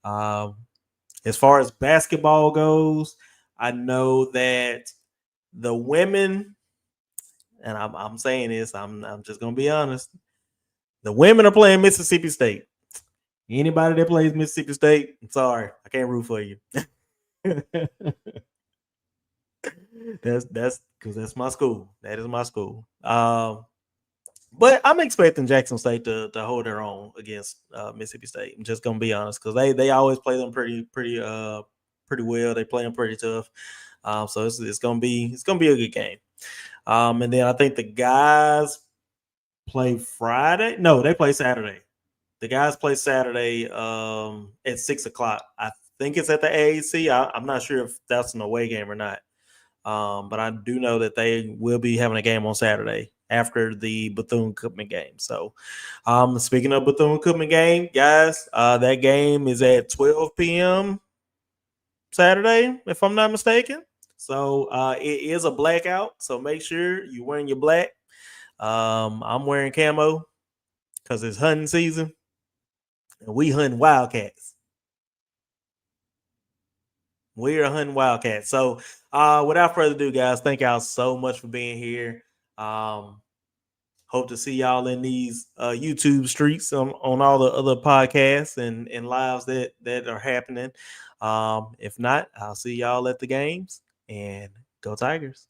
As far as basketball goes, I know that the women, and I'm saying this, I'm just gonna be honest. The women are playing Mississippi State. Anybody that plays Mississippi State, I'm sorry, I can't root for you. That's because that's my school. That is my school. But I'm expecting Jackson State to hold their own against Mississippi State. I'm just gonna be honest, because they always play them pretty well. They play them pretty tough. So it's gonna be a good game. And then I think the guys play Friday. No, they play Saturday. The guys play Saturday at 6:00. I think it's at the AAC. I'm not sure if that's an away game or not. But I do know that they will be having a game on Saturday after the Bethune-Cookman game. So speaking of Bethune-Cookman game, guys, that game is at 12 p.m. Saturday, if I'm not mistaken. So it is a blackout. So make sure you're wearing your black. I'm wearing camo because it's hunting season. And we hunting wildcats. We are hunting wildcats. So without further ado, guys, thank y'all so much for being here. Hope to see y'all in these YouTube streets on all the other podcasts and lives that are happening. If not, I'll see y'all at the games, and go Tigers.